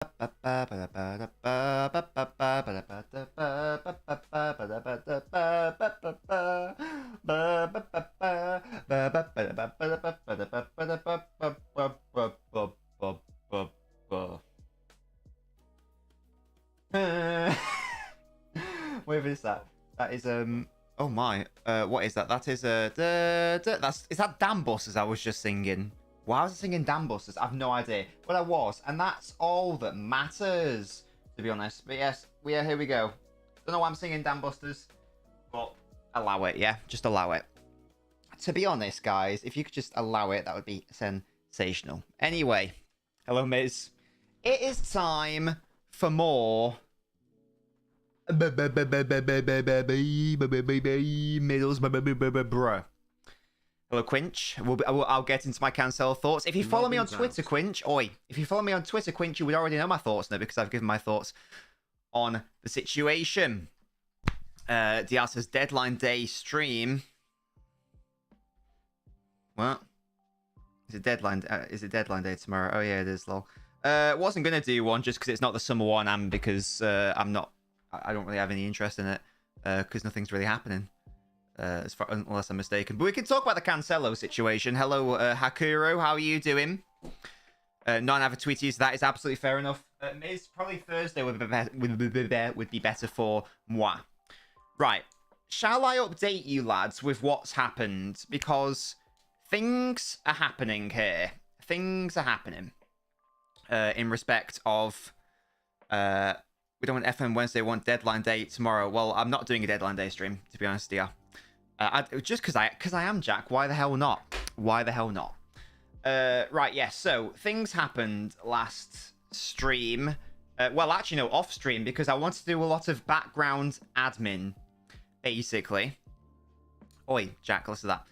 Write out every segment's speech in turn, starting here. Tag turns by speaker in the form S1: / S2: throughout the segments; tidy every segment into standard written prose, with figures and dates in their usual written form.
S1: Whatever is that? That is oh my. What is that? That is is that Damn Busters I was just singing. Why was I singing Damn Busters? I've no idea. But I was, and that's all that matters, to be honest. But yes, here we go. Don't know why I'm singing Damn Busters, but allow it, yeah? Just allow it. To be honest, guys, if you could just allow it, that would be sensational. Anyway, hello, Miz. It is time for more Middlesbrough. Hello, Quinch. I'll get into my Cancel thoughts. If you follow me on Twitter, Quinch, if you follow me on Twitter, Quinch, you would already know my thoughts now because I've given my thoughts on the situation. Diaz says deadline day stream. What? Is it deadline day tomorrow? Oh yeah, it is. Lol. Wasn't gonna do one just because it's not the summer one, and because I don't really have any interest in it because nothing's really happening. Unless I'm mistaken. But we can talk about the Cancelo situation. Hello, Hakuro. How are you doing? None have a tweeties. That is absolutely fair enough. Miz, probably Thursday would be better for moi. Right. Shall I update you, lads, with what's happened? Because things are happening here. Things are happening. In respect of... we don't want FM Wednesday, we want deadline day tomorrow. Well, I'm not doing a deadline day stream, to be honest, yeah. Just because I am Jack. Why the hell not? Why the hell not? Right, yes. So things happened last stream. Well, actually, no, off stream because I wanted to do a lot of background admin, basically. Oi, Jack, listen to that.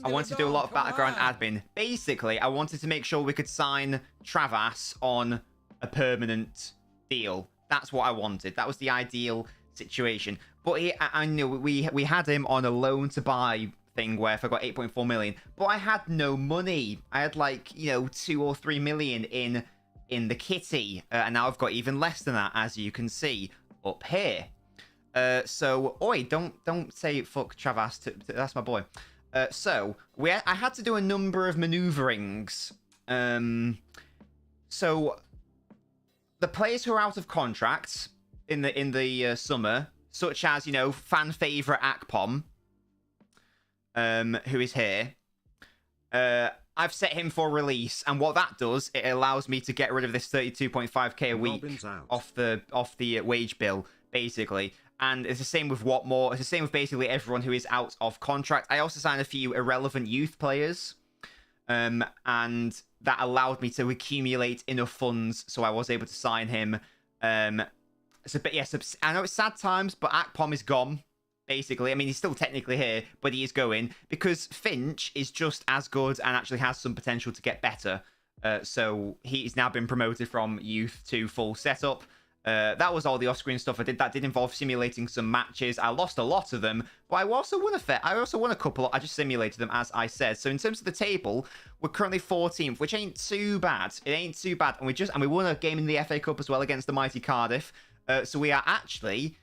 S1: I wanted to do a lot of background admin. Basically, I wanted to make sure we could sign Travas on a permanent deal. That's what I wanted. That was the ideal situation. But I knew we had him on a loan to buy thing where if I got 8.4 million, but I had no money. I had like 2 or 3 million in the kitty, and now I've got even less than that, as you can see up here. So oi, don't say fuck Travas. That's my boy. So I had to do a number of maneuverings. So the players who are out of contracts in the summer, such as fan favorite Akpom, who is here. I've set him for release, and what that does, it allows me to get rid of this 32.5k a week off the wage bill, basically. And it's the same with Watmore. It's the same with basically everyone who is out of contract. I also signed a few irrelevant youth players, and that allowed me to accumulate enough funds, so I was able to sign him. But yes, I know it's sad times, but Akpom is gone. Basically, I mean, he's still technically here, but he is going because Finch is just as good and actually has some potential to get better. So he's now been promoted from youth to full setup. That was all the off-screen stuff I did. That did involve simulating some matches. I lost a lot of them, but I also won a couple. I just simulated them, as I said. So in terms of the table, we're currently 14th, which ain't too bad. It ain't too bad, and we won a game in the FA Cup as well against the mighty Cardiff. So we are actually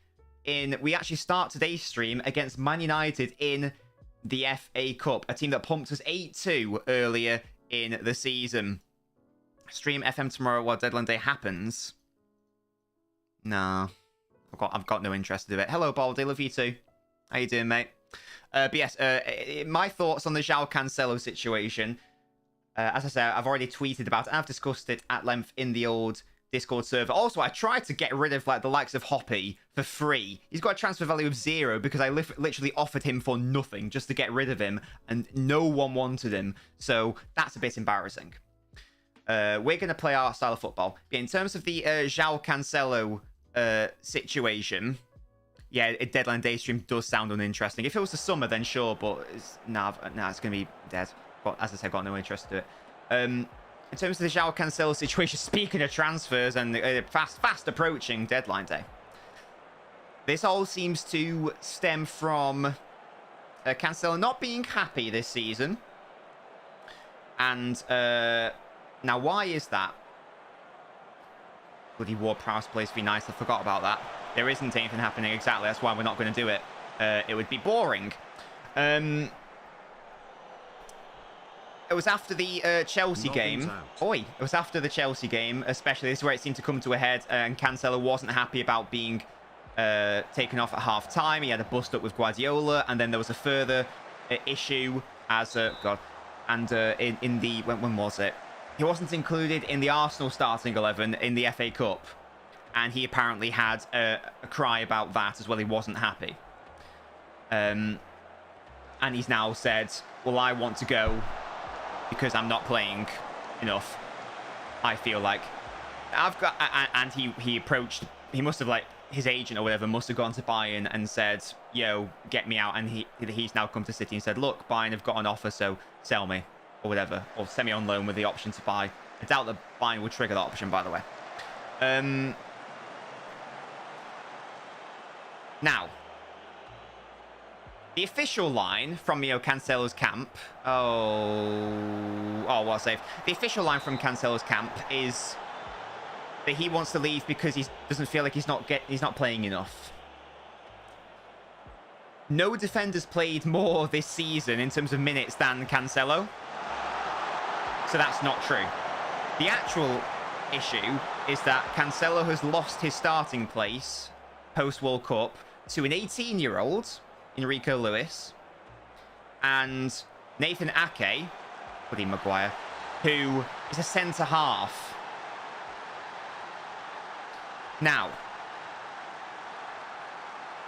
S1: we actually start today's stream against Man United in the FA Cup, a team that pumped us 8-2 earlier in the season. Stream FM tomorrow while deadline day happens. Nah, I've got no interest in it. Hello, Baldy, love you too. How you doing, mate? But yes, my thoughts on the João Cancelo situation. As I said, I've already tweeted about it. I've discussed it at length in the old Discord server. Also, I tried to get rid of the likes of Hoppy for free. He's got a transfer value of 0 because I literally offered him for nothing just to get rid of him, and no one wanted him. So that's a bit embarrassing. We're going to play our style of football. But in terms of the João Cancelo situation, yeah, a deadline day stream does sound uninteresting. If it was the summer, then sure, but it's going to be dead. But as I said, I've got no interest in it. In terms of the João Cancelo situation, speaking of transfers and fast approaching deadline day, this all seems to stem from Cancelo not being happy this season. And now, why is that? bloody Ward Prowse plays be nice. I forgot about that. There isn't anything happening exactly. That's why we're not going to do it. It would be boring. It was after the Chelsea game. It was after the Chelsea game, especially. This is where it seemed to come to a head, and Cancelo wasn't happy about being taken off at half-time. He had a bust-up with Guardiola, and then there was a further issue as... when was it? He wasn't included in the Arsenal starting 11 in the FA Cup, and he apparently had a cry about that as well. He wasn't happy. And he's now said, well, I want to go because I'm not playing enough, I feel like. And he approached, he must have, like, his agent or whatever must have gone to Bayern and said, yo, get me out. And he's now come to City and said, look, Bayern have got an offer, so sell me or whatever, or send me on loan with the option to buy. I doubt that Bayern would trigger that option, by the way. Now, the official line from Cancelo's camp. What a save. The official line from Cancelo's camp is that he wants to leave because he doesn't feel like he's not playing enough. No defender's played more this season in terms of minutes than Cancelo. So that's not true. The actual issue is that Cancelo has lost his starting place post-World Cup to an 18-year-old, Enrico Lewis, and Nathan Ake, Woody Maguire, who is a centre-half. Now,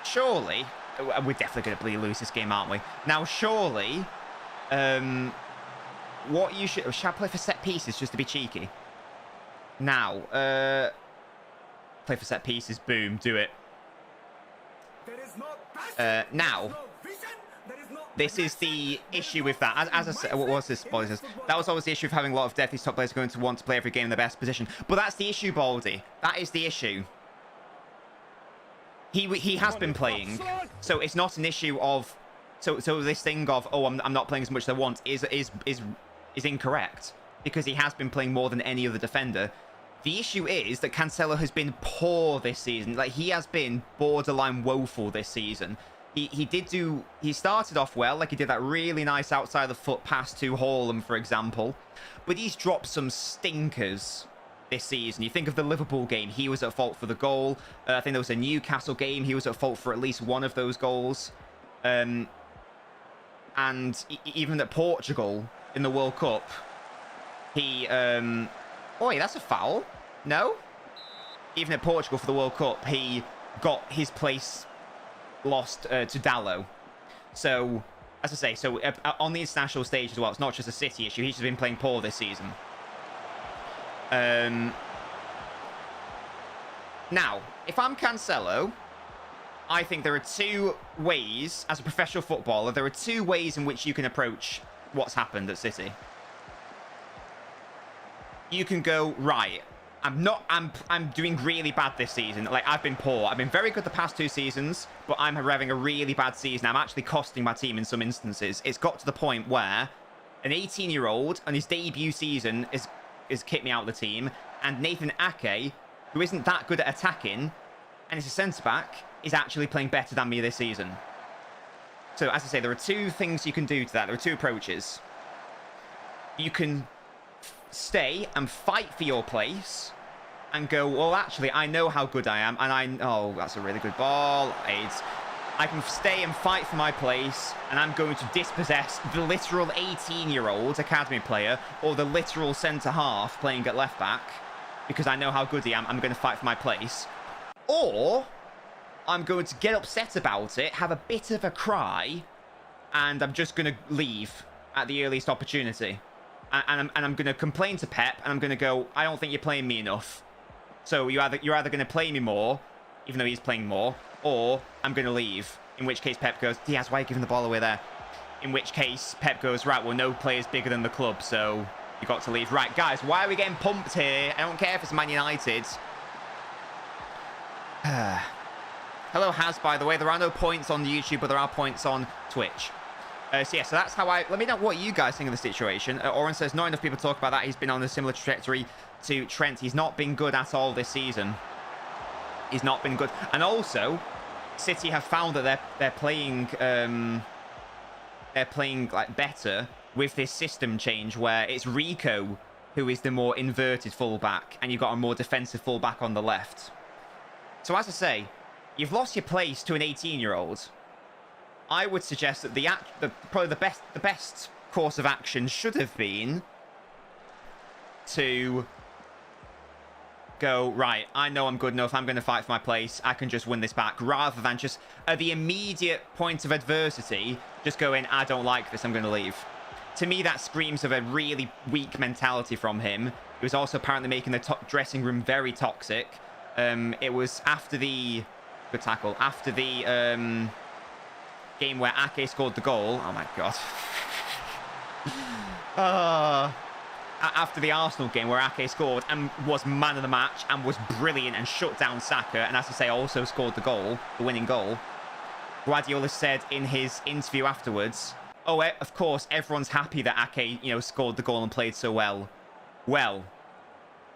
S1: surely... We're definitely going to lose this game, aren't we? Now, surely... what you should I play for set pieces just to be cheeky? Now, play for set pieces. Boom, do it. Now, this is the issue with that. As I said, what was this, Baldy says? That was always the issue of having a lot of depth. These top players are going to want to play every game in the best position. But that's the issue, Baldy. That is the issue. He has been playing, so it's not an issue of. So this thing of I'm not playing as much as I want is incorrect, because he has been playing more than any other defender. The issue is that Cancelo has been poor this season. Like, he has been borderline woeful this season. He started off well, like he did that really nice outside the foot pass to Haaland, for example, but he's dropped some stinkers this season. You think of the Liverpool game, he was at fault for the goal. I think there was a Newcastle game, he was at fault for at least one of those goals. And even at Portugal in the World Cup, he... that's a foul. No? Even at Portugal for the World Cup, he got his place lost to Dalot. So, as I say, on the international stage as well, it's not just a City issue. He's just been playing poor this season. Now, if I'm Cancelo, I think there are two ways, as a professional footballer, there are two ways in which you can approach what's happened at City. You can go, right, I'm doing really bad this season. Like, I've been poor. I've been very good the past 2 seasons, but I'm having a really bad season. I'm actually costing my team in some instances. It's got to the point where an 18-year-old on his debut season is kicked me out of the team, and Nathan Ake, who isn't that good at attacking, and is a centre-back, is actually playing better than me this season. So, as I say, there are two things you can do to that. There are two approaches. You can stay and fight for your place and go, well, actually, I know how good I am, and oh, that's a really good ball. AIDS. I can stay and fight for my place, and I'm going to dispossess the literal 18-year-old academy player or the literal centre-half playing at left-back because I know how good I am. I'm going to fight for my place. Or I'm going to get upset about it, have a bit of a cry, and I'm just going to leave at the earliest opportunity. And I'm going to complain to Pep, and I'm going to go, I don't think you're playing me enough. So you're either going to play me more, even though he's playing more, or I'm going to leave. In which case Pep goes, Diaz, why are you giving the ball away there? In which case Pep goes, right, well, no player's bigger than the club, so you got to leave. Right, guys, why are we getting pumped here? I don't care if it's Man United. Hello, Haz, by the way. There are no points on YouTube, but there are points on Twitch. So that's how let me know what you guys think of the situation. Oren says, not enough people talk about that. He's been on a similar trajectory to Trent. He's not been good at all this season. He's not been good. And also, City have found that they're playing like better with this system change where it's Rico who is the more inverted fullback, and you've got a more defensive fullback on the left. So as I say, you've lost your place to an 18-year-old. I would suggest that probably the best course of action should have been to go, right, I know I'm good enough, I'm going to fight for my place, I can just win this back, rather than just at the immediate point of adversity, just going, I don't like this, I'm going to leave. To me, that screams of a really weak mentality from him. He was also apparently making the dressing room very toxic. It was after the... Good tackle. After the game where Ake scored the goal. Oh, my God. After the Arsenal game where Ake scored and was man of the match and was brilliant and shut down Saka, and as I say, also scored the goal, the winning goal. Guardiola said in his interview afterwards, oh, of course, everyone's happy that Ake, scored the goal and played so well. Well,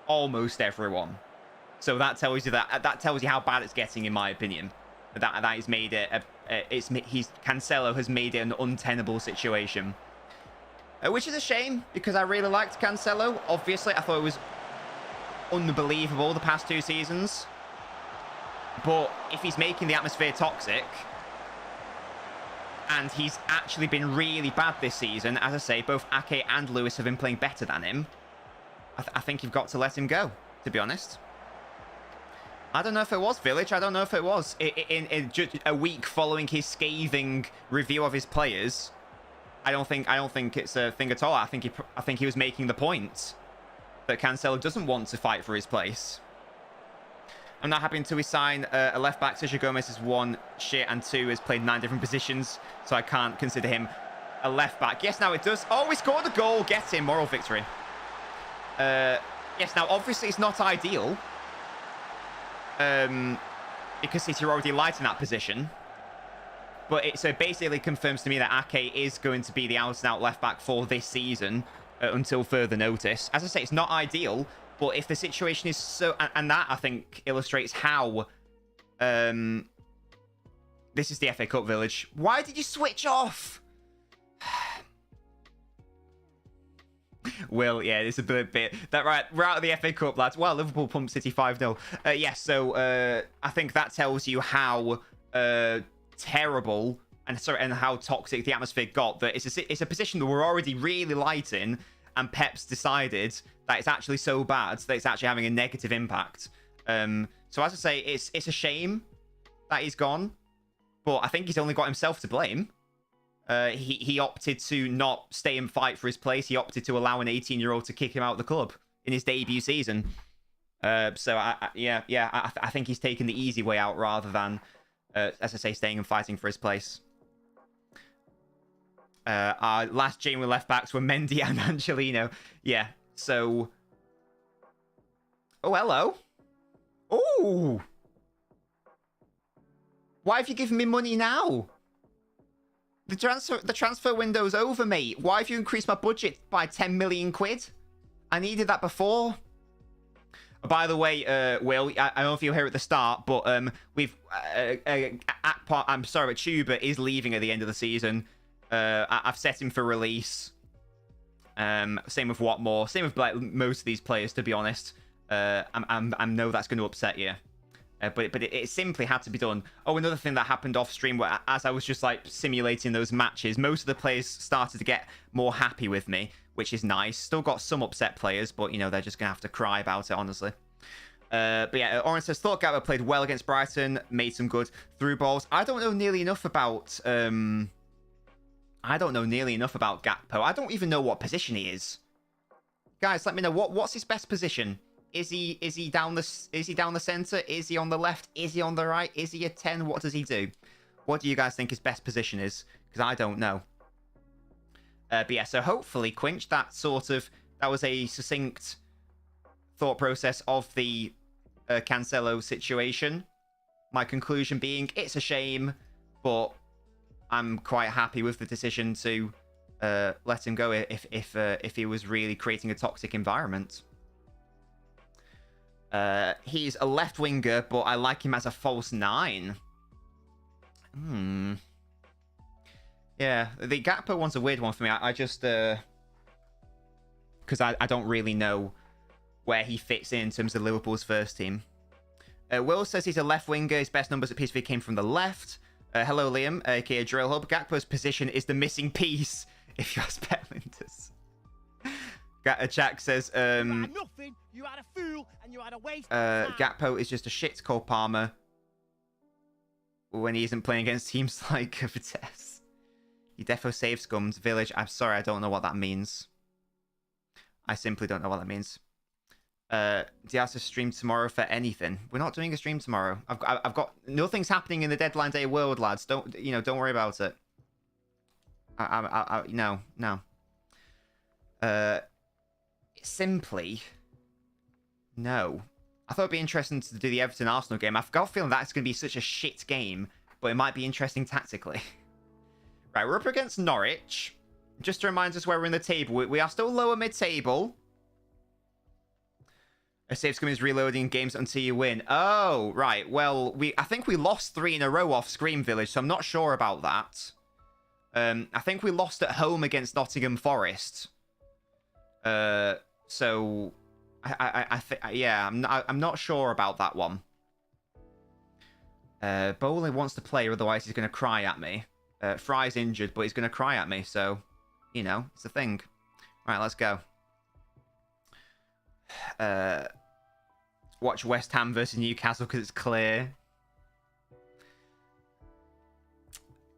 S1: almost everyone. So that tells you how bad it's getting, in my opinion. That has made it Cancelo has made it an untenable situation. Which is a shame, because I really liked Cancelo. Obviously, I thought it was unbelievable the past 2 seasons. But if he's making the atmosphere toxic, and he's actually been really bad this season, as I say, both Ake and Lewis have been playing better than him, I think you've got to let him go, to be honest. I don't know if it was Village. I don't know if it was. In just a week following his scathing review of his players, I don't think it's a thing at all. I think he was making the point that Cancelo doesn't want to fight for his place. I'm not happy until we sign a left-back. Sergio Gomez is 1 shit and 2 has played 9 different positions, so I can't consider him a left-back. Yes, now it does. Oh, we scored a goal. Get him. Moral victory. Yes, now obviously it's not ideal, because City are already light in that position. But it basically confirms to me that Ake is going to be the out-and-out left-back for this season until further notice. As I say, it's not ideal, but if the situation is so... And that, I think, illustrates how... this is the FA Cup Village. Why did you switch off? Will, yeah, it's a bit... That right, we're out of the FA Cup, lads. Well, Liverpool pumped City 5-0. Yes, so I think that tells you how terrible and how toxic the atmosphere got. That it's a position that we're already really light in, and Pep's decided that it's actually so bad that it's actually having a negative impact. So as I say, it's a shame that he's gone, but I think he's only got himself to blame. He opted to not stay and fight for his place. He opted to allow an 18-year-old to kick him out of the club in his debut season. So I think he's taken the easy way out rather than, as I say, staying and fighting for his place. Our last genuine left-backs were Mendy and Angelino. Yeah, so... Oh, hello. Oh! Why have you given me money now? The transfer window's over, mate. Why have you increased my budget by 10 million quid? I needed that before. By the way, Will, I don't know if you were here at the start, but we've... I'm sorry, but Tuba is leaving at the end of the season. I've set him for release. Same with Watmore. Same with like most of these players, to be honest. I know that's going to upset you. But it simply had to be done. Oh, another thing that happened off stream, where as I was just like simulating those matches, most of the players started to get more happy with me, which is nice. Still got some upset players, but, you know, they're just going to have to cry about it, honestly. But yeah, Oren says, thought Gabba played well against Brighton, made some good through balls. I don't know nearly enough about... I don't know nearly enough about Gakpo. I don't even know what position he is. Guys, let me know what's his best position. Is he down the center? Is he on the left? Is he on the right? Is he a 10? What does he do? What do you guys think his best position is? Because I don't know. But yeah, so hopefully, Quinch, that was a succinct thought process of the Cancelo situation. My conclusion being, it's a shame, but I'm quite happy with the decision to let him go if he was really creating a toxic environment. He's a left winger, but I like him as a false 9. Yeah, the Gakpo one's a weird one for me. I just... Because I don't really know where he fits in terms of Liverpool's first team. Will says he's a left winger. His best numbers at PSV came from the left. Hello, Liam, aka Drill Hub. Gakpo's position is the missing piece, if you ask Petlinters. Jack says,
S2: you had nothing, you had a fool, and you had a waste
S1: Gakpo is just a shit Cole Palmer when he isn't playing against teams like Vitesse. He defo save scums. Village, I'm sorry, I don't know what that means. I simply don't know what that means. Diaz has stream tomorrow for anything. We're not doing a stream tomorrow. I've got nothing's happening in the deadline day world, lads. Don't worry about it. No. Simply no. I thought it'd be interesting to do the Everton Arsenal game. I've got a feeling that's going to be such a shit game, but it might be interesting tactically. Right, we're up against Norwich. Just to remind us where we're in the table, we are still lower mid-table. A save scum is reloading games until you win. Oh, right. Well, I think we lost 3 in a row off Scream Village, so I'm not sure about that. I think we lost at home against Nottingham Forest. So yeah, I'm not sure about that one. Bowley wants to play, otherwise he's going to cry at me. Fry's injured, but he's going to cry at me, so you know, it's a thing. Right, let's go. Watch West Ham versus Newcastle because it's clear.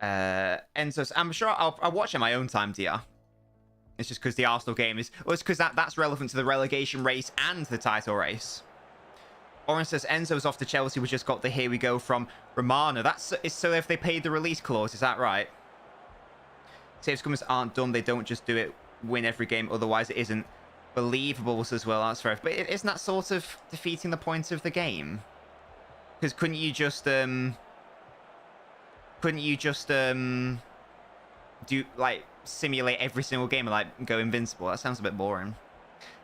S1: Enzo, I'm sure I'll watch it my own time, DR. It's just because the Arsenal game is... Well, it's because that's relevant to the relegation race and the title race. Oren says Enzo's off to Chelsea. We just got the here we go from Romano. That's so if they paid the release clause, is that right? Save scummers aren't done. They don't just do it, win every game. Otherwise, it isn't believable as well. That's fair. But isn't that sort of defeating the point of the game? Because couldn't you just do like simulate every single game and like go invincible? That sounds a bit boring,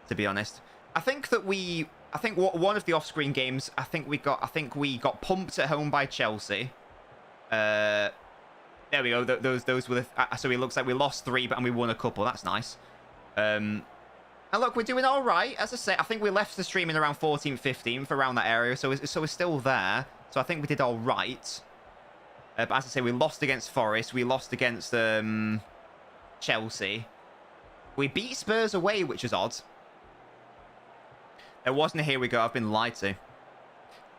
S1: to be honest. I think one of the off-screen games, I think we got pumped at home by Chelsea. There we go. Those were so it looks like we lost 3, and we won a couple. That's nice. And look, we're doing all right. As I say, I think we left the stream in around 14th, 15th, around that area. So we're still there. So I think we did all right. But as I say, we lost against Forest. We lost against Chelsea. We beat Spurs away, which is odd. There wasn't a here we go. I've been lied to.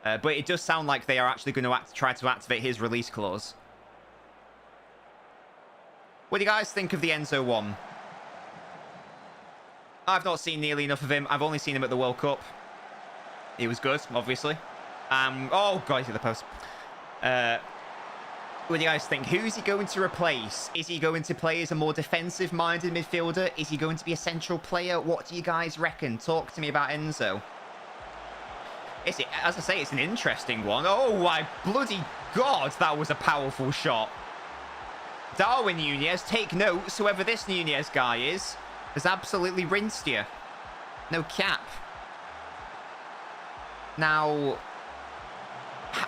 S1: But it does sound like they are actually going to try to activate his release clause. What do you guys think of the Enzo one? I've not seen nearly enough of him. I've only seen him at the World Cup. He was good, obviously. Oh, God, he's hit the post. What do you guys think? Who's he going to replace? Is he going to play as a more defensive-minded midfielder? Is he going to be a central player? What do you guys reckon? Talk to me about Enzo. As I say, it's an interesting one. Oh, my bloody God, that was a powerful shot. Darwin Nunez, take notes. Whoever this Nunez guy is, has absolutely rinsed you. No cap. Now,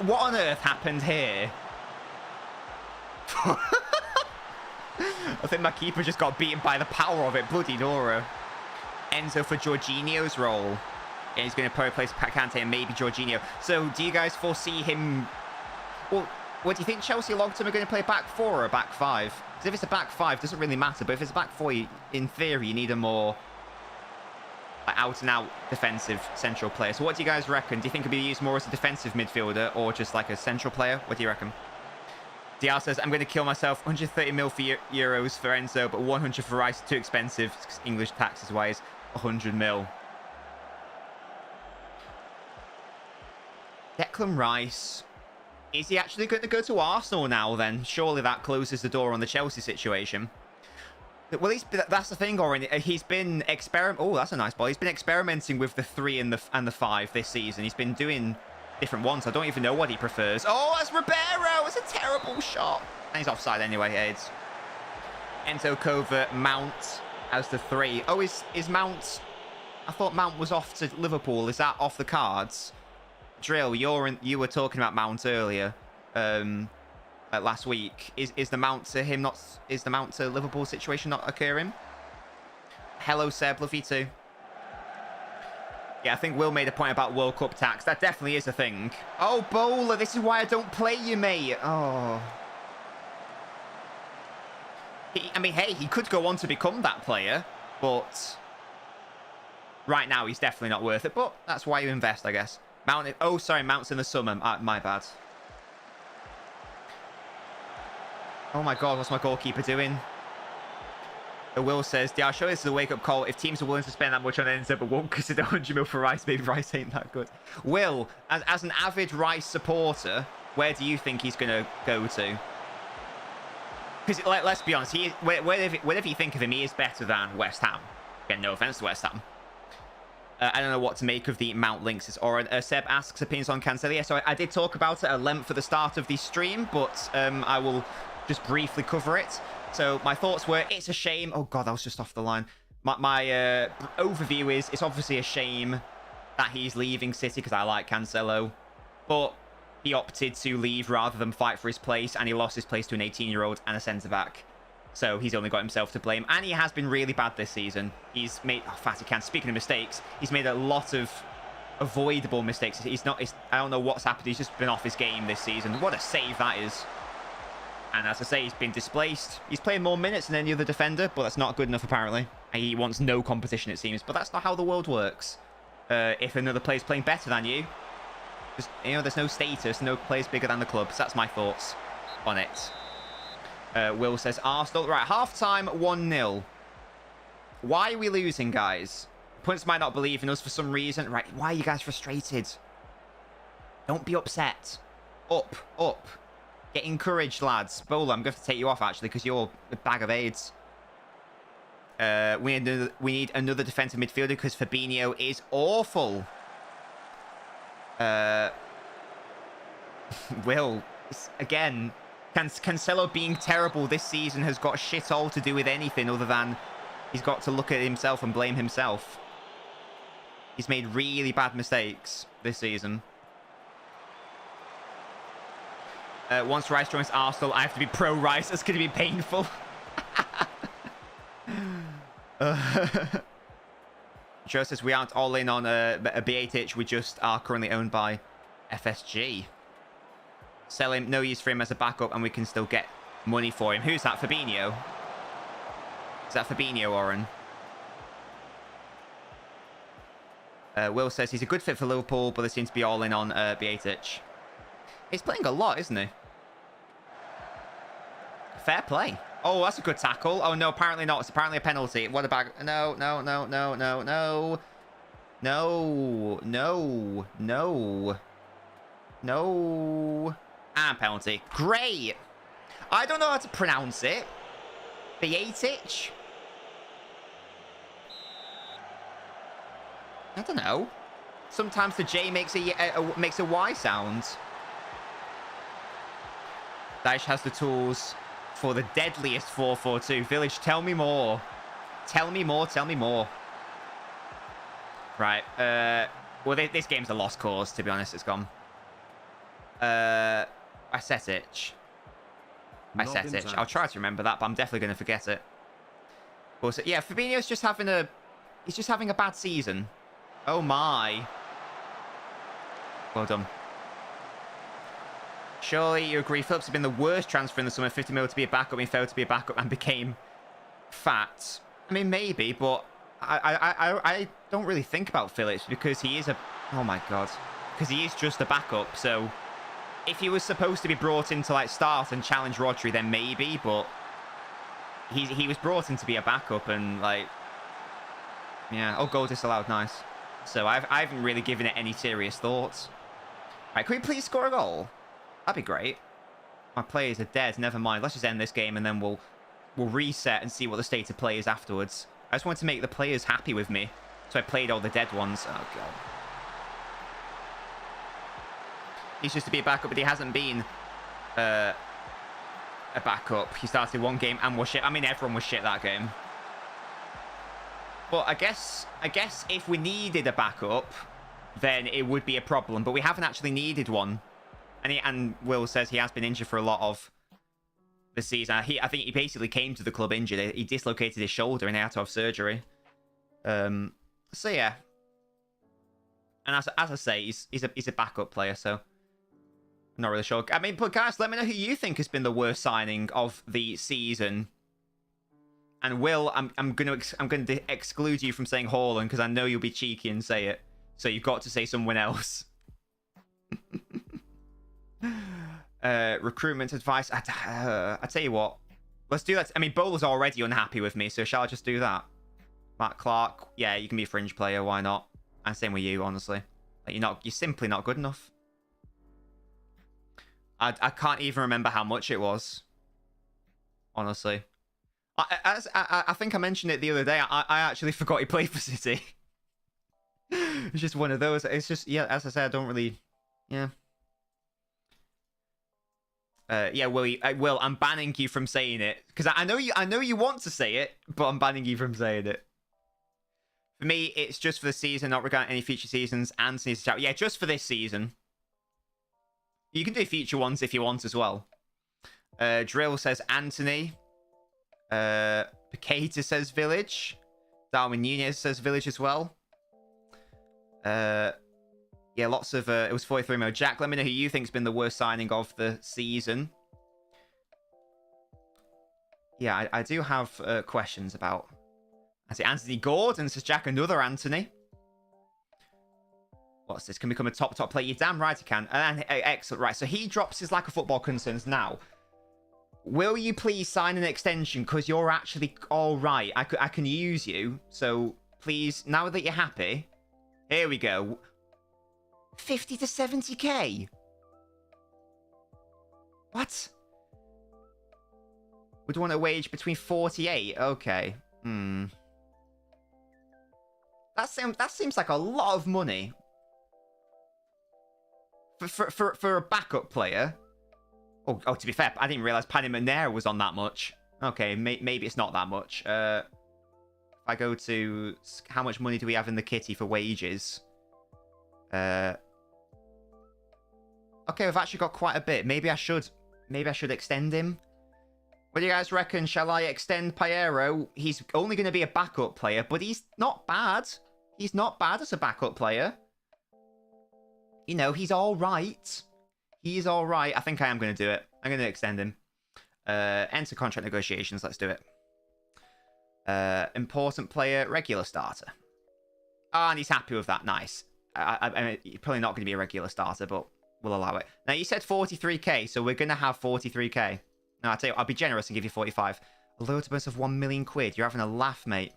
S1: what on earth happened here? I think my keeper just got beaten by the power of it. Bloody Dora. Enzo for Jorginho's role. And he's going to probably replace Kante and maybe Jorginho. So, do you guys foresee him... Well, what do you think Chelsea long-term are going to play back 4 or a back 5? Because if it's a back 5, it doesn't really matter. But if it's a back 4, in theory, you need a more out-and-out defensive central player. So what do you guys reckon? Do you think he'll be used more as a defensive midfielder or just like a central player? What do you reckon? DR says, I'm going to kill myself. 130 mil for euros for Enzo, but 100 for Rice. Too expensive. English taxes-wise, 100 mil. Declan Rice... Is he actually going to go to Arsenal now, then? Surely that closes the door on the Chelsea situation. Well, that's the thing, Oren. He's been Oh, that's a nice ball. He's been experimenting with the 3 and the 5 this season. He's been doing different ones. I don't even know what he prefers. Oh, that's Ribeiro. It's a terrible shot. And he's offside anyway, Aids. Enzo Covert, Mount as the 3. Oh, is Mount I thought Mount was off to Liverpool. Is that off the cards? Drill, you were talking about Mount earlier, last week. Is the Mount to Liverpool situation not occurring? Hello, Seb. Love you too. Yeah, I think Will made a point about World Cup tax. That definitely is a thing. Oh, Bowler, this is why I don't play you, mate. Oh. I mean, hey, he could go on to become that player, but right now he's definitely not worth it. But that's why you invest, I guess. Oh, sorry, Mount's in the summer. My bad. Oh my God, what's my goalkeeper doing? Will says, yeah, I'll show this as a wake-up call. If teams are willing to spend that much on NZ but won't consider 100 mil for Rice, maybe Rice ain't that good. Will, as an avid Rice supporter, where do you think he's going to go to? Because let's be honest, whatever you think of him, he is better than West Ham. Again, no offense to West Ham. I don't know what to make of the Mount links. Or Seb asks opinions on Cancelo. Yeah, so I did talk about it at length at the start of the stream, but I will just briefly cover it. So my thoughts were, it's a shame. Oh God, I was just off the line. My overview is, it's obviously a shame that he's leaving City because I like Cancelo, but he opted to leave rather than fight for his place, and he lost his place to an 18-year-old and a centre-back. So he's only got himself to blame, and he has been really bad this season. He's made, Fatty Can, speaking of mistakes, he's made a lot of avoidable mistakes. I don't know what's happened. He's just been off his game this season. What a save that is. And as I say, he's been displaced. He's playing more minutes than any other defender, but that's not good enough, apparently. He wants no competition, it seems. But that's not how the world works. If another player's playing better than you, just, there's no status, no player's bigger than the club. So that's my thoughts on it. Will says, Arsenal. Right, half-time, 1-0. Why are we losing, guys? Opponents might not believe in us for some reason. Right, why are you guys frustrated? Don't be upset. Up. Get encouraged, lads. Bowler, I'm going to have to take you off, actually, because you're a bag of AIDS. We need another defensive midfielder because Fabinho is awful. Will, again, Cancelo being terrible this season has got shit all to do with anything other than he's got to look at himself and blame himself. He's made really bad mistakes this season. Once Rice joins Arsenal, I have to be pro-Rice. That's going to be painful. Joe says we aren't all in on a BATH. We just are currently owned by FSG. Sell him. No use for him as a backup, and we can still get money for him. Who's that? Fabinho? Is that Fabinho, Oren? Will says he's a good fit for Liverpool, but they seem to be all in on BATH. He's playing a lot, isn't he? Fair play. Oh, that's a good tackle. Oh, no, apparently not. It's apparently a penalty. What about... No. And penalty. Great. I don't know how to pronounce it. BATH? I don't know. Sometimes the J makes a Y sound. Daesh has the tools for the deadliest 4-4-2. Village, tell me more. Tell me more. Right. Well, this game's a lost cause, to be honest. It's gone. I set it. I'll try to remember that, but I'm definitely going to forget it. Also, yeah, Fabinho's just having a... He's just having a bad season. Oh, my. Well done. Surely you agree Phillips has been the worst transfer in the summer. 50 mil to be a backup. He failed to be a backup and became fat. I mean, maybe, but I don't really think about Phillips because he is a... Oh, my God. Because he is just a backup. So if he was supposed to be brought in to, like, start and challenge Rodri, then maybe, but he was brought in to be a backup and, like... Yeah. Oh, goal disallowed. Nice. So I haven't really given it any serious thoughts. Right, can we please score a goal? That'd be great. My players are dead. Never mind. Let's just end this game and then we'll reset and see what the state of play is afterwards. I just wanted to make the players happy with me. So I played all the dead ones. Oh, God. He's just to be a backup, but he hasn't been a backup. He started one game and was shit. I mean, everyone was shit that game. But I guess if we needed a backup, then it would be a problem. But we haven't actually needed one. And Will says he has been injured for a lot of the season. I think he basically came to the club injured. He dislocated his shoulder and he had to have surgery. So yeah. And as I say, he's a backup player, so I'm not really sure. I mean, but guys, let me know who you think has been the worst signing of the season. And Will, I'm going to exclude you from saying Haaland because I know you'll be cheeky and say it. So you've got to say someone else. Recruitment advice. I tell you what, let's do that. I mean, Bowler's already unhappy with me, so shall I just do that? Matt Clark, yeah, you can be a fringe player. Why not? And same with you, honestly. Like, you're simply not good enough. I can't even remember how much it was. Honestly. I think I mentioned it the other day. I actually forgot he played for City. It's just one of those. It's just, yeah, as I said, I don't really... Yeah. Yeah, Will, I'm banning you from saying it. Because I know you want to say it, but I'm banning you from saying it. For me, it's just for the season, not regarding any future seasons. Anthony's shout. Yeah, just for this season. You can do future ones if you want as well. Drill says Anthony. Picata says Village. Darwin Nunez says Village as well. Yeah, lots of... it was 43 mil. Jack, let me know who you think's been the worst signing of the season. Yeah, I do have questions about... I see Anthony Gordon says Jack, another Anthony. What's this? Can become a top player? You're damn right he can. And excellent. Right, so he drops his lack of football concerns now. Will you please sign an extension? Because you're actually all right. I can use you. So please, now that you're happy, here we go. 50 to 70k. What? Would want a wage between 48? Okay. That seems like a lot of money. For a backup player. Oh, to be fair, I didn't realise Paddy McNair was on that much. Okay, maybe it's not that much. If I go to... How much money do we have in the kitty for wages? Okay, we've actually got quite a bit. Maybe I should extend him. What do you guys reckon? Shall I extend Piero? He's only going to be a backup player, but he's not bad. He's not bad as a backup player. You know, he's all right. He's all right. I think I am going to do it. I'm going to extend him. Enter contract negotiations. Let's do it. Important player, regular starter. Ah, and he's happy with that. Nice. I mean, you're probably not going to be a regular starter, but we'll allow it. Now, you said 43k, so we're going to have 43k. No, I'll tell you, I'll be generous and give you 45. A loyalty bonus of 1 million quid. You're having a laugh, mate.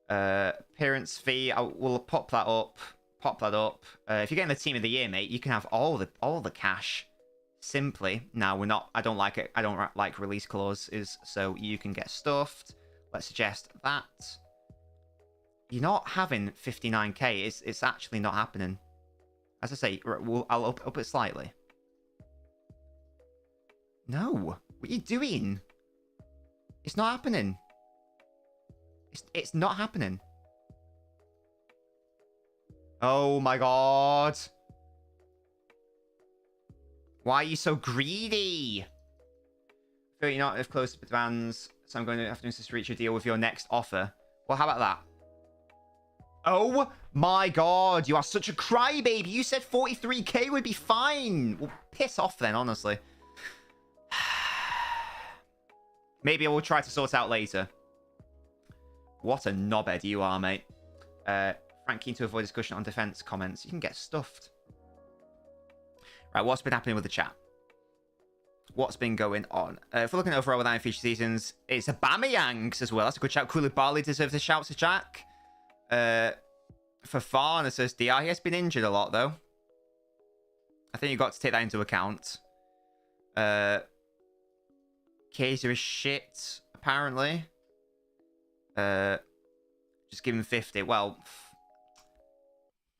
S1: Appearance fee. We'll pop that up. Pop that up. If you're getting the team of the year, mate, you can have all the cash. Simply. Now, we're not... I don't like it. I don't like release clauses, so you can get stuffed. Let's suggest that. You're not having 59k. It's actually not happening. As I say, I'll up it slightly. No. What are you doing? It's not happening. It's not happening. Oh my god. Why are you so greedy? I feel you're not as close to the demands, so I'm going to have to reach a deal with your next offer. Well, how about that? Oh my god, you are such a crybaby. You said 43k would be fine. Well, piss off then, honestly. Maybe I will try to sort out later. What a knobhead you are, mate. Frank, keen to avoid discussion on defense comments. You can get stuffed. Right, what's been happening with the chat? What's been going on? If we're looking overall with Iron Future Seasons, it's Aubameyang's as well. That's a good shout. Koulibaly deserves a shout to Jack. Fafana says DR. He has been injured a lot, though. I think you've got to take that into account. Kaiser is shit, apparently. Just give him 50. Well,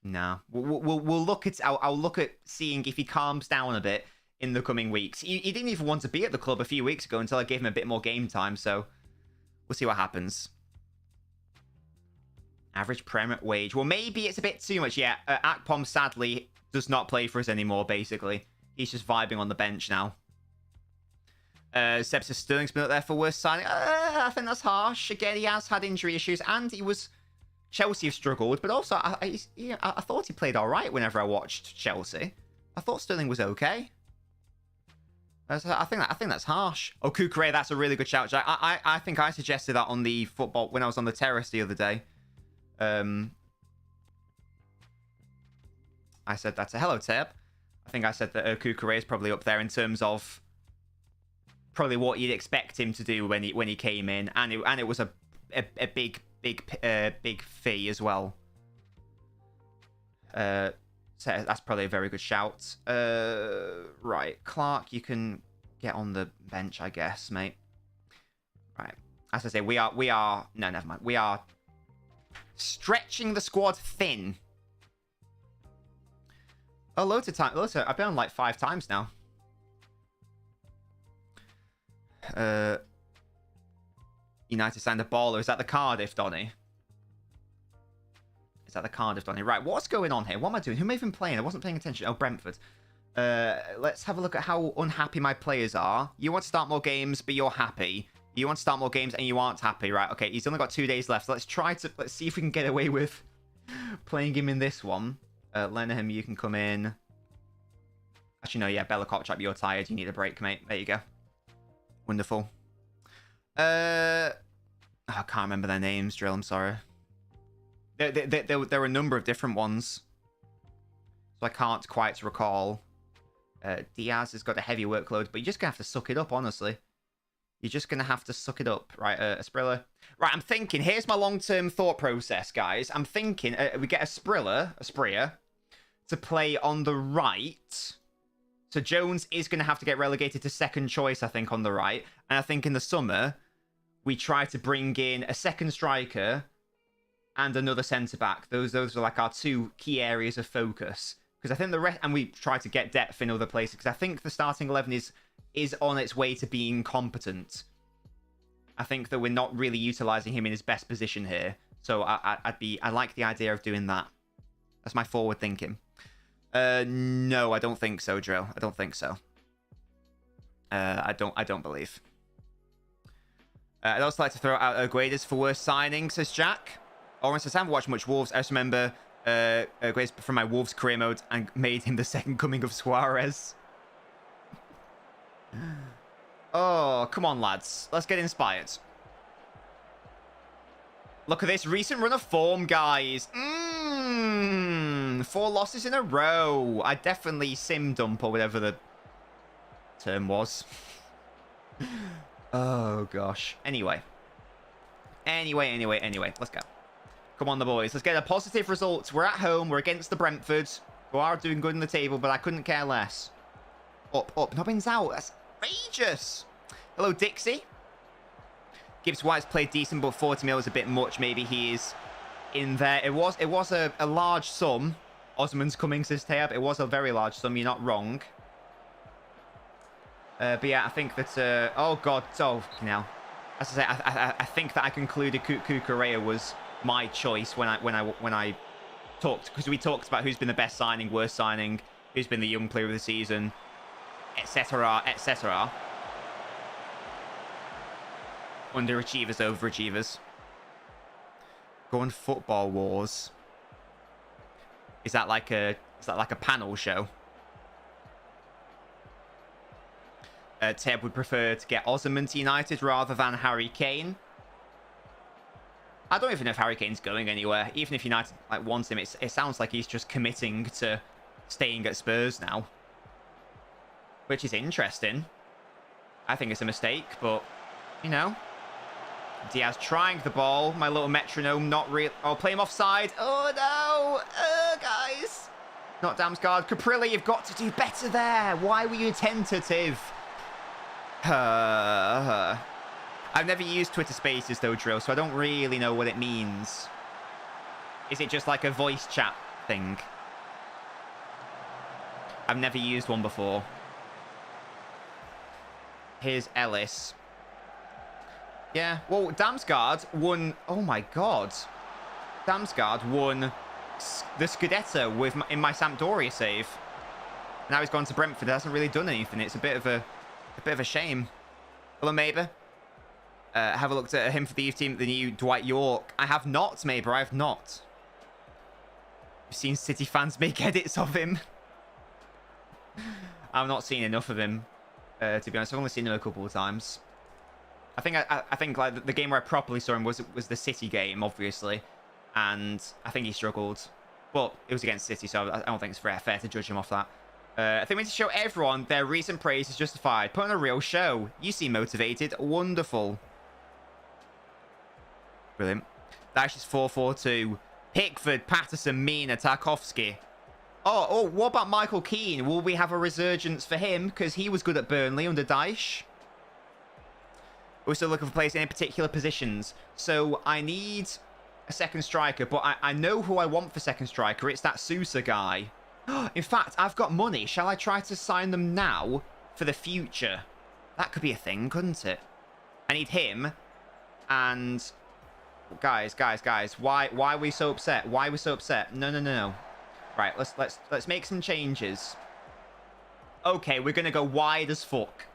S1: no. We'll look at... I'll look at seeing if he calms down a bit in the coming weeks. He didn't even want to be at the club a few weeks ago until I gave him a bit more game time, so we'll see what happens. Average Prem wage. Well, maybe it's a bit too much. Yeah, Akpom sadly does not play for us anymore, basically. He's just vibing on the bench now. Seb says Sterling's been up there for worst signing. I think that's harsh. Again, he has had injury issues, and he was... Chelsea have struggled, but also I thought he played all right whenever I watched Chelsea. I thought Sterling was okay. I think that's harsh. Oh, Kukure, that's a really good shout. I think I suggested that on the football when I was on the terrace the other day. I said that's a hello, Tab. I think I said that Kukure is probably up there in terms of probably what you'd expect him to do when he came in, and it was a big fee as well. So that's probably a very good shout. Right, Clark, you can get on the bench, I guess, mate. Right, as I say, we are. No, never mind. We are stretching the squad thin. Oh, loads of time. I've been on like 5 times now. United signed a baller. Is that the Cardiff, Donny? Is that the Cardiff, Donny? Right, what's going on here? What am I doing? Who am I even playing? I wasn't paying attention. Oh, Brentford. Let's have a look at how unhappy my players are. You want to start more games, but you're happy. You want to start more games, and you aren't happy. Right, okay, he's only got 2 days left. So let's see if we can get away with playing him in this one. Lenham, you can come in. Actually, no, yeah, Bella Kopchak, you're tired. You need a break, mate. There you go. Wonderful. I can't remember their names, Drill. I'm sorry. There were a number of different ones, so I can't quite recall. Diaz has got a heavy workload, but you're just gonna have to suck it up, honestly. You're just gonna have to suck it up, right? Asprilla. Right, I'm thinking. Here's my long-term thought process, guys. I'm thinking we get Asprilla to play on the right. So Jones is gonna have to get relegated to second choice, I think, on the right. And I think in the summer we try to bring in a second striker and another centre-back. Those are like our 2 key areas of focus. Because I think the rest... And we try to get depth in other places. Because I think the starting 11 is on its way to being competent. I think that we're not really utilising him in his best position here. So I like the idea of doing that. That's my forward thinking. No, I don't think so, Drill. I don't think so. I don't believe. I'd also like to throw out Guedes for worst signing, says Jack. Oren says, I haven't watched much Wolves. I just remember Guedes from my Wolves career mode and made him the second coming of Suarez. Oh, come on, lads. Let's get inspired. Look at this recent run of form, guys. 4 losses in a row. I definitely sim dump or whatever the term was. Oh, gosh. Anyway. Let's go. Come on, the boys. Let's get a positive result. We're at home. We're against the Brentford, who are doing good in the table, but I couldn't care less. Up. Nobbins out. That's outrageous. Hello, Dixie. Gibbs White's played decent, but 40 mil is a bit much. Maybe he is in there. It was a large sum. Osman's coming, says Tayab. It was a very large sum. You're not wrong. But yeah, I think that... oh, God. Oh, now. As I say, I think that I concluded Kukurea was my choice when I talked... Because we talked about who's been the best signing, worst signing, who's been the young player of the season, etc., etc. Underachievers, overachievers. Go on Football Wars. Is that like a panel show? Teb would prefer to get Osman to United rather than Harry Kane. I don't even know if Harry Kane's going anywhere. Even if United wants him, it sounds like he's just committing to staying at Spurs now, which is interesting. I think it's a mistake, but you know. Diaz trying the ball. My little metronome, not real. Oh, play him offside. Oh, no. Guys. Not Damsgaard. Caprilli, you've got to do better there. Why were you tentative? I've never used Twitter Spaces, though, Drill, so I don't really know what it means. Is it just like a voice chat thing? I've never used one before. Here's Ellis. Yeah, well, Damsgaard won... Oh, my God. Damsgaard won the Scudetto with in my Sampdoria save. Now he's gone to Brentford. He hasn't really done anything. It's a bit of a shame. Hello, Maber. Have a look at him for the youth team, the new Dwight York. I have not, Maber. I have not. I've seen City fans make edits of him. I've not seen enough of him, to be honest. I've only seen him a couple of times. I think like the game where I properly saw him was the City game, obviously, and I think he struggled, but it was against City, so I don't think it's fair to judge him off that. I think we need to show everyone their recent praise is justified. Put on a real show. You seem motivated. Wonderful. Brilliant. Dash is 4-4-2. Pickford, Patterson, Mina, Tarkowski. Oh, what about Michael Keane? Will we have a resurgence for him? Because he was good at Burnley under Dyche. We're still looking for players in particular positions. So I need a second striker, but I know who I want for second striker. It's that Sousa guy. In fact, I've got money. Shall I try to sign them now for the future? That could be a thing, couldn't it? I need him. And guys, why are we so upset? Why are we so upset? No. Right, let's make some changes. Okay, we're gonna go wide as fuck.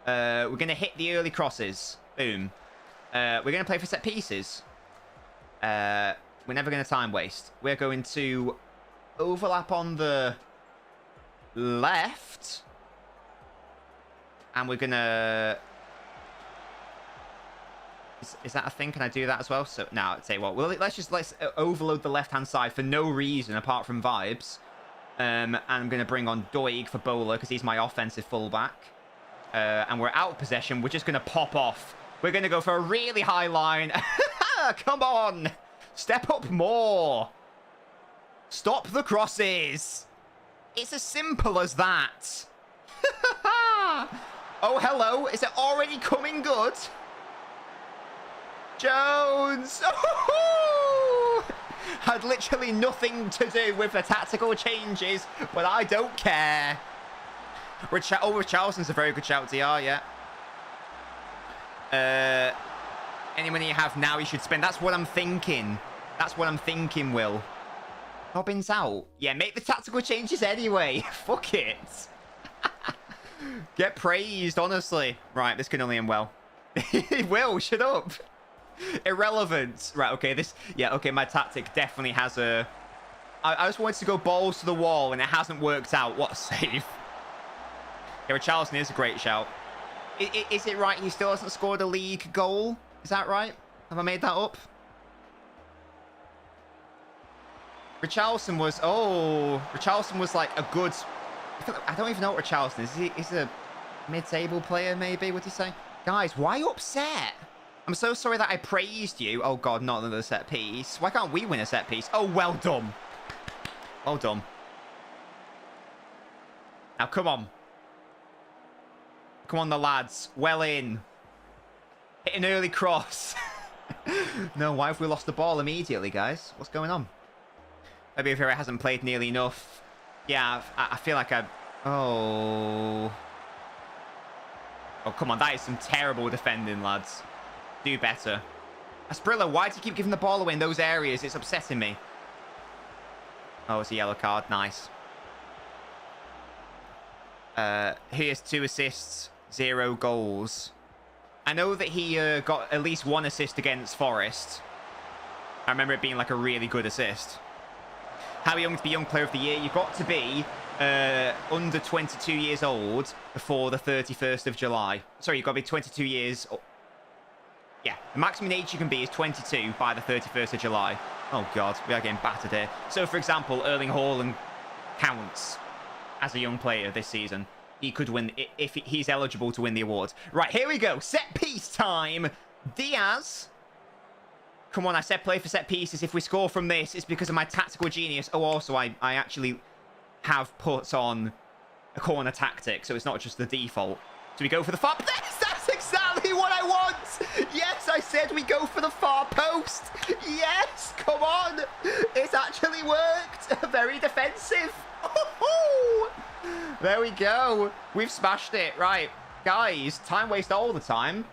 S1: We're gonna hit the early crosses. Boom. We're gonna play for set pieces. We're never gonna time waste. We're going to overlap on the left, and we're gonna. Is that a thing? Can I do that as well? So now, I'll tell you what. Well, let's overload the left-hand side for no reason apart from vibes. And I'm going to bring on Doig for bowler because he's my offensive fullback. And we're out of possession. We're just going to pop off. We're going to go for a really high line. Come on. Step up more. Stop the crosses. It's as simple as that. Oh, hello. Is it already coming good? Jones! Had literally nothing to do with the tactical changes, but I don't care. Richarlison's a very good shout, DR, yeah. Any money you have now, you should spend. That's what I'm thinking. That's what I'm thinking, Will. Robbins out. Yeah, make the tactical changes anyway. Fuck it. Get praised, honestly. Right, this can only end well. Will, shut up. Irrelevant. Right, okay, okay, my tactic definitely has a... I just wanted to go balls to the wall, and it hasn't worked out. What a save. Yeah, Richarlison is a great shout. Is it right he still hasn't scored a league goal? Is that right? Have I made that up? Richarlison was like a good... I don't even know what Richarlison is. He's a mid-table player, maybe, would you say? Guys, why are you upset? I'm so sorry that I praised you. Oh, God, not another set piece. Why can't we win a set piece? Oh, well done. Well done. Now, come on. Come on, the lads. Well in. Hit an early cross. No, why have we lost the ball immediately, guys? What's going on? Maybe if it hasn't played nearly enough. Yeah, I feel like I... Oh, come on. That is some terrible defending, lads. Do better. Asprilla, why do you keep giving the ball away in those areas? It's upsetting me. Oh, it's a yellow card. Nice. He has 2 assists, 0 goals. I know that he got at least 1 assist against Forest. I remember it being like a really good assist. How young to be Young Player of the Year? You've got to be under 22 years old before the 31st of July. Sorry, you've got to be 22 years... Yeah, the maximum age you can be is 22 by the 31st of July. Oh, God, we are getting battered here. So, for example, Erling Haaland counts as a young player this season. He could win if he's eligible to win the award. Right, here we go. Set piece time. Diaz. Come on, I said play for set pieces. If we score from this, it's because of my tactical genius. Oh, also, I actually have put on a corner tactic, so it's not just the default. Do we go for the far... That's exactly what I want! Yes, I said we go for the far post! Yes, come on! It's actually worked! Very defensive! There we go! We've smashed it! Right, guys, time waste all the time.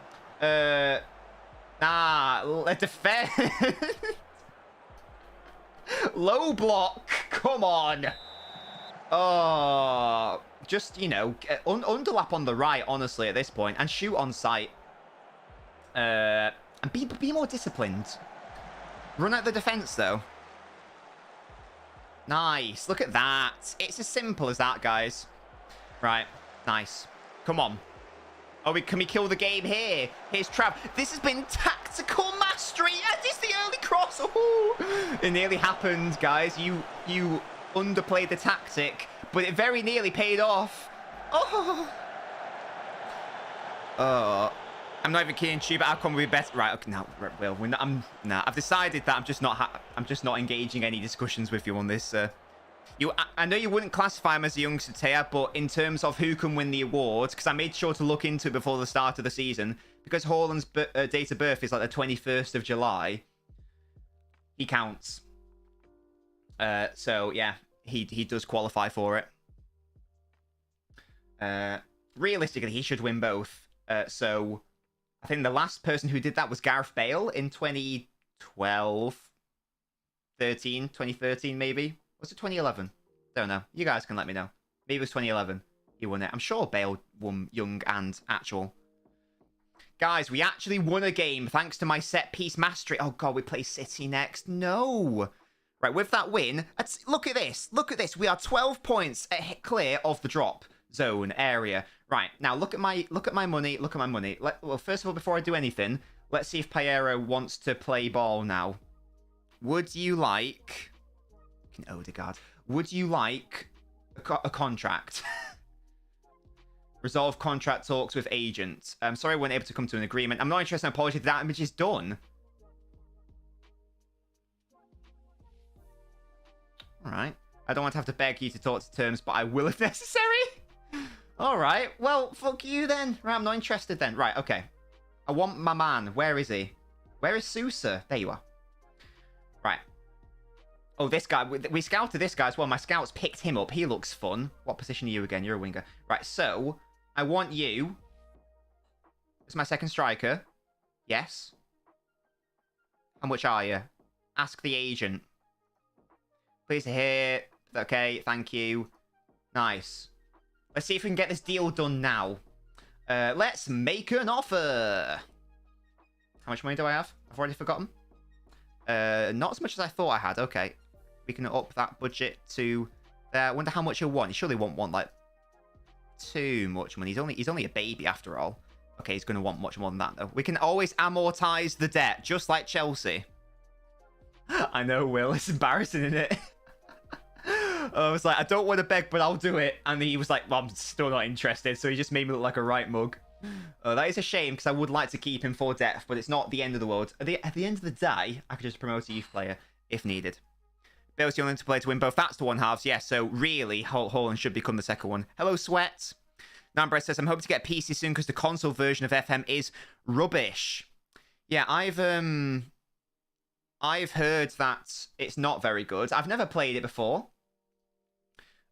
S1: Defend... Low block. Come on. Oh, just, you know, underlap on the right, honestly, at this point, and shoot on sight. And be more disciplined. Run out the defense, though. Nice. Look at that. It's as simple as that, guys. Right. Nice. Come on. Oh, can we kill the game here? Here's Trav. This has been tactical mastery. And it's the early cross. Ooh. It nearly happened, guys. You underplayed the tactic, but it very nearly paid off. Oh. I'm not even keen to, but how come we best? Right, okay, no, Will. I've decided that I'm just not engaging any discussions with you on this. I know you wouldn't classify him as a youngster, Taya, but in terms of who can win the award, because I made sure to look into it before the start of the season, because Haaland's date of birth is like the 21st of July. He counts. So yeah, he does qualify for it. Realistically, he should win both. So I think the last person who did that was Gareth Bale in 2013 maybe. Was it 2011? Don't know. You guys can let me know. Maybe it was 2011. He won it. I'm sure Bale won young and actual. Guys, we actually won a game thanks to my set piece mastery. Oh god, we play City next. No. Right, with that win, look at this. Look at this. We are 12 points clear of the drop zone area. Right, now look at my money. Look at my money. Well, first of all, before I do anything, let's see if Piero wants to play ball now. Would you like... Odegaard. Would you like a contract? Resolve contract talks with agent. I'm sorry I wasn't able to come to an agreement. I'm not interested in apology. The damage is done. Alright. I don't want to have to beg you to talk to terms, but I will if necessary. Alright. Well, fuck you then. Right, I'm not interested then. Right, okay. I want my man. Where is he? Where is Sousa? There you are. Right. Oh, this guy. We scouted this guy as well. My scouts picked him up. He looks fun. What position are you again? You're a winger. Right, so I want you. This is my second striker. Yes. How much are you? Ask the agent. Please hear. Okay, thank you. Nice. Let's see if we can get this deal done now. Let's make an offer. How much money do I have? I've already forgotten. Not as much as I thought I had. Okay. We can up that budget to there. I wonder how much he'll want. He surely won't want like too much money. He's only a baby after all. Okay, he's going to want much more than that though. We can always amortize the debt, just like Chelsea. I know, Will. It's embarrassing, isn't it? I was like, I don't want to beg, but I'll do it. And he was like, well, I'm still not interested. So he just made me look like a right mug. That is a shame because I would like to keep him for depth, but it's not the end of the world. At the end of the day, I could just promote a youth player if needed. Bale's the only player to win both. That's the one halves. Yes, so really, Haaland should become the second one. Hello, Sweat. Nambra says, I'm hoping to get a PC soon because the console version of FM is rubbish. Yeah, I've heard that it's not very good. I've never played it before.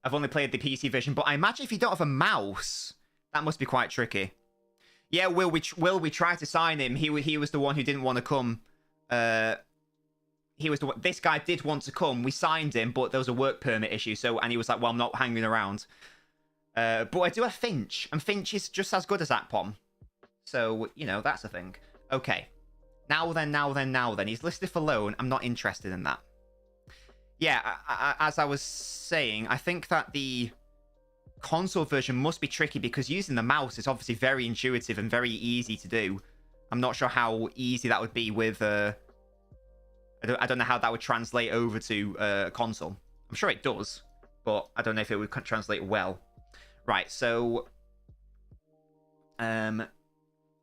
S1: I've only played the PC version, but I imagine if you don't have a mouse, that must be quite tricky. Yeah, Will, we tried to sign him. He was the one who didn't want to come. He was the one. This guy did want to come. We signed him, but there was a work permit issue. And he was like, well, I'm not hanging around. But I do have Finch, and Finch is just as good as Akpom. So, you know, that's a thing. Okay. Now then. He's listed for loan. I'm not interested in that. Yeah, as I was saying, I think that the console version must be tricky because using the mouse is obviously very intuitive and very easy to do. I'm not sure how easy that would be with... I don't know how that would translate over to console. I'm sure it does, but I don't know if it would translate well. Right, so... I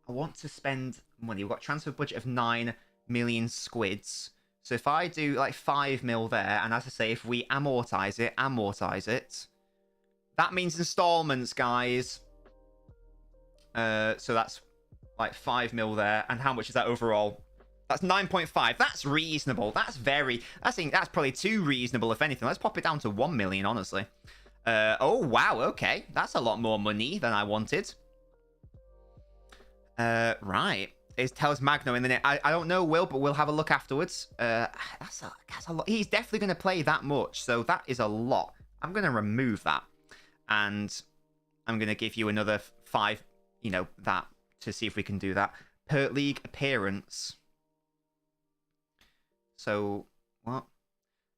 S1: want to spend money. We've got a transfer budget of 9 million squids. So if I do like 5 mil there, and as I say, if we amortize it, that means installments, guys. So that's like 5 mil there. And how much is that overall? That's 9.5. That's reasonable. That's probably too reasonable, if anything. Let's pop it down to 1 million, honestly. Oh, wow. Okay. That's a lot more money than I wanted. Right. It tells Magno in the net. I don't know, Will, but we'll have a look afterwards. That's a lot. He's definitely going to play that much, so that is a lot. I'm going to remove that, and I'm going to give you another 5, that, to see if we can do that. Per league appearance. So, what?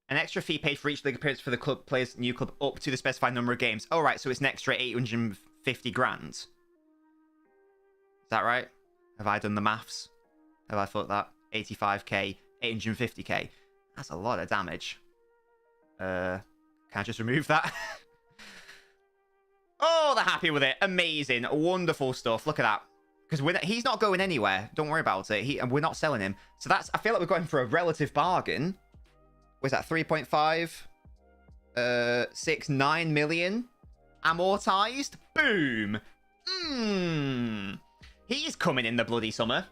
S1: An extra fee paid for each league appearance for the club players new club up to the specified number of games. Oh, right, so it's an extra 850 grand. Is that right? Have I done the maths? Have I thought that? 85k, 850k. That's a lot of damage. Can I just remove that? Oh, they're happy with it. Amazing. Wonderful stuff. Look at that. Because he's not going anywhere. Don't worry about it. We're not selling him. So I feel like we're going for a relative bargain. Was that 3.5? 9 million? Amortized? Boom. He is coming in the bloody summer.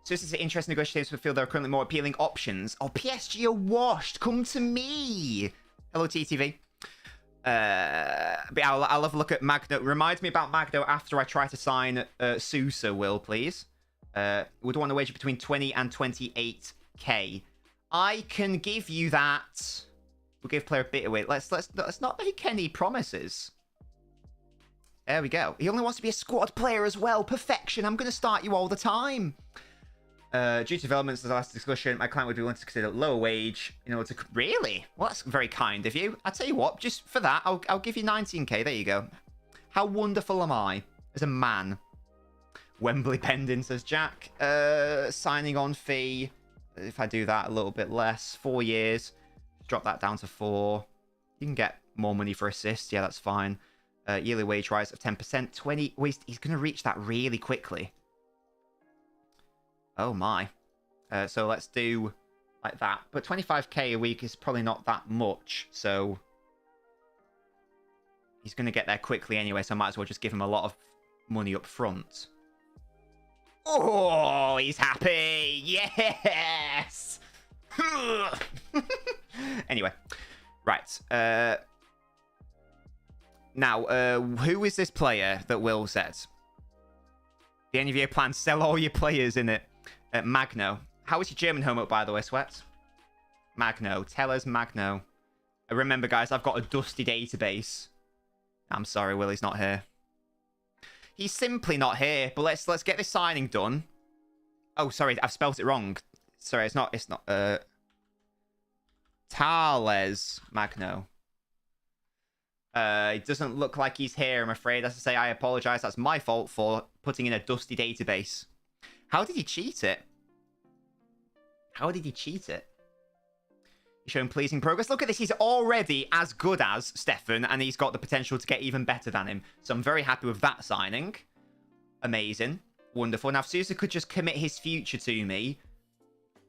S1: So this is an interesting negotiation for feel there are currently more appealing options. Oh, PSG are washed. Come to me. Hello, TTV. But I'll have a look at Magno. Remind me about Magno after I try to sign Sousa, Will, please. Would want to wager between 20 and 28k. I can give you that. We'll give player a bit away. Let's not make any promises. There we go. He only wants to be a squad player as well. Perfection. I'm going to start you all the time. Due to developments in the last discussion, my client would be willing to consider lower wage in order to... Really? Well, that's very kind of you. I'll tell you what, just for that, I'll give you 19k. There you go. How wonderful am I as a man? Wembley pending, says Jack. Signing on fee. If I do that a little bit less, 4 years. Drop that down to 4. You can get more money for assists. Yeah, that's fine. Yearly wage rise of 10%. 20. Oh, he's going to reach that really quickly. Oh my. So let's do like that. But 25k a week is probably not that much. So he's going to get there quickly anyway. So I might as well just give him a lot of money up front. Oh, he's happy. Yes. Anyway. Right. Now, who is this player that Will said? The end of your plan, sell all your players in it. Magno. How is your German homework, by the way, Sweat? Magno. Tell us Magno. Remember, guys, I've got a dusty database. I'm sorry, Will, he's not here. He's simply not here. But let's get this signing done. Oh, sorry, I've spelt it wrong. Sorry, it's not. Thales Magno. It doesn't look like he's here, I'm afraid. As I say, I apologize. That's my fault for putting in a dusty database. How did he cheat it? How did he cheat it? He's showing pleasing progress. Look at this. He's already as good as Stefan, and he's got the potential to get even better than him. So I'm very happy with that signing. Amazing. Wonderful. Now, if Sousa could just commit his future to me,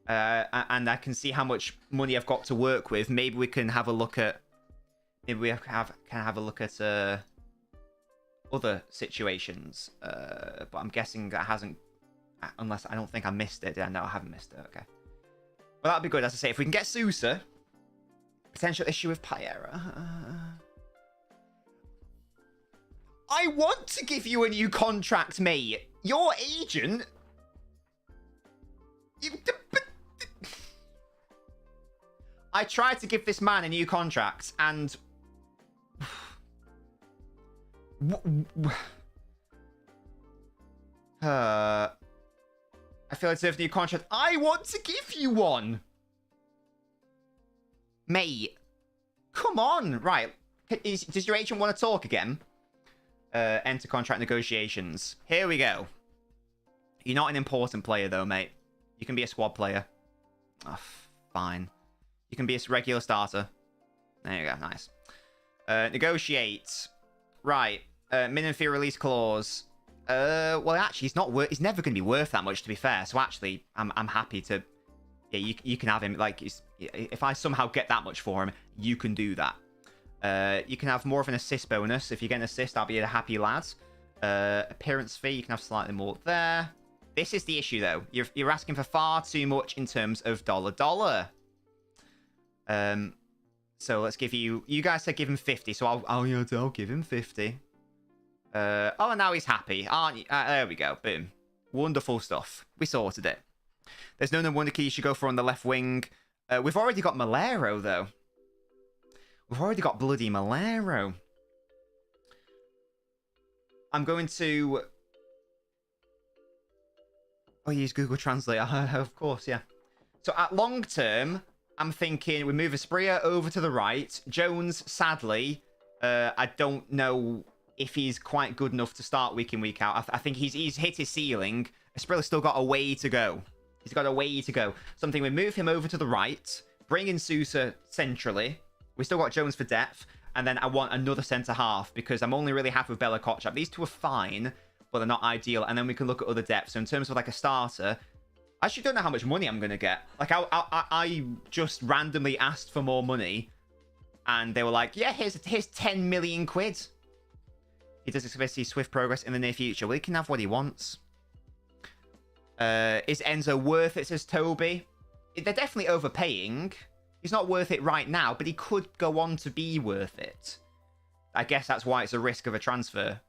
S1: and I can see how much money I've got to work with, maybe we can have a look at... Maybe we can have a look at other situations. But I'm guessing that hasn't... Unless I don't think I missed it. No, I haven't missed it. Okay. Well, that'd be good. As I say, if we can get Sousa, potential issue with Paera. I want to give you a new contract, mate. Your agent. I tried to give this man a new contract, and I feel I deserve a new contract. I want to give you one. Mate. Come on. Right. Does your agent want to talk again? Enter contract negotiations. Here we go. You're not an important player, though, mate. You can be a squad player. Oh, fine. You can be a regular starter. There you go. Nice. Negotiate. Right. Minimum fee release clause. Well, actually, he's never going to be worth that much, to be fair. So actually, I'm happy to. Yeah, you can have him. Like, if I somehow get that much for him, you can do that. You can have more of an assist bonus. If you get an assist, I'll be a happy lad. Appearance fee, you can have slightly more there. This is the issue, though. You're asking for far too much in terms of dollar. So let's give you. You guys said give him 50, so I'll give him 50. Oh, and now he's happy, aren't you? There we go. Boom. Wonderful stuff. We sorted it. There's no wonder key you should go for on the left wing. We've already got Malero, though. We've already got bloody Malero. I'm going to... Oh, use Google Translate. Of course, yeah. So at long term, I'm thinking we move Asprilla over to the right. Jones, sadly, I don't know if he's quite good enough to start week in, week out. I think he's hit his ceiling. Asprilla's still got a way to go. He's got a way to go. Something we move him over to the right, bring in Sousa centrally. We still got Jones for depth, and then I want another centre half because I'm only really happy with Bella Kotchap. These two are fine, but they're not ideal. And then we can look at other depths. So in terms of like a starter, I actually don't know how much money I'm going to get. Like I just randomly asked for more money, and they were like, "Yeah, here's 10 million quid." He does expect to see swift progress in the near future. Well, he can have what he wants. Is Enzo worth it, says Toby? They're definitely overpaying. He's not worth it right now, but he could go on to be worth it. I guess that's why it's a risk of a transfer.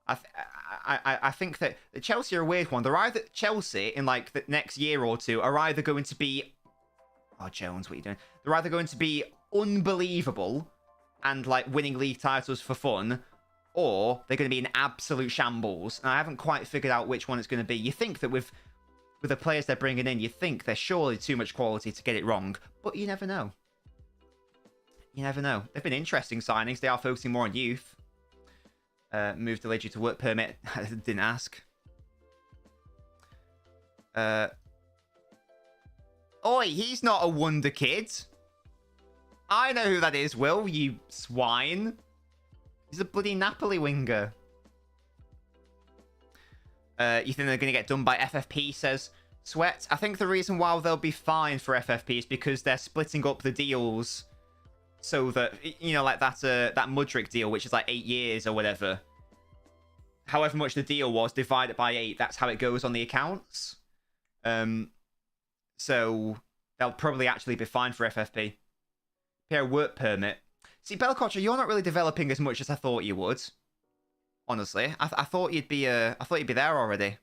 S1: I think that Chelsea are a weird one. They're either... Chelsea, in like the next year or two, are either going to be... Oh, Jones, what are you doing? They're either going to be unbelievable and like winning league titles for fun, or they're going to be in absolute shambles. And I haven't quite figured out which one it's going to be. You think that with the players they're bringing in, you think they're surely too much quality to get it wrong. But you never know. You never know. They've been interesting signings. They are focusing more on youth. Moved Allegri to work permit. I didn't ask. Oi, he's not a wonder kid. I know who that is, Will, you swine. He's a bloody Napoli winger. You think they're going to get done by FFP, says Sweat. I think the reason why they'll be fine for FFP is because they're splitting up the deals so that, you know, like that Mudryk deal, which is like 8 years or whatever. However much the deal was, divided by 8, that's how it goes on the accounts. So they'll probably actually be fine for FFP. Pair work permit. See, Belcocha, you're not really developing as much as I thought you would. Honestly, I thought you'd be there already.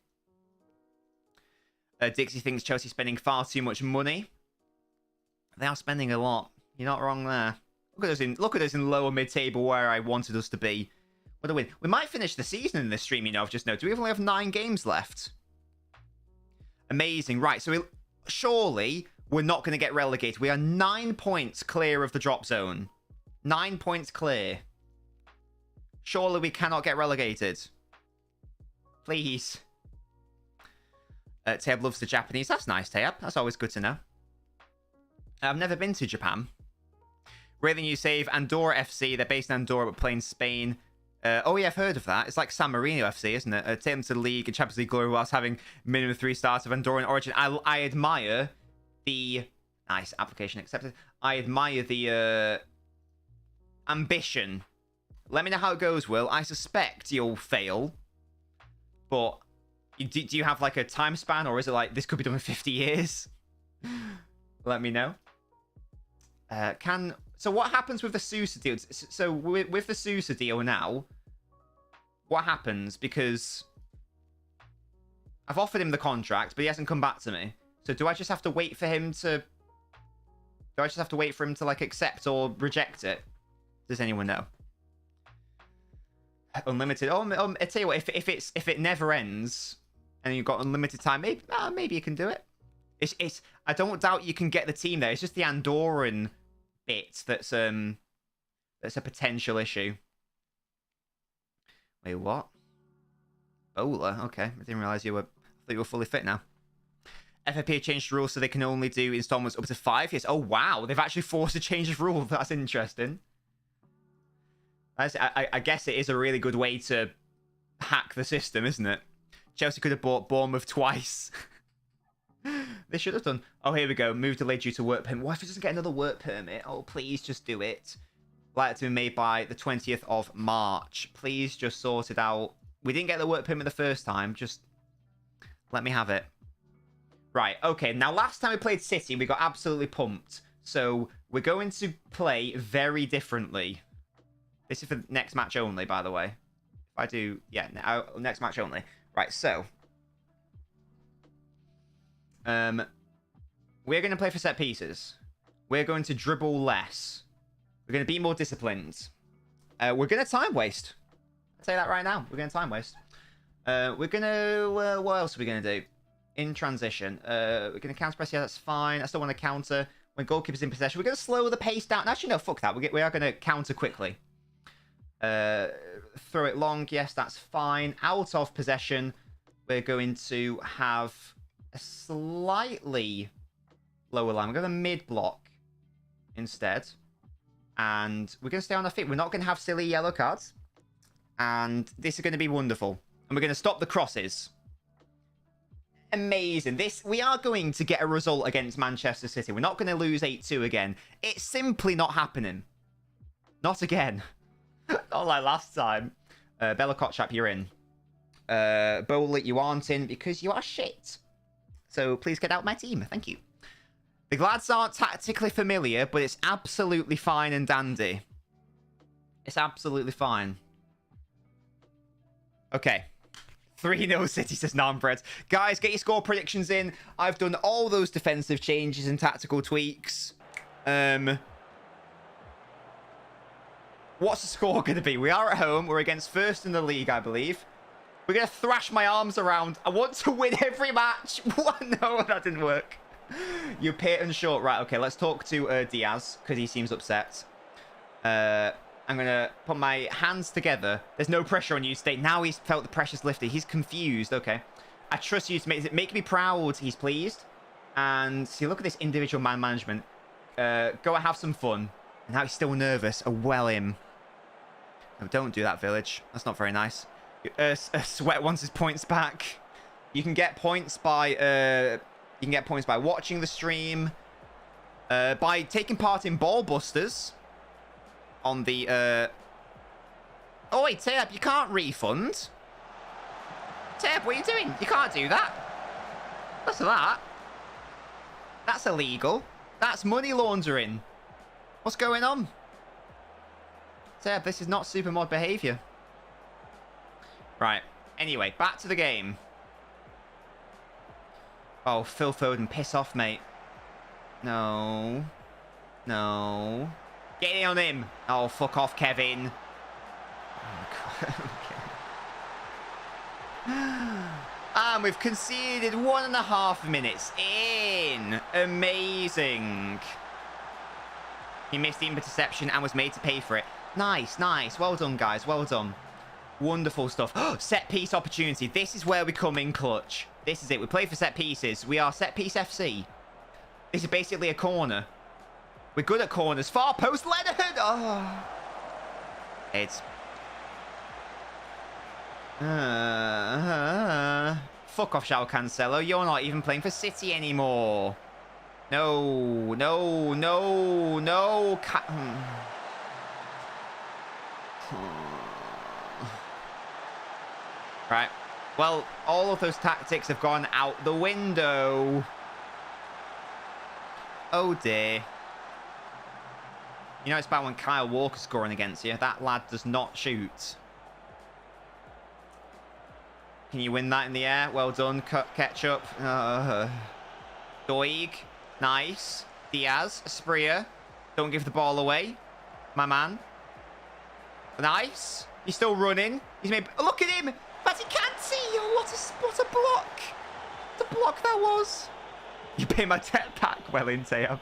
S1: Dixie thinks Chelsea spending far too much money. They are spending a lot. You're not wrong there. Look at us in lower mid-table where I wanted us to be. What a win. We might finish the season in this stream, you know, I've just noticed. We only have 9 games left. Amazing. Right, so surely we're not going to get relegated. We are 9 points clear of the drop zone. 9 points clear. Surely we cannot get relegated. Please. Tayab loves the Japanese. That's nice, Tayab. That's always good to know. I've never been to Japan. Really new save. Andorra FC. They're based in Andorra but playing Spain. Oh yeah, I've heard of that. It's like San Marino FC, isn't it? Take them to the league and Champions League glory whilst having minimum 3 stars of Andorran origin. I admire the... Nice. Application accepted. I admire the ambition. Let me know how it goes, Will. I suspect you'll fail. But do you have like a time span, or is it like this could be done in 50 years? Let me know. So what happens with the Sousa deal? So with the Sousa deal now, what happens? Because I've offered him the contract, but he hasn't come back to me. So do I just have to wait for him to... Do I just have to wait for him to like accept or reject it? Does anyone know? Unlimited. Oh, I tell you what, if it never ends and you've got unlimited time, maybe you can do it. It's I don't doubt you can get the team there. It's just the Andorran bit that's a potential issue. Wait, what? Bowler? Okay, I didn't realize I thought you were fully fit now. FFP changed the rules so they can only do installments up to 5 years. Oh wow, they've actually forced a change of rule. That's interesting. I guess it is a really good way to hack the system, isn't it? Chelsea could have bought Bournemouth twice. They should have done. Oh, here we go. Move delayed due to work permit. What if it doesn't get another work permit? Oh, please just do it. Like to be made by the 20th of March. Please just sort it out. We didn't get the work permit the first time. Just let me have it. Right, okay. Now, last time we played City, we got absolutely pumped. So we're going to play very differently. This is for next match only, by the way. If I do... Yeah, next match only. Right, so. We're going to play for set pieces. We're going to dribble less. We're going to be more disciplined. We're going to time waste. I'll say that right now. We're going to time waste. We're going to... what else are we going to do? In transition. We're going to counter press. Yeah, that's fine. I still want to counter. When goalkeeper's in possession, we're going to slow the pace down. Actually, no, fuck that. We are going to counter quickly. Throw it long. Yes, that's fine. Out of possession, we're going to have a slightly lower line. We're going to mid block instead. And we're going to stay on our feet. We're not going to have silly yellow cards. And this is going to be wonderful. And we're going to stop the crosses. Amazing. We are going to get a result against Manchester City. We're not going to lose 8-2 again. It's simply not happening. Not again. Not like last time. Bella Kotchap, you're in. Bowler, you aren't in because you are shit. So please get out my team. Thank you. The Glads aren't tactically familiar, but it's absolutely fine and dandy. It's absolutely fine. Okay. 3-0 City says Nanbred. Guys, get your score predictions in. I've done all those defensive changes and tactical tweaks. What's the score going to be? We are at home. We're against first in the league, I believe. We're going to thrash my arms around. I want to win every match. What? No, that didn't work. You're Peyton short. Right, okay, let's talk to Diaz, because he seems upset. I'm going to put my hands together. There's no pressure on you, State. Now he's felt the pressure's lifted. He's confused. Okay. I trust you to make me proud. He's pleased. And see, look at this individual man management. Go and have some fun. And now he's still nervous. Oh, well him. No, don't do that, Village. That's not very nice. Sweat wants his points back. You can get points by watching the stream. By taking part in Ball Busters. On the, Oh, wait, Tab, you can't refund. Tab, what are you doing? You can't do that. What's that? That's illegal. That's money laundering. What's going on? Tab, this is not super mod behavior. Right. Anyway, back to the game. Oh, Phil Foden, piss off, mate. No. No. Get in on him. Oh, fuck off, Kevin. Oh, God. And we've conceded 1.5 minutes in. Amazing. He missed the interception and was made to pay for it. Nice, nice. Well done, guys. Well done. Wonderful stuff. Set piece opportunity. This is where we come in clutch. This is it. We play for set pieces. We are set piece FC. This is basically a corner. We're good at corners. Far post, Leonard. Oh. It's... Fuck off, João Cancelo. You're not even playing for City anymore. No, no, no, no. Right. Well, all of those tactics have gone out the window. Oh, dear. You know it's bad when Kyle Walker's scoring against you. That lad does not shoot. Can you win that in the air? Well done, Ketchup. Doig. Nice. Diaz. Spria. Don't give the ball away. My man. Nice. He's still running. He's made... Oh, look at him. But he can't see. Oh, what a block. What a block that was. You pay my tech pack. Well in, Tayab.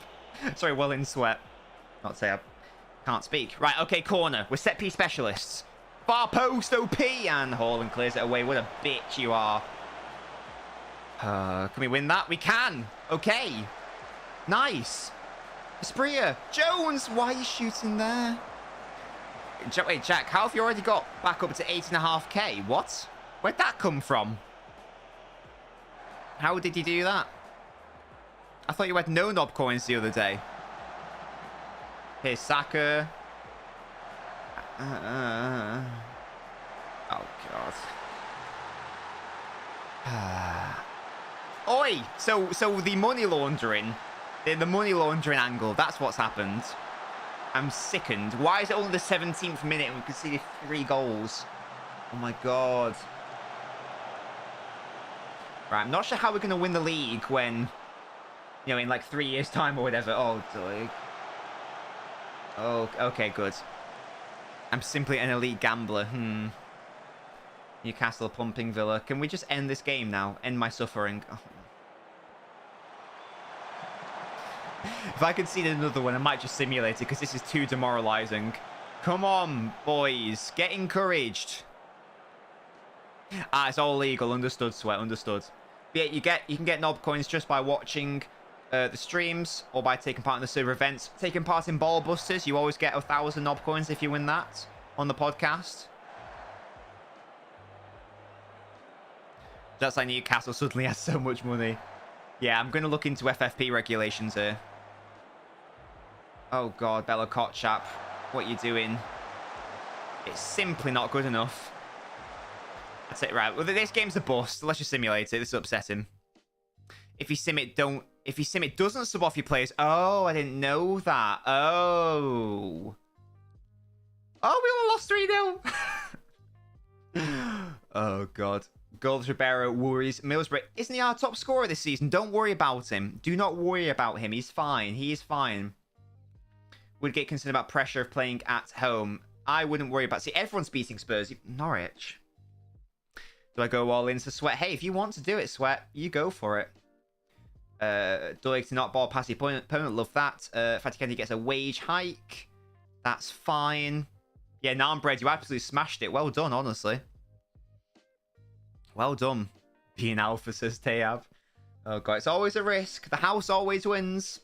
S1: Sorry, well in sweat. Not Tayab. Can't speak. Right, okay, corner. We're set piece specialists. Far post, OP. And Haaland clears it away. What a bitch you are. Can we win that? We can. Okay. Nice. Spria. Jones. Why are you shooting there? Wait, Jack, how have you already got back up to 8.5k? What? Where'd that come from? How did you do that? I thought you had no knob coins the other day. Here's Saka. Oh, God. Oi! So the money laundering, the money laundering angle, that's what's happened. I'm sickened. Why is it only the 17th minute and we conceded 3 goals? Oh, my God. Right, I'm not sure how we're going to win the league when, you know, in like 3 years' time or whatever. Oh, Doig. Oh, okay, good. I'm simply an elite gambler. Newcastle pumping Villa. Can we just end this game now? End my suffering. Oh. If I concede another one, I might just simulate it because this is too demoralizing. Come on, boys. Get encouraged. It's all legal. Understood, Sweat. Understood. But yeah, you can get knob coins just by watching the streams or by taking part in the server events. Taking part in Ball Busters, you always get 1,000 knob coins if you win that on the podcast. Just like Newcastle suddenly has so much money. Yeah, I'm going to look into FFP regulations here. Oh, God, Bella Kotchap. What are you doing? It's simply not good enough. That's it, right. Well, this game's a bust. Let's just simulate it. This is upsetting. If you sim it, don't... If you sim it doesn't sub off your players... Oh, I didn't know that. Oh. Oh, we all lost 3-0. Oh, God. Gold Ribeiro worries. Middlesbrough, isn't he our top scorer this season? Don't worry about him. Do not worry about him. He's fine. He is fine. Would get concerned about pressure of playing at home. I wouldn't worry about... See, everyone's beating Spurs. Norwich. Do I go all in to Sweat? Hey, if you want to do it, Sweat, you go for it. Doig to not ball past the opponent. Love that. Fatikendi gets a wage hike. That's fine. Yeah, Narmbread, you absolutely smashed it. Well done, honestly. Well done. Being alpha, says Tayab. Oh, God, it's always a risk. The house always wins.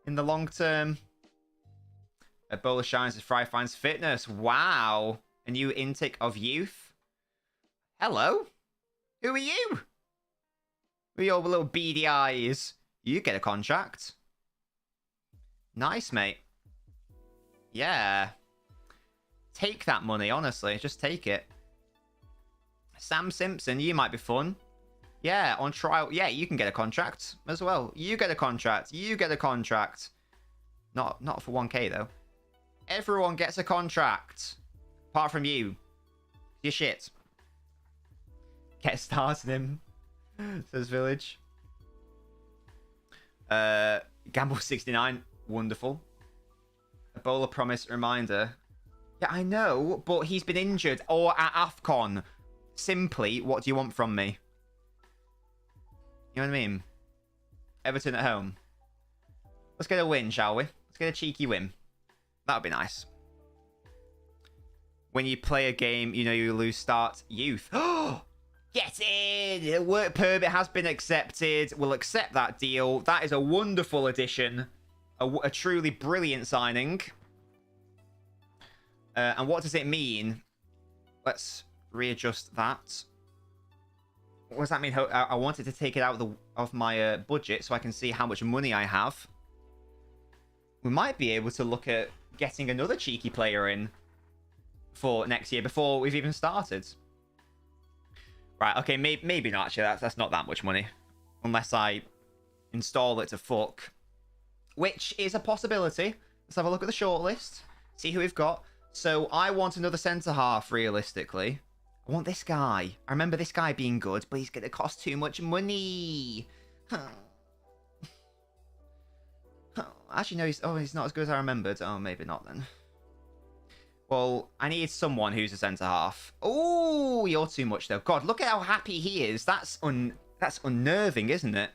S1: In the long term. Ebola shines as Fry finds fitness. Wow. A new intake of youth. Hello? Who are you? With your little beady eyes. You get a contract. Nice, mate. Yeah. Take that money, honestly. Just take it. Sam Simpson, you might be fun. Yeah, on trial. Yeah, you can get a contract as well. You get a contract. You get a contract. Not for 1K, though. Everyone gets a contract. Apart from you. You're shit. Get started him. Says Village. Gamble 69. Wonderful. Ebola promise reminder. Yeah, I know, but he's been injured. Or at AFCON. Simply, what do you want from me? You know what I mean? Everton at home. Let's get a win, shall we? Let's get a cheeky win. That would be nice. When you play a game, you know you lose start youth. Oh! Get in! The work permit has been accepted. We'll accept that deal. That is a wonderful addition. A truly brilliant signing. And what does it mean? Let's readjust that. What does that mean? I wanted to take it out of my budget so I can see how much money I have. We might be able to look at getting another cheeky player in for next year before we've even started. Right, okay, maybe not actually. That's not that much money. Unless I install it to fuck. Which is a possibility. Let's have a look at the shortlist. See who we've got. So I want another centre-half, realistically. I want this guy. I remember this guy being good, but he's going to cost too much money. Actually, no, he's not as good as I remembered. Oh, maybe not then. Well, I need someone who's a centre-half. Oh, you're too much, though. God, look at how happy he is. That's unnerving, isn't it?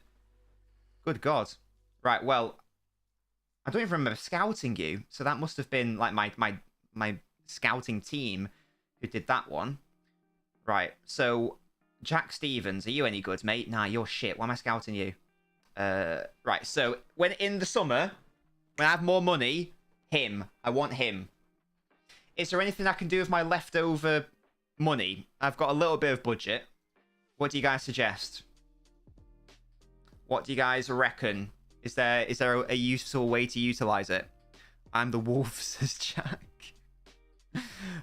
S1: Good God. Right, well, I don't even remember scouting you, so that must have been like my scouting team who did that one. Right, so Jack Stevens, are you any good, mate? Nah, you're shit. Why am I scouting you? Right, so when in the summer, when I have more money, him. I want him. Is there anything I can do with my leftover money? I've got a little bit of budget. What do you guys suggest? What do you guys reckon? Is there a useful way to utilize it? I'm the wolf, says Jack.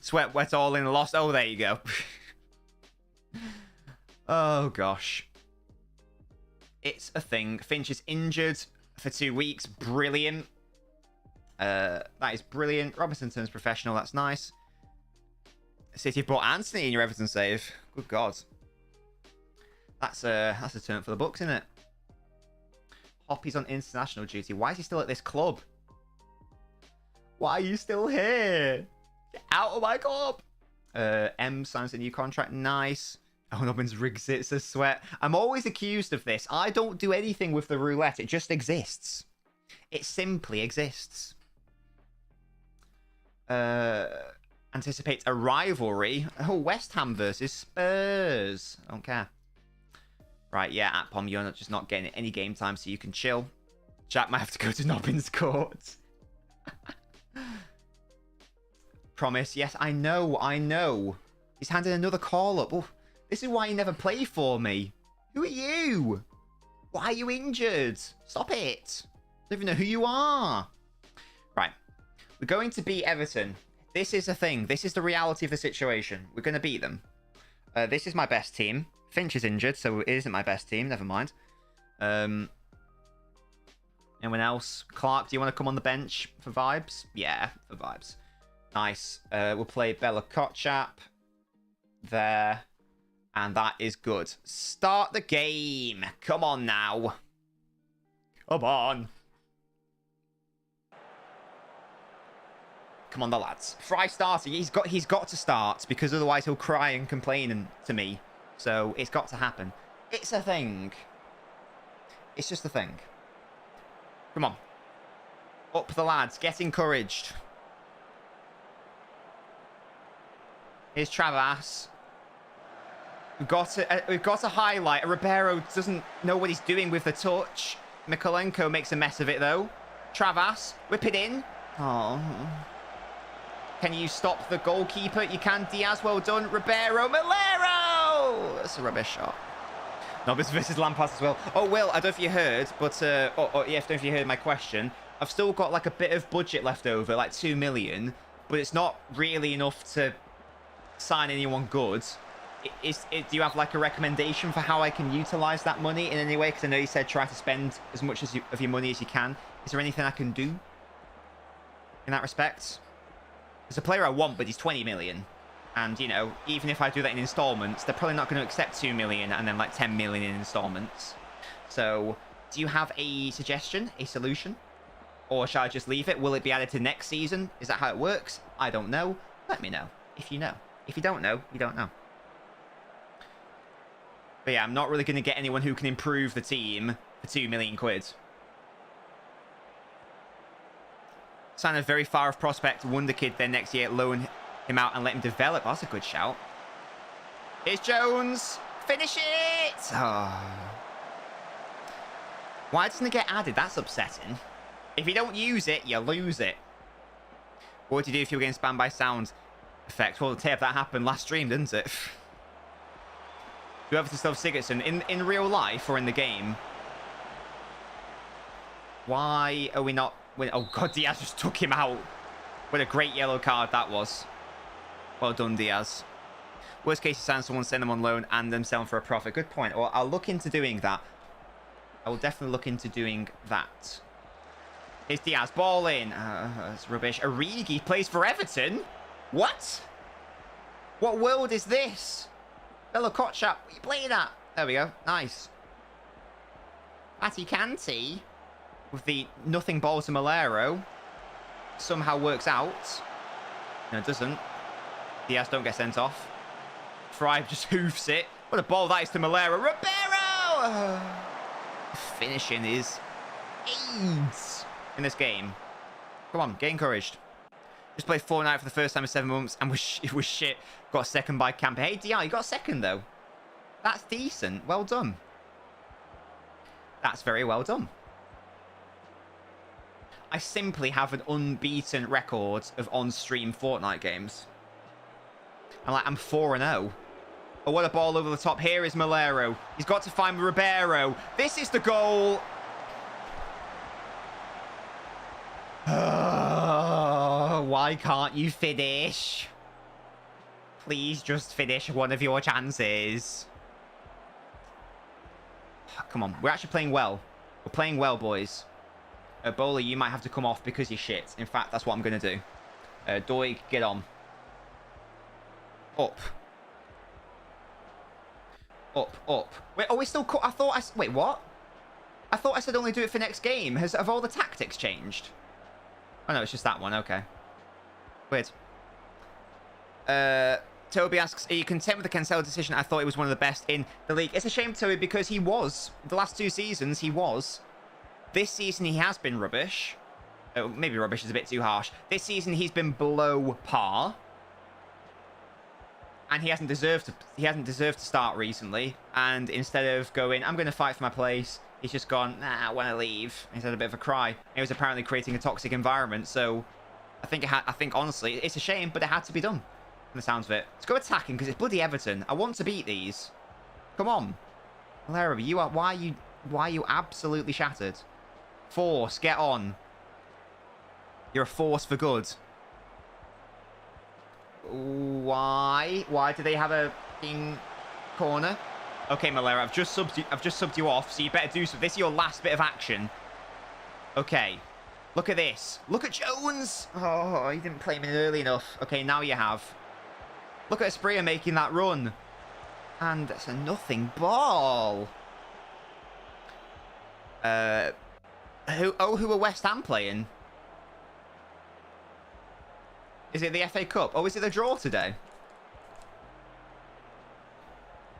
S1: Sweat, wet, all in, lost. Oh, there you go. Oh, gosh. It's a thing. Finch is injured for 2 weeks. Brilliant. That is brilliant. Robinson turns professional. That's nice. City brought Anthony in your Everton save. Good God. That's a turn for the books, isn't it? Hoppy's on international duty. Why is he still at this club? Why are you still here? Get out of my club. M signs a new contract. Nice. LNobbins rigs it, says Sweat. I'm always accused of this. I don't do anything with the roulette. It just exists. It simply exists. Anticipates a rivalry. Oh, West Ham versus Spurs. I don't care. Right, yeah, at Pom, you're just not getting any game time, so you can chill. Jack might have to go to Nobbins Court. Promise. Yes, I know. He's handing another call up. Oh, this is why you never play for me. Who are you? Why are you injured? Stop it. I don't even know who you are. Right. We're going to beat Everton. This is a thing. This is the reality of the situation. We're going to beat them. This is my best team. Finch is injured, so it isn't my best team. Never mind. Anyone else? Clark, do you want to come on the bench for vibes? Yeah, for vibes. Nice. We'll play Bella Kotchap there. And that is good. Start the game. Come on now. Come on. Come on, the lads. Fry starting. He's got to start, because otherwise he'll cry and complain to me. So it's got to happen. It's a thing. It's just a thing. Come on. Up the lads. Get encouraged. Here's Travas. We've got to highlight. Ribeiro doesn't know what he's doing with the touch. Mikolenko makes a mess of it, though. Travas. Whip it in. Oh. Can you stop the goalkeeper? You can. Diaz, well done. Ribeiro. Malero! That's a rubbish shot. Nobbins versus Lampard as well. Oh, Will, I don't know if you heard, but... yeah, I don't know if you heard my question. I've still got, like, a bit of budget left over, like 2 million, but it's not really enough to sign anyone good. Do you have, like, a recommendation for how I can utilise that money in any way? Because I know you said try to spend as much of your money as you can. Is there anything I can do in that respect? There's a player I want, but he's 20 million. And, you know, even if I do that in installments, they're probably not going to accept 2 million and then, like, 10 million in installments. So, do you have a suggestion, a solution? Or shall I just leave it? Will it be added to next season? Is that how it works? I don't know. Let me know if you know. If you don't know, you don't know. But yeah, I'm not really going to get anyone who can improve the team for 2 million quid. Sign a very far off prospect, wonder kid, then next year loan him out and let him develop. That's a good shout. Here's Jones. Finish it! Oh. Why doesn't it get added? That's upsetting. If you don't use it, you lose it. What would you do if you were getting spammed by sound effects? Well, tape that happened last stream, didn't it? Do Everton still have Sigurdsson in real life or in the game? Why are we not... Oh, God, Diaz just took him out. What a great yellow card that was. Well done, Diaz. Worst case, you sign someone, send them on loan, and them sell them for a profit. Good point. Well, I'll look into doing that. I will definitely look into doing that. Here's Diaz. Ball in. That's rubbish. Origi plays for Everton? What? What world is this? Bella Kotchap, what are you playing at? There we go. Nice. Fatty Canty with the nothing ball to Malero. Somehow works out. No, it doesn't. Diaz don't get sent off. Fry just hoofs it. What a ball that is to Malero. Ribeiro! Finishing is AIDS in this game. Come on, get encouraged. Just played Fortnite for the first time in 7 months and it was shit. Got a second by Camper. Hey, DR, you got a second, though. That's decent. Well done. That's very well done. I simply have an unbeaten record of on-stream Fortnite games. I'm 4-0. Oh, what a ball over the top. Here is Malero. He's got to find Ribeiro. This is the goal. Why can't you finish? Please just finish one of your chances. Come on. We're actually playing well. We're playing well, boys. Bowler, you might have to come off because you're shit. In fact, that's what I'm going to do. Doig, get on. Up. Up, up. Wait, are we still... I thought I... Wait, what? I thought I said only do it for next game. Have all the tactics changed? Oh, no, it's just that one. Okay. Weird. Toby asks, are you content with the Cancelo decision? I thought he was one of the best in the league. It's a shame, Toby, because he was. The last 2 seasons, he was. This season, he has been rubbish. Oh, maybe rubbish is a bit too harsh. This season, he's been below par. And he hasn't deserved to start recently. And instead of going, I'm going to fight for my place, he's just gone, nah, I want to leave. He's had a bit of a cry. He was apparently creating a toxic environment. So I think honestly, it's a shame, but it had to be done. From the sounds of it. Let's go attacking because it's bloody Everton. I want to beat these. Come on. Valera, why are you absolutely shattered? Force, get on. You're a force for good. Why? Why do they have a fucking corner? Okay, Malera, I've just subbed you off, so you better do so. This is your last bit of action. Okay. Look at this. Look at Jones. Oh, he didn't play him in early enough. Okay, now you have. Look at Espria making that run. And it's a nothing ball. Who are West Ham playing? Is it the FA Cup? Oh, is it the draw today?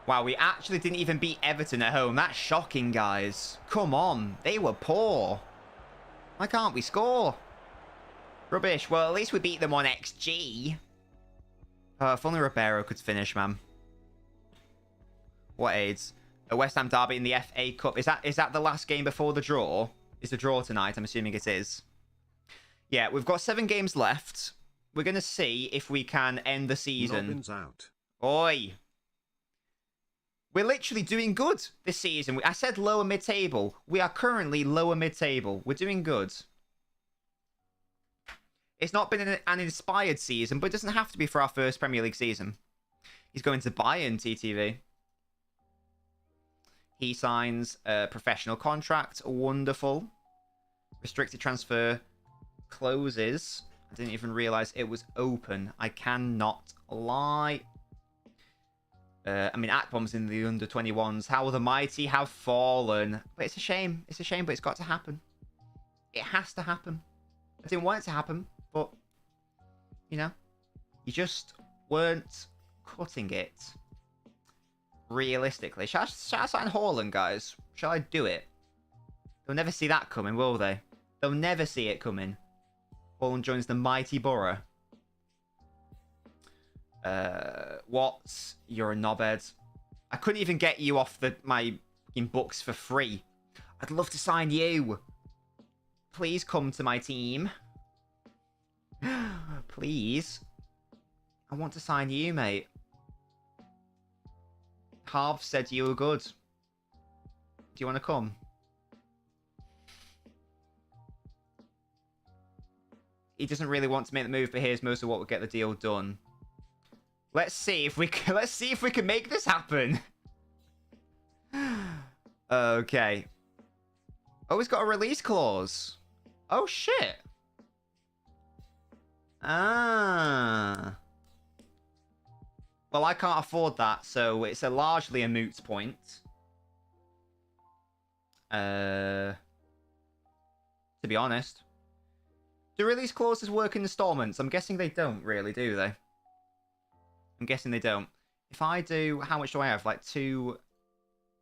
S1: Wow, we actually didn't even beat Everton at home. That's shocking, guys. Come on. They were poor. Why can't we score? Rubbish. Well, at least we beat them on XG. If only Ribeiro could finish, man. What aids? A West Ham derby in the FA Cup. Is that the last game before the draw? Is the draw tonight? I'm assuming it is. Yeah, we've got 7 games left. We're going to see if we can end the season.
S3: Out.
S1: Oi. We're literally doing good this season. I said lower mid-table. We are currently lower mid-table. We're doing good. It's not been an inspired season, but it doesn't have to be for our first Premier League season. He's going to Bayern, TTV. He signs a professional contract. Wonderful. Restricted transfer closes. I didn't even realise it was open. I cannot lie. I mean, Akbom's in the under-21s. How the mighty have fallen. But it's a shame. It's a shame, but it's got to happen. It has to happen. I didn't want it to happen, but, you know, you just weren't cutting it realistically. Shall I sign Haaland, guys? Shall I do it? They'll never see that coming, will they? They'll never see it coming. Haaland joins the mighty Boro. What? You're a knobhead. I couldn't even get you off my books for free. I'd love to sign you. Please come to my team. Please. I want to sign you, mate. Harv said you were good. Do you want to come? He doesn't really want to make the move, but here's most of what will get the deal done. Let's see if we can make this happen. Okay. Oh, he's got a release clause. Oh shit. Ah. Well, I can't afford that, so it's largely a moot point. To be honest. Do release clauses work in installments? I'm guessing they don't really, do they? I'm guessing they don't. If I do, how much do I have? Like 2,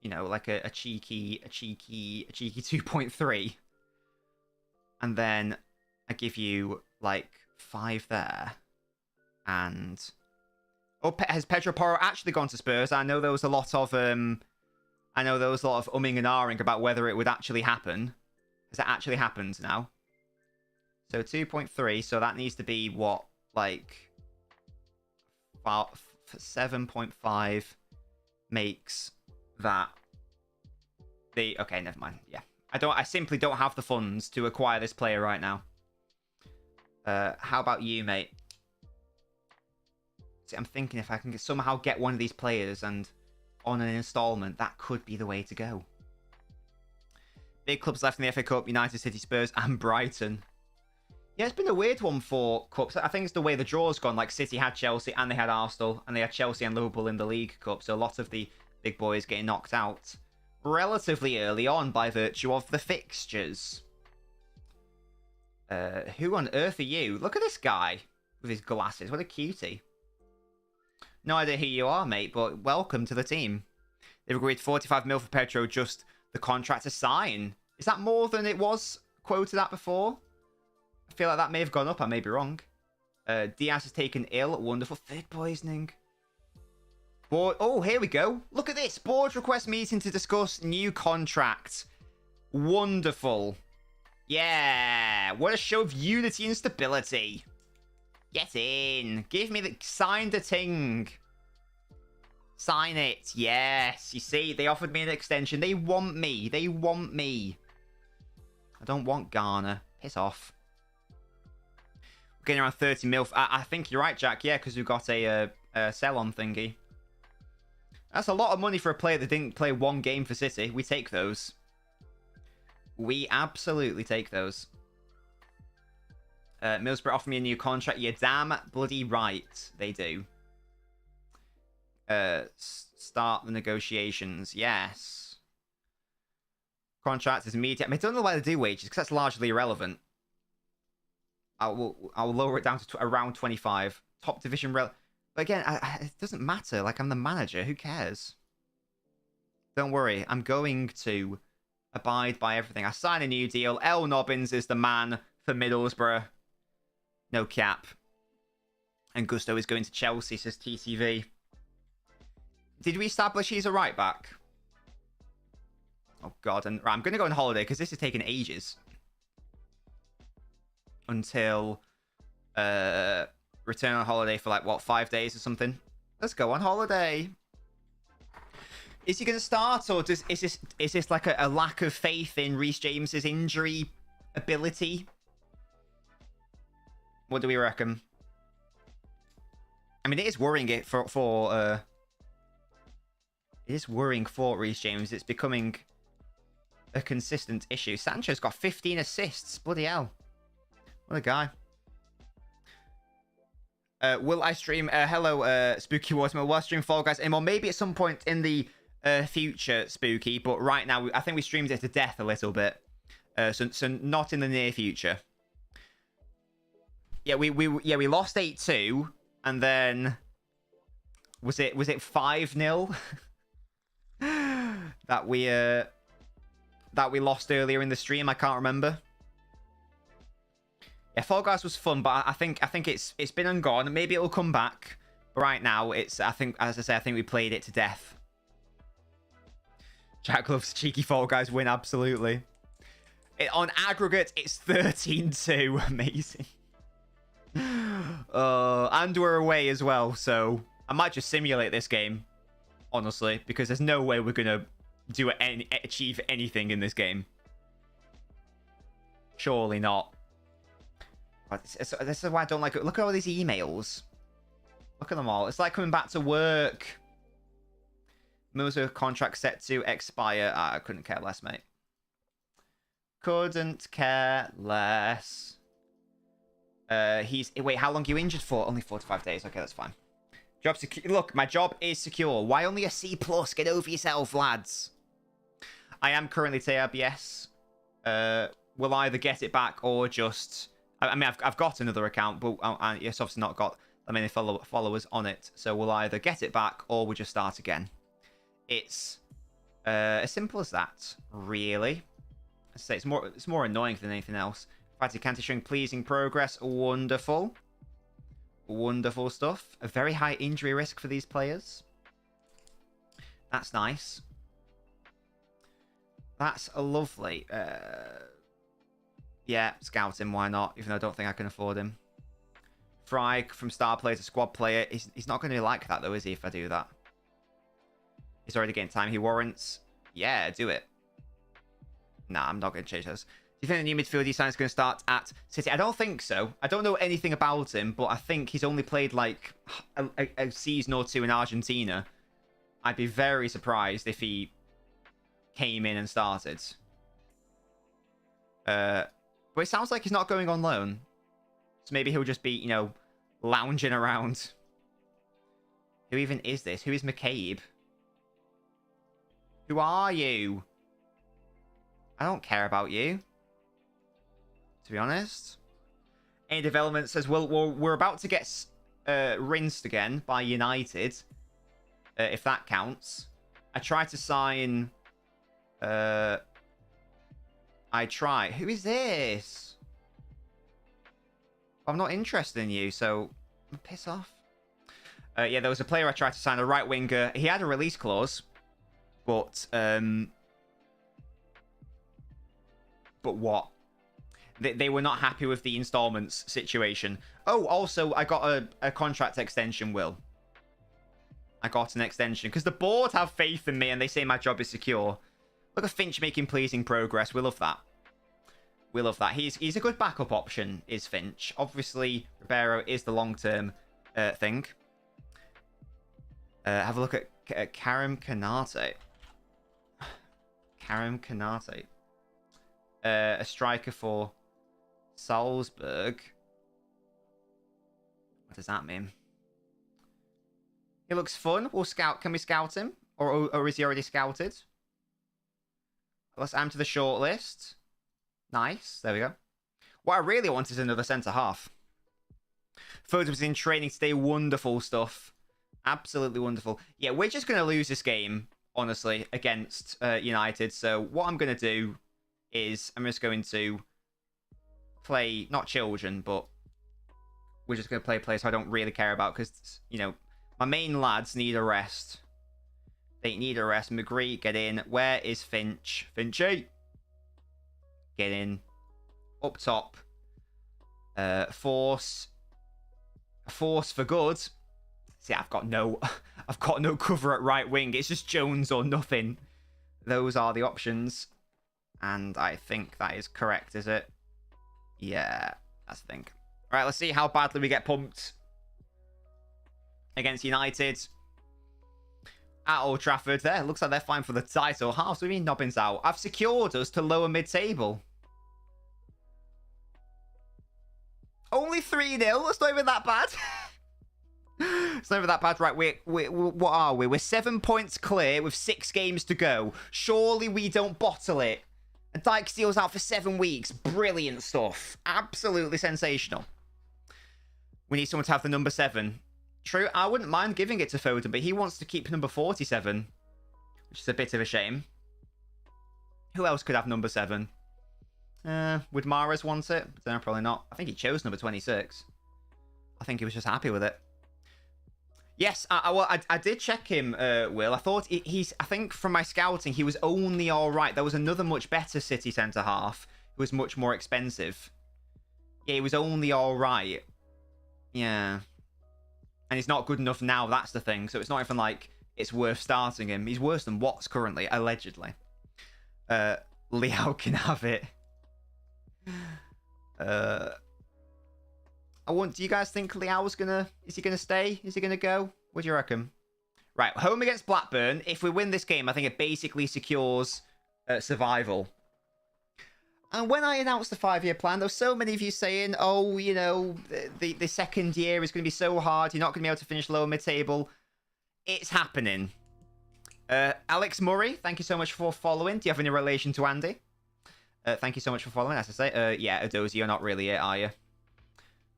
S1: you know, like a cheeky 2.3. And then I give you like 5 there. And oh, has Pedro Porro actually gone to Spurs? I know there was a lot of umming and ahhing about whether it would actually happen. Has it actually happened now? So 2.3, so that needs to be what, like 7.5 makes that the okay, never mind. Yeah. I simply don't have the funds to acquire this player right now. How about you, mate? See, I'm thinking if I can somehow get one of these players and on an installment, that could be the way to go. Big clubs left in the FA Cup: United, City, Spurs, and Brighton. Yeah, it's been a weird one for Cups. I think it's the way the draw's gone. Like, City had Chelsea, and they had Arsenal, and they had Chelsea and Liverpool in the League Cup. So a lot of the big boys getting knocked out relatively early on by virtue of the fixtures. Who on earth are you? Look at this guy with his glasses. What a cutie. No idea who you are, mate, but welcome to the team. They've agreed 45 mil for Pedro, just the contract to sign. Is that more than it was quoted at before? I feel like that may have gone up. I may be wrong. Diaz has taken ill. Wonderful. Food poisoning. Board. Oh, here we go. Look at this. Board request meeting to discuss new contract. Wonderful. Yeah. What a show of unity and stability. Get in. Give me the... Sign the ting. Sign it. Yes. You see, they offered me an extension. They want me. They want me. I don't want Ghana. Piss off. We're getting around 30 mil. I think you're right, Jack. Yeah, because we've got a sell-on thingy. That's a lot of money for a player that didn't play one game for City. We take those. We absolutely take those. Middlesbrough offer me a new contract. You're damn bloody right. They do. Start the negotiations. Yes. Contract is immediate. I mean, I don't know why they do wages, because that's largely irrelevant. I'll lower it down to around 25. Top division. But again, it doesn't matter. Like, I'm the manager. Who cares? Don't worry. I'm going to abide by everything. I sign a new deal. LNobbins is the man for Middlesbrough. No cap. And Gusto is going to Chelsea, says TCV. Did we establish he's a right back? Oh, God. And right, I'm going to go on holiday because this is taking ages. Until return on holiday for like, what, 5 days or something? Let's go on holiday. Is he going to start, or is this like a lack of faith in Reece James's injury ability? What do we reckon? I mean, it is worrying it it is worrying for Reece James. It's becoming a consistent issue. Sancho's got 15 assists. Bloody hell. What a guy. Will I stream... hello, Spooky Watermelon. Will I stream Fall Guys anymore? Maybe at some point in the future, Spooky. But right now, I think we streamed it to death a little bit. So not in the near future. Yeah, we lost 8-2. And then... Was it 5-0? that we lost earlier in the stream. I can't remember. Yeah, Fall Guys was fun, but I think it's been and gone. Maybe it'll come back. But right now, as I say, I think we played it to death. Jack loves cheeky Fall Guys win, absolutely. On aggregate, it's 13-2. Amazing. And we're away as well, so I might just simulate this game, honestly, because there's no way we're gonna achieve anything in this game. Surely not. This is why I don't like it. Look at all these emails. Look at them all. It's like coming back to work. Middlesbrough contract set to expire. I couldn't care less, mate. Couldn't care less. Wait, how long are you injured for? Only 4 to 5 days. Okay, that's fine. Job secure. Look, my job is secure. Why only a C+? Get over yourself, lads. I am currently TRBS. We'll either get it back or just... I mean, I've got another account, but it's obviously not got that many followers on it. So we'll either get it back or we'll just start again. It's as simple as that, really. I say it's more annoying than anything else. Fatty Canty showing pleasing progress. Wonderful. Wonderful stuff. A very high injury risk for these players. That's nice. That's lovely. Yeah, scout him, why not? Even though I don't think I can afford him. Fry from star player to squad player. He's not going to be like that, though, is he, if I do that? He's already getting time he warrants. Yeah, do it. Nah, I'm not going to change those. Do you think the new midfield he signed is going to start at City? I don't think so. I don't know anything about him, but I think he's only played, like, a season or two in Argentina. I'd be very surprised if he came in and started. But it sounds like he's not going on loan. So maybe he'll just be, you know, lounging around. Who even is this? Who is McCabe? Who are you? I don't care about you. To be honest. Any development says, well, we're about to get rinsed again by United. If that counts. I tried to sign... I try. Who is this? I'm not interested in you, so piss off. Yeah, there was a player I tried to sign, a right winger. He had a release clause, but what? They were not happy with the installments situation. Oh, also, I got a contract extension, Will. I got an extension because the board have faith in me and they say my job is secure. Look at Finch making pleasing progress. We love that. We love that. He's a good backup option, is Finch. Obviously, Boro is the long-term thing. Have a look at Karim Kanate. Karim Kanate. A striker for Salzburg. What does that mean? He looks fun. We'll scout. Can we scout him? Or is he already scouted? Let's add him to the shortlist. Nice. There we go. What I really want is another centre-half. Foden was in training today. Wonderful stuff. Absolutely wonderful. Yeah, we're just going to lose this game, honestly, against United. So what I'm going to do is I'm just going to play, not children, but we're just going to play players I don't really care about because, you know, my main lads need a rest. They need a rest. McGree, get in. Where is Finch? Finchy! Get in. Up top. Force for good. See, I've got no cover at right wing. It's just Jones or nothing. Those are the options. And I think that is correct, is it? Yeah, that's the thing. All right, let's see how badly we get pumped against United. At Old Trafford, there. Looks like they're fine for the title. How? So we mean Nobbins out. I've secured us to lower mid-table. Only 3-0. That's not even that bad. It's not even that bad. Right, what are we? We're 7 points clear with 6 games to go. Surely we don't bottle it. And Dyke Steele's out for 7 weeks. Brilliant stuff. Absolutely sensational. We need someone to have the number 7. True, I wouldn't mind giving it to Foden, but he wants to keep number 47, which is a bit of a shame. Who else could have number 7? Would Mahrez want it? No, probably not. I think he chose number 26. I think he was just happy with it. Yes, I did check him, Will. I thought I think from my scouting, he was only all right. There was another much better City centre-half who was much more expensive. Yeah, he was only all right. Yeah. And he's not good enough now, that's the thing. So it's not even like it's worth starting him. He's worse than Watts currently, allegedly. Liao can have it. Do you guys think Liao's is he gonna stay? Is he gonna go? What do you reckon? Right, home against Blackburn. If we win this game, I think it basically secures survival. And when I announced the 5-year plan, there were so many of you saying, oh, you know, the second year is going to be so hard. You're not going to be able to finish lower mid-table. It's happening. Alex Murray, thank you so much for following. Do you have any relation to Andy? Thank you so much for following, as I say. Yeah, Adozi, you're not really it, are you?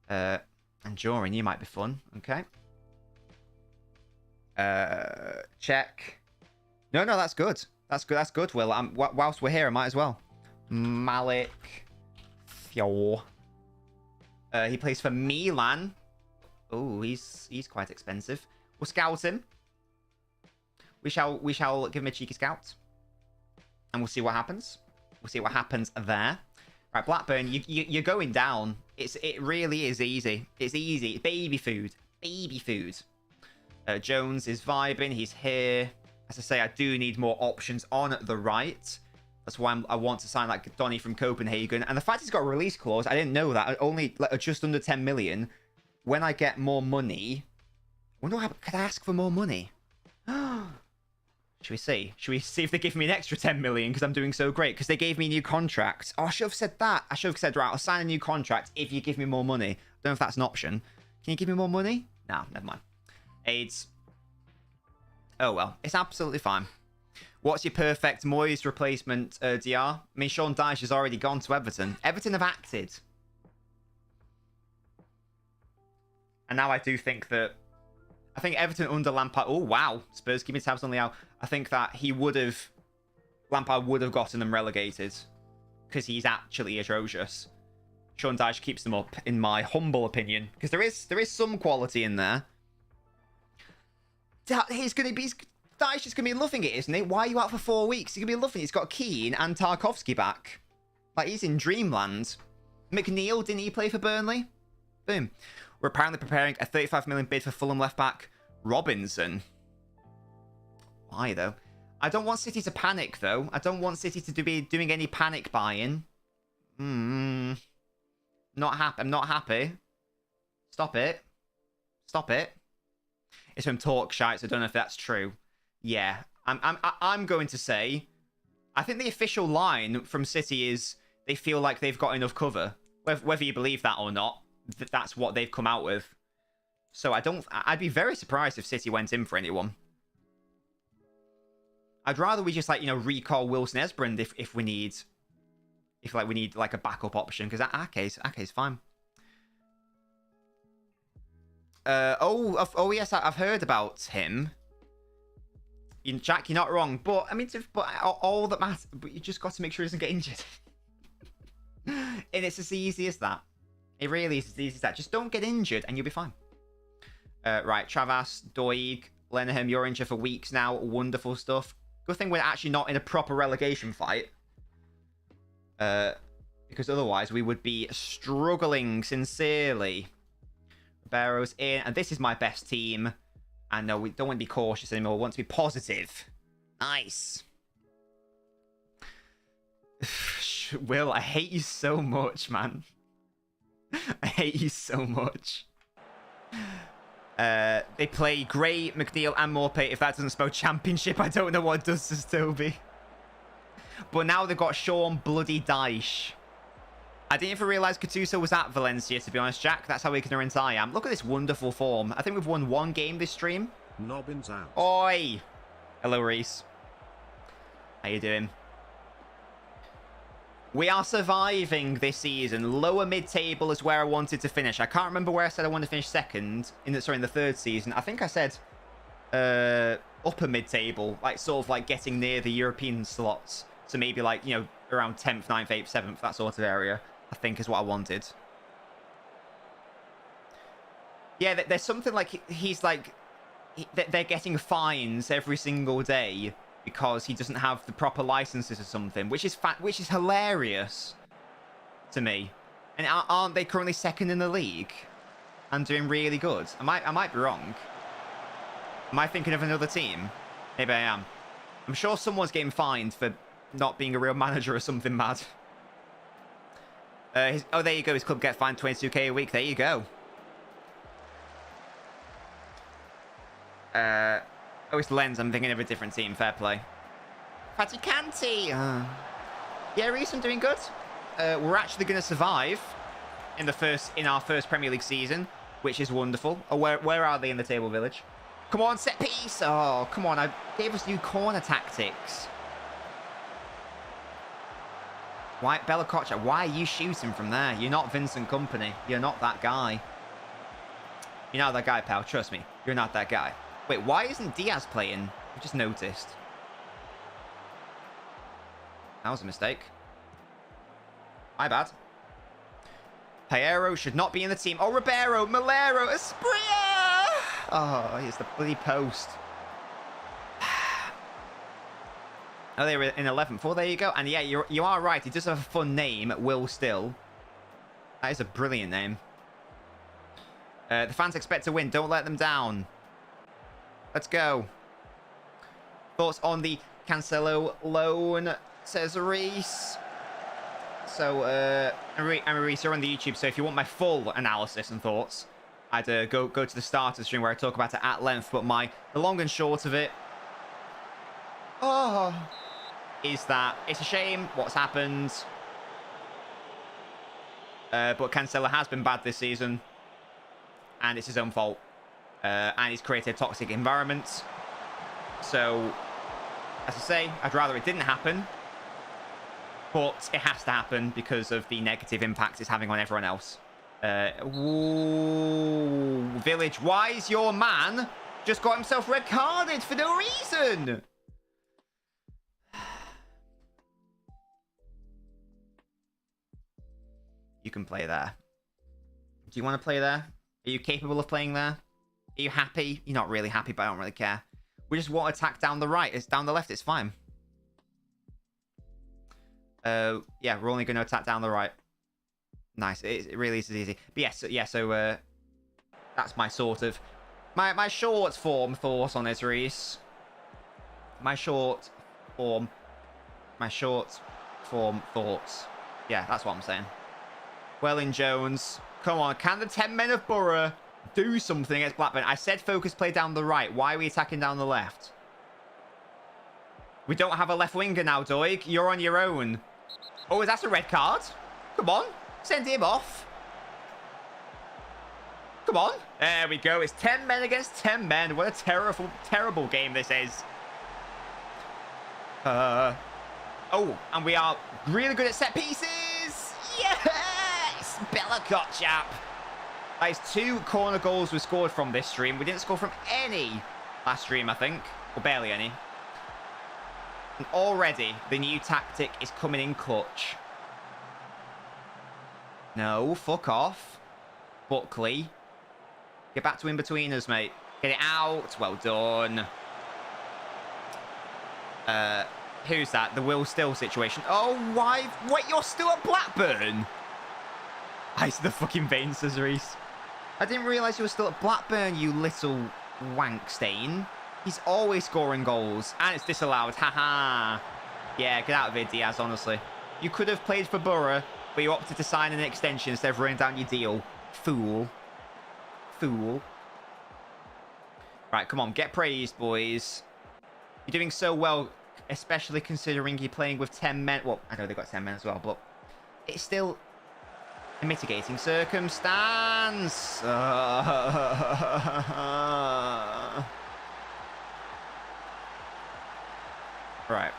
S1: And Jorin, you might be fun. Okay. Check. No, that's good. That's good. That's good, Will. Whilst we're here, I might as well. Malik Fjord. He plays for Milan. Oh, he's quite expensive. We'll scout him. We shall give him a cheeky scout. And we'll see what happens. We'll see what happens there. Right, Blackburn, you're going down. It really is easy. It's easy. Baby food. Baby food. Jones is vibing. He's here. As I say, I do need more options on the right. That's why I want to sign like Donny from Copenhagen. And the fact he's got a release clause, I didn't know that. Only like, just under 10 million. When I get more money... could I ask for more money? Should we see? Should we see if they give me an extra 10 million because I'm doing so great? Because they gave me a new contract. Oh, I should have said that. I should have said, right, I'll sign a new contract if you give me more money. I don't know if that's an option. Can you give me more money? No, never mind. AIDS. Oh, well. It's absolutely fine. What's your perfect Moyes replacement, DR? I mean, Sean Dyche has already gone to Everton. Everton have acted. And now I do think that... I think Everton under Lampard... Oh, wow. Spurs keeping tabs on Leao. I think that he would have... Lampard would have gotten them relegated. Because he's actually atrocious. Sean Dyche keeps them up, in my humble opinion. Because there is some quality in there. He's going to be... Dyche is going to be loving it, isn't he? Why are you out for 4 weeks? He's going to be loving it. He's got Keane and Tarkowski back. Like, he's in dreamland. McNeil, didn't he play for Burnley? Boom. We're apparently preparing a 35 million bid for Fulham left-back Robinson. Why, though? I don't want City to panic, though. I don't want City to be doing any panic buying. Not happy. I'm not happy. Stop it. Stop it. It's from Talk Shite, so I don't know if that's true. Yeah. I'm going to say... I think the official line from City is they feel like they've got enough cover. Whether you believe that or not, that's what they've come out with. So I'd be very surprised if City went in for anyone. I'd rather we just, like, you know, recall Wilson Esbrand if we need... If, like, we need, like, a backup option. Because Ake's fine. Oh, yes, I've heard about him. Jack, you're not wrong. But, I mean, all that matters... But you just got to make sure he doesn't get injured. And it's as easy as that. It really is as easy as that. Just don't get injured and you'll be fine. Right, Travas, Doig, Lenham, you're injured for weeks now. Wonderful stuff. Good thing we're actually not in a proper relegation fight. Because otherwise we would be struggling sincerely. Barrow's in, and this is my best team. And no, we don't want to be cautious anymore. We want to be positive. Nice. Will, I hate you so much, man. I hate you so much. They play Gray, McNeil, and Morpay. If that doesn't spell championship, I don't know what does to Toby. But now they've got Sean Bloody Dyche. I didn't even realise Gattuso was at Valencia, to be honest, Jack. That's how ignorant I am. Look at this wonderful form. I think we've won 1 game this stream.
S3: Nobbins out.
S1: Oi! Hello, Reese. How you doing? We are surviving this season. Lower mid-table is where I wanted to finish. I can't remember where I said I wanted to finish second. In the 3rd season. I think I said upper mid-table. Like, sort of like getting near the European slots. So maybe like, you know, around 10th, 9th, 8th, 7th, that sort of area. I think is what I wanted. Yeah, there's something like he's like... They're getting fines every single day because he doesn't have the proper licenses or something, which is hilarious to me. And aren't they currently 2nd in the league and doing really good? I might be wrong. Am I thinking of another team? Maybe I am. I'm sure someone's getting fined for not being a real manager or something mad. Oh, there you go. His club get fined 22k a week. There you go. Oh, it's Lens. I'm thinking of a different team. Fair play. Fatty Canty. Yeah, Reese, I'm doing good. We're actually going to survive in our first Premier League season, which is wonderful. Oh, where are they in the table, Village? Come on, set piece. Oh, come on. I gave us new corner tactics. Why, Bella Kocha, why are you shooting from there? You're not Vincent Kompany. You're not that guy. You're not that guy, pal. Trust me. You're not that guy. Wait, why isn't Diaz playing? I just noticed. That was a mistake. My bad. Piero should not be in the team. Oh, Ribeiro, Malero, Espria! Oh, he's the bloody post. Oh, they were in 11th. Well, there you go. And yeah, you are right. He does have a fun name, Will Still. That is a brilliant name. The fans expect to win. Don't let them down. Let's go. Thoughts on the Cancelo loan, says Reese. So, I'm Reese, you're on the YouTube, so if you want my full analysis and thoughts, I'd go to the start of the stream where I talk about it at length, but the long and short of it, is that it's a shame what's happened, but Cancelo has been bad this season, and it's his own fault, and he's created a toxic environment, so As I say, I'd rather it didn't happen. But it has to happen because of the negative impact it's having on everyone else. Ooh, Village, why is your man just got himself red carded for no reason? You can play there. Do you want to play there? Are you capable of playing there? Are you happy? You're not really happy, but I don't really care. We just want to attack down the right. It's down the left. It's fine. Yeah, we're only going to attack down the right. Nice. It really is easy. But yes, so that's my sort of... My short form thoughts on this, Reese. My short form thoughts. Yeah, that's what I'm saying. Welling Jones. Come on, can the 10 men of Boro do something against Blackburn? I said focus play down the right. Why are we attacking down the left? We don't have a left winger now, Doig. You're on your own. Oh, is that a red card? Come on. Send him off. Come on. There we go. It's 10 men against 10 men. What a terrible, terrible game this is. Oh, and we are really good at set pieces. Yes! Bella Kotchap. That is 2 corner goals we scored from this stream. We didn't score from any last stream, I think. Or barely any. And already, the new tactic is coming in clutch. No, fuck off. Buckley. Get back to in-betweeners, mate. Get it out. Well done. Who's that? The Will Still situation. Oh, why? Wait, you're still at Blackburn? I see the fucking veins, Reese. I didn't realise you were still at Blackburn, you little wank stain. He's always scoring goals. And it's disallowed. Haha. Yeah, get out of here, Diaz, honestly. You could have played for Boro, but you opted to sign an extension instead of running down your deal. Fool. Fool. Right, come on. Get praised, boys. You're doing so well, especially considering you're playing with 10 men. Well, I know they've got 10 men as well, but it's still a mitigating circumstance. Right.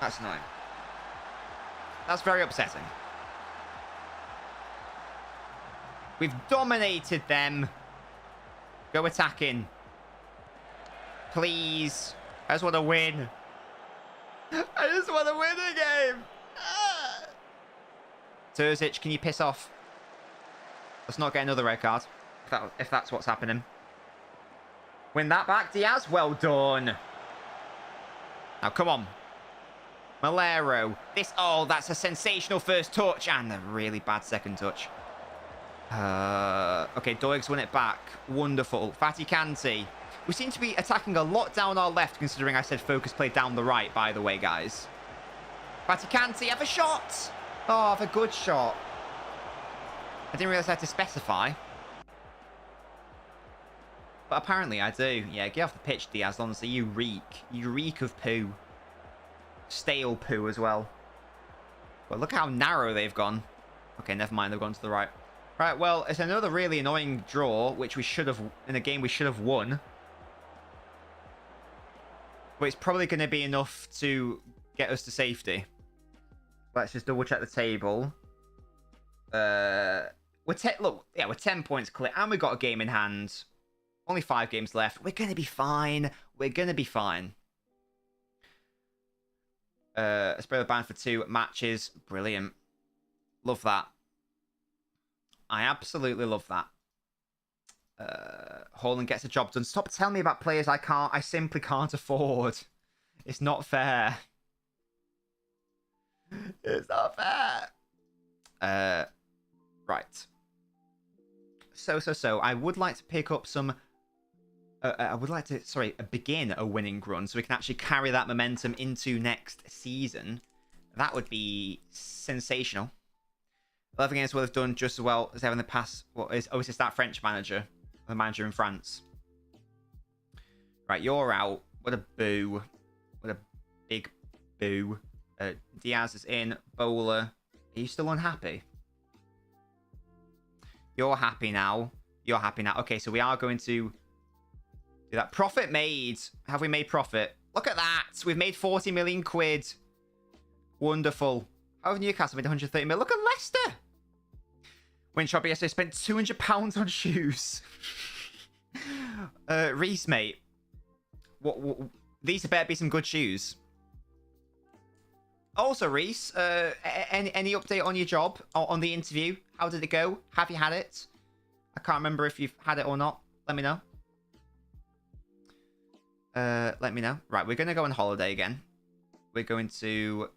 S1: That's annoying. That's very upsetting. We've dominated them. Go attacking. Please. I just want to win. I just want to win a game. Terzic, can you piss off? Let's not get another red card. If that's what's happening. Win that back, Diaz. Well done. Now, come on. Malero. Oh, that's a sensational first touch. And a really bad second touch. Okay, Doig's won it back. Wonderful. Fatty Kanti. We seem to be attacking a lot down our left, considering I said focus play down the right, by the way, guys. Fatty Kanti, have a shot. Oh, have a good shot. I didn't realise I had to specify. But apparently I do. Yeah, get off the pitch, Diaz. Honestly, you reek. You reek of poo. Stale poo as well. Well, look how narrow they've gone. Okay, never mind. They've gone to the right. Right, well, it's another really annoying draw, which we should have, in a game we should have won. But it's probably going to be enough to get us to safety. Let's just double check the table. We're 10 points clear, and we've got a game in hand. Only 5 games left. We're going to be fine. We're going to be fine. Spray the ban for 2 matches. Brilliant. Love that. I absolutely love that. Haaland gets the job done. Stop telling me about players I simply can't afford. It's not fair. It's not fair. Right. So. I would like to pick up some... begin a winning run so we can actually carry that momentum into next season. That would be sensational. 11 games will have done just as well as ever in the past. It's that French manager. The manager in France. Right, you're out. What a boo. What a big boo. Diaz is in. Bowler. Are you still unhappy? You're happy now. You're happy now. Okay, so we are going to do that. Profit made. Have we made profit? Look at that. We've made 40 million quid. Wonderful. How have Newcastle made 130 million? Look at Leicester. When shop yesterday spent £200 on shoes. Reese, mate. What? These better be some good shoes. Also, Reese, any update on your job, on the interview? How did it go? Have you had it? I can't remember if you've had it or not. Let me know. Let me know. Right, we're going to go on holiday again. We're going to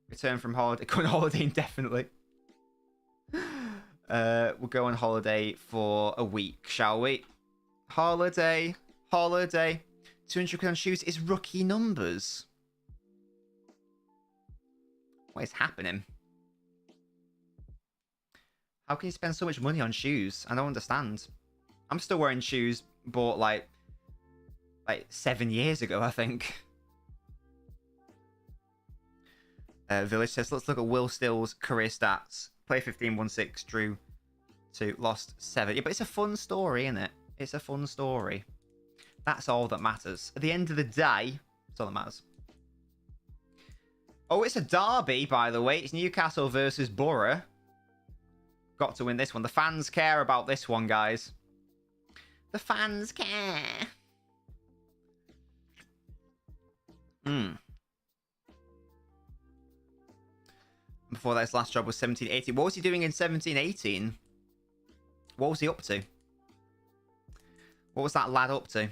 S1: return from holiday. Go on holiday indefinitely. We'll go on holiday for a week, shall we? Holiday. 200 quid on shoes is rookie numbers. What is happening? How can you spend so much money on shoes? I don't understand. I'm still wearing shoes bought like 7 years ago, I think. Village says, let's look at Will Still's career stats. Play 15, won 6, drew 2, lost 7. Yeah, but it's a fun story, isn't it? It's a fun story. That's all that matters. At the end of the day, that's all that matters. Oh, it's a derby, by the way. It's Newcastle versus Boro. Got to win this one. The fans care about this one, guys. The fans care. Before that, his last job was 17-18. What was he doing in 17-18? What was he up to? What was that lad up to?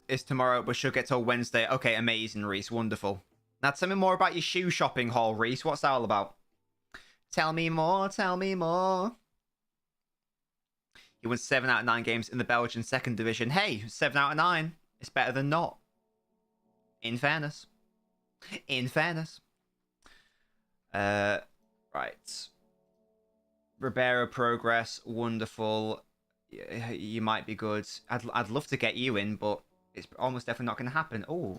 S1: It's tomorrow, but she'll get till Wednesday. Okay, amazing, Reese. Wonderful. Now, tell me more about your shoe shopping haul, Reese. What's that all about? Tell me more. Tell me more. He won 7 out of 9 games in the Belgian second division. Hey, 7 out of 9. It's better than not. In fairness. In fairness. Right. Ribeiro progress. Wonderful. You might be good. I'd love to get you in, but it's almost definitely not going to happen. Oh.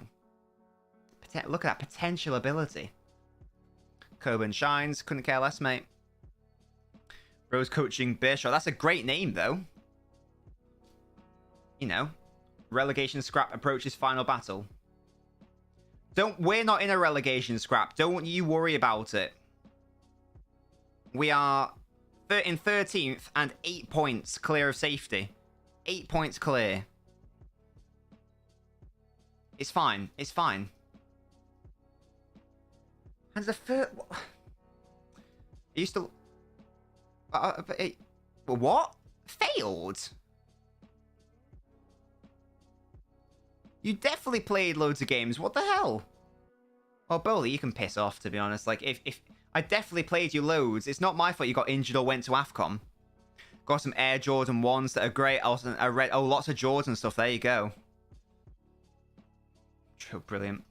S1: Look at that potential ability. Coburn shines. Couldn't care less, mate. Rose coaching Bishop. That's a great name, though. You know. Relegation scrap approaches final battle. We're not in a relegation scrap. Don't you worry about it. We are in 13th and 8 points clear of safety. 8 points clear. It's fine. It's fine. And the first... Are you still... what? Failed? You definitely played loads of games. What the hell? Oh, Bowley, you can piss off, to be honest. Like, if I definitely played you loads. It's not my fault you got injured or went to AFCON. Got some Air Jordan 1s that are great. Also, I read... Oh, lots of Jordan stuff. There you go. Brilliant.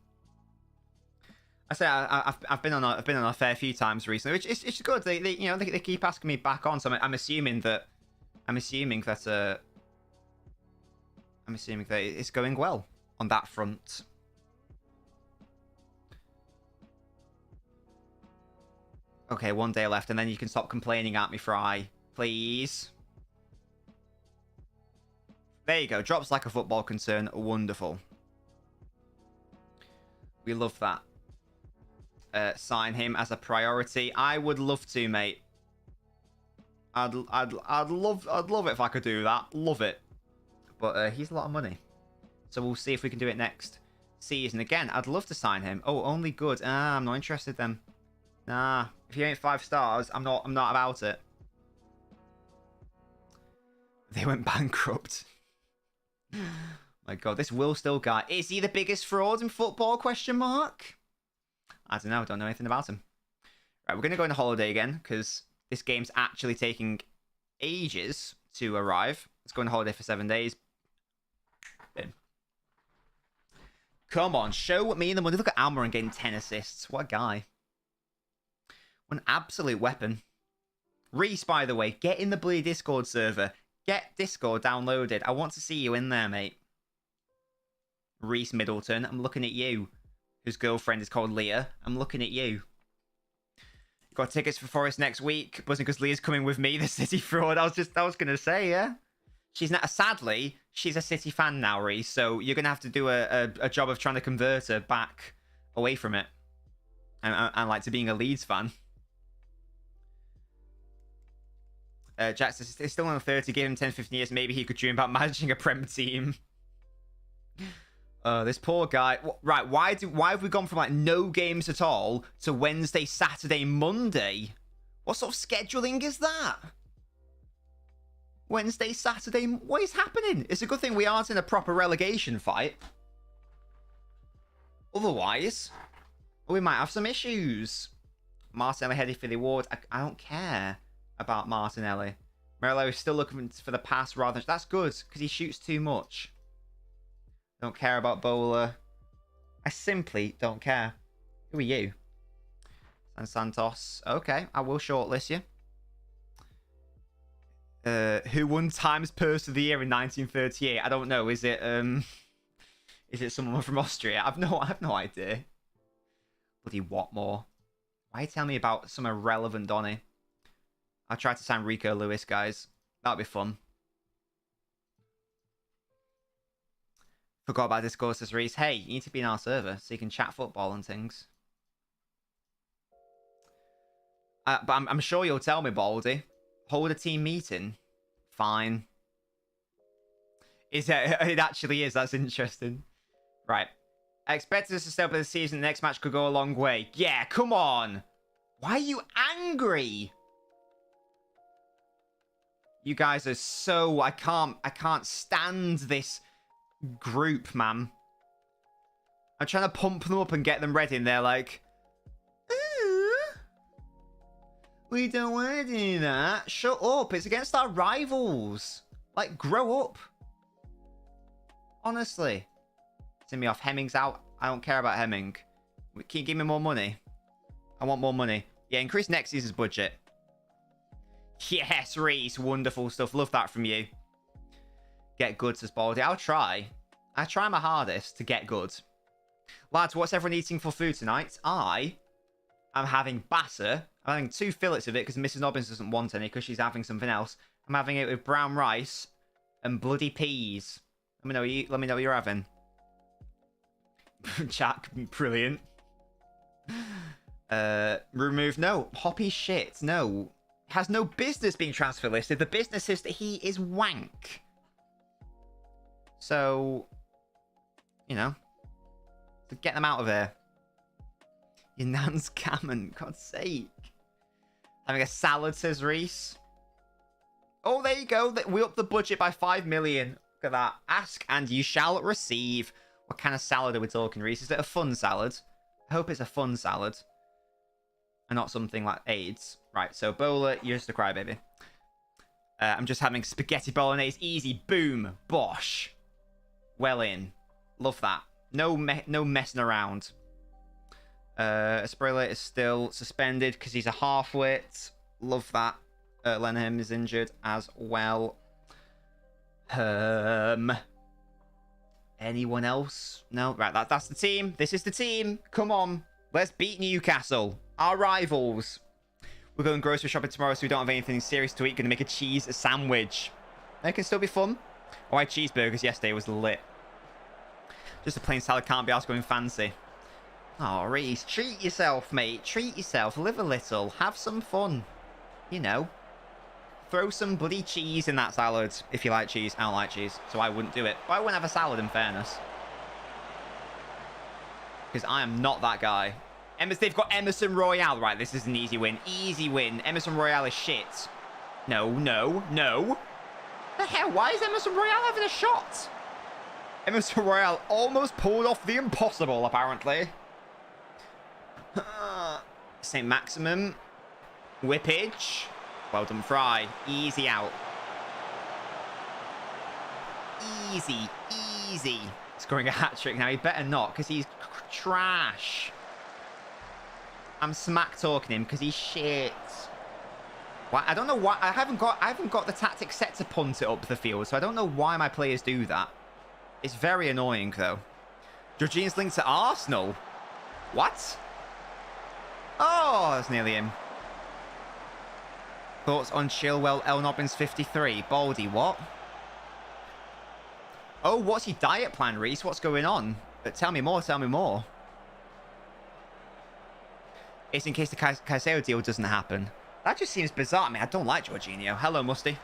S1: I say I've been on a fair few times recently, which it's good. They keep asking me back on, so I'm assuming that it's going well on that front. Okay, 1 day left, and then you can stop complaining at me, Fry, please. There you go. Drops like a football concern. Wonderful. We love that. Sign him as a priority. I would love to, mate. I'd love it if I could do that. Love it. But he's a lot of money. So we'll see if we can do it next season. Again, I'd love to sign him. Oh, only good. I'm not interested then. Nah. If he ain't 5 stars, I'm not about it. They went bankrupt. My God, this Will Still guy. Is he the biggest fraud in football? Question mark. I don't know. I don't know anything about him. Right, we're going to go on holiday again because this game's actually taking ages to arrive. Let's go on holiday for 7 days. Boom. Come on, show me the money. Look at Almiron getting 10 assists. What a guy. What an absolute weapon. Reese, by the way, get in the bloody Discord server. Get Discord downloaded. I want to see you in there, mate. Reese Middleton, I'm looking at you. Whose girlfriend is called Leah. I'm looking at you. Got tickets for Forest next week. Wasn't because Leah's coming with me, the city fraud. I was going to say, yeah. She's not. Sadly, she's a City fan now, Reese. So you're gonna have to do a job of trying to convert her back away from it, and like to being a Leeds fan. Jackson is still on 30. Give him 10, 15 years. Maybe he could dream about managing a Prem team. This poor guy. Right, why have we gone from like no games at all to Wednesday, Saturday, Monday? What sort of scheduling is that? Wednesday, Saturday, what is happening? It's a good thing we aren't in a proper relegation fight. Otherwise, we might have some issues. Martinelli headed for the award. I don't care about Martinelli. Merlo is still looking for the pass rather than... That's good, because he shoots too much. Don't care about Bowler. I simply don't care. Who are you? San Santos. Okay, I will shortlist you. Who won Times Purse of the Year in 1938? I don't know. Is it someone from Austria? I've no idea. Bloody Watmore. Why tell me about some irrelevant Donny? I'll try to sign Rico Lewis, guys. That'll be fun. Forgot about Discord, says Reese. Hey, you need to be in our server so you can chat football and things. But I'm sure you'll tell me, Baldy. Hold a team meeting. Fine. It actually is. That's interesting. Right. I expected us to step up the season. The next match could go a long way. Yeah, come on. Why are you angry? You guys are so... I can't stand this group, man. I'm trying to pump them up and get them ready, and they're like... We don't want to do that. Shut up. It's against our rivals. Like, grow up. Honestly. Send me off. Hemming's out. I don't care about Hemming. Can you give me more money? I want more money. Yeah, increase next season's budget. Yes, Reese. Wonderful stuff. Love that from you. Get good, says Baldy. I'll try. I try my hardest to get good. Lads, what's everyone eating for food tonight? I'm having batter. I'm having 2 fillets of it because Mrs. Nobbins doesn't want any because she's having something else. I'm having it with brown rice and bloody peas. Let me know what you're having. Jack, brilliant. Remove. No. Hoppy shit. No. Has no business being transfer listed. The business is that he is wank. So, you know, to get them out of here. Your nan's gammon, God's sake. Having a salad, says Reese. Oh, there you go. We upped the budget by 5 million. Look at that. Ask and you shall receive. What kind of salad are we talking, Reese? Is it a fun salad? I hope it's a fun salad. And not something like AIDS. Right, so Bowler, you're just a crybaby. I'm just having spaghetti bolognese. Easy. Boom. Bosh. Well in. Love that. No messing around. Esprella is still suspended because he's a half-wit. Love that. Lenham is injured as well. Anyone else? No? Right, that's the team. This is the team. Come on. Let's beat Newcastle. Our rivals. We're going grocery shopping tomorrow, so we don't have anything serious to eat. Gonna make a cheese sandwich. That can still be fun. Oh, I had cheeseburgers yesterday. Was lit. Just a plain salad can't be asked going fancy. Oh, Reese, treat yourself, mate. Treat yourself. Live a little. Have some fun. You know. Throw some bloody cheese in that salad. If you like cheese. I don't like cheese, so I wouldn't do it. But I wouldn't have a salad, in fairness. Because I am not that guy. They've got Emerson Royale. Right, this is an easy win. Easy win. Emerson Royale is shit. No, no, no. The hell? Why is Emerson Royale having a shot? Emerson Royale almost pulled off the impossible, apparently. St. Maximum. Whippage. Well done, Fry. Easy out. Easy. Easy. Scoring a hat-trick now. He better not, because he's trash. I'm smack-talking him, because he's shit. Well, I don't know why. I haven't got the tactic set to punt it up the field, so I don't know why my players do that. It's very annoying, though. Jorginho's linked to Arsenal. What? Oh, that's nearly him. Thoughts on Chilwell, LNobbins 53. Baldy, what? Oh, what's your diet plan, Reese? What's going on? Tell me more, tell me more. It's in case the Caicedo deal doesn't happen. That just seems bizarre. I mean, I don't like Jorginho. Hello, Musty.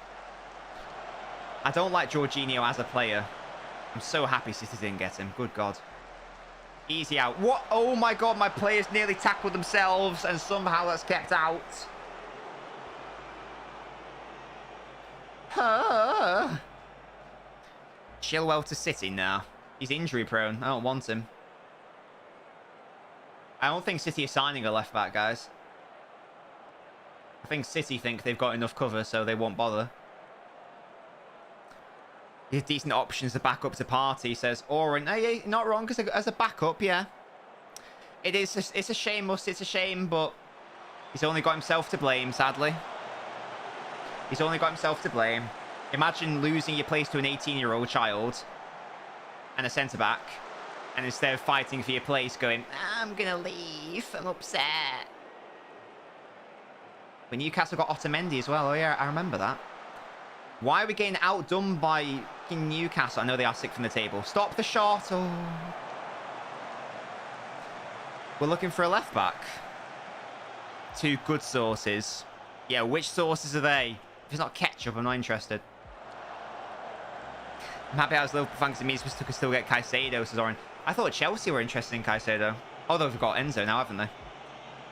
S1: I don't like Jorginho as a player. I'm so happy City didn't get him. Good God. Easy out. What? Oh my God, my players nearly tackled themselves and somehow that's kept out. Chilwell to City now. He's injury prone. I don't want him. I don't think City are signing a left back, guys. I think City think they've got enough cover, so they won't bother. He has decent options to back up to Partey, says Oren. No, yeah, not wrong, because as a backup, yeah. It's a shame, Musty. It's a shame, but he's only got himself to blame, sadly. He's only got himself to blame. Imagine losing your place to an 18-year-old child and a centre-back, and instead of fighting for your place, going, I'm going to leave, I'm upset. When Newcastle got Otamendi as well. Oh, yeah, I remember that. Why are we getting outdone by Newcastle? I know they are 6th from the table. Stop the shot. Oh. We're looking for a left-back. 2 good sources. Yeah, which sources are they? If it's not ketchup, I'm not interested. I'm happy I was Liverpool fan because it means we can still get Caicedo, says Oren. I thought Chelsea were interested in Caicedo. Although they've got Enzo now, haven't they?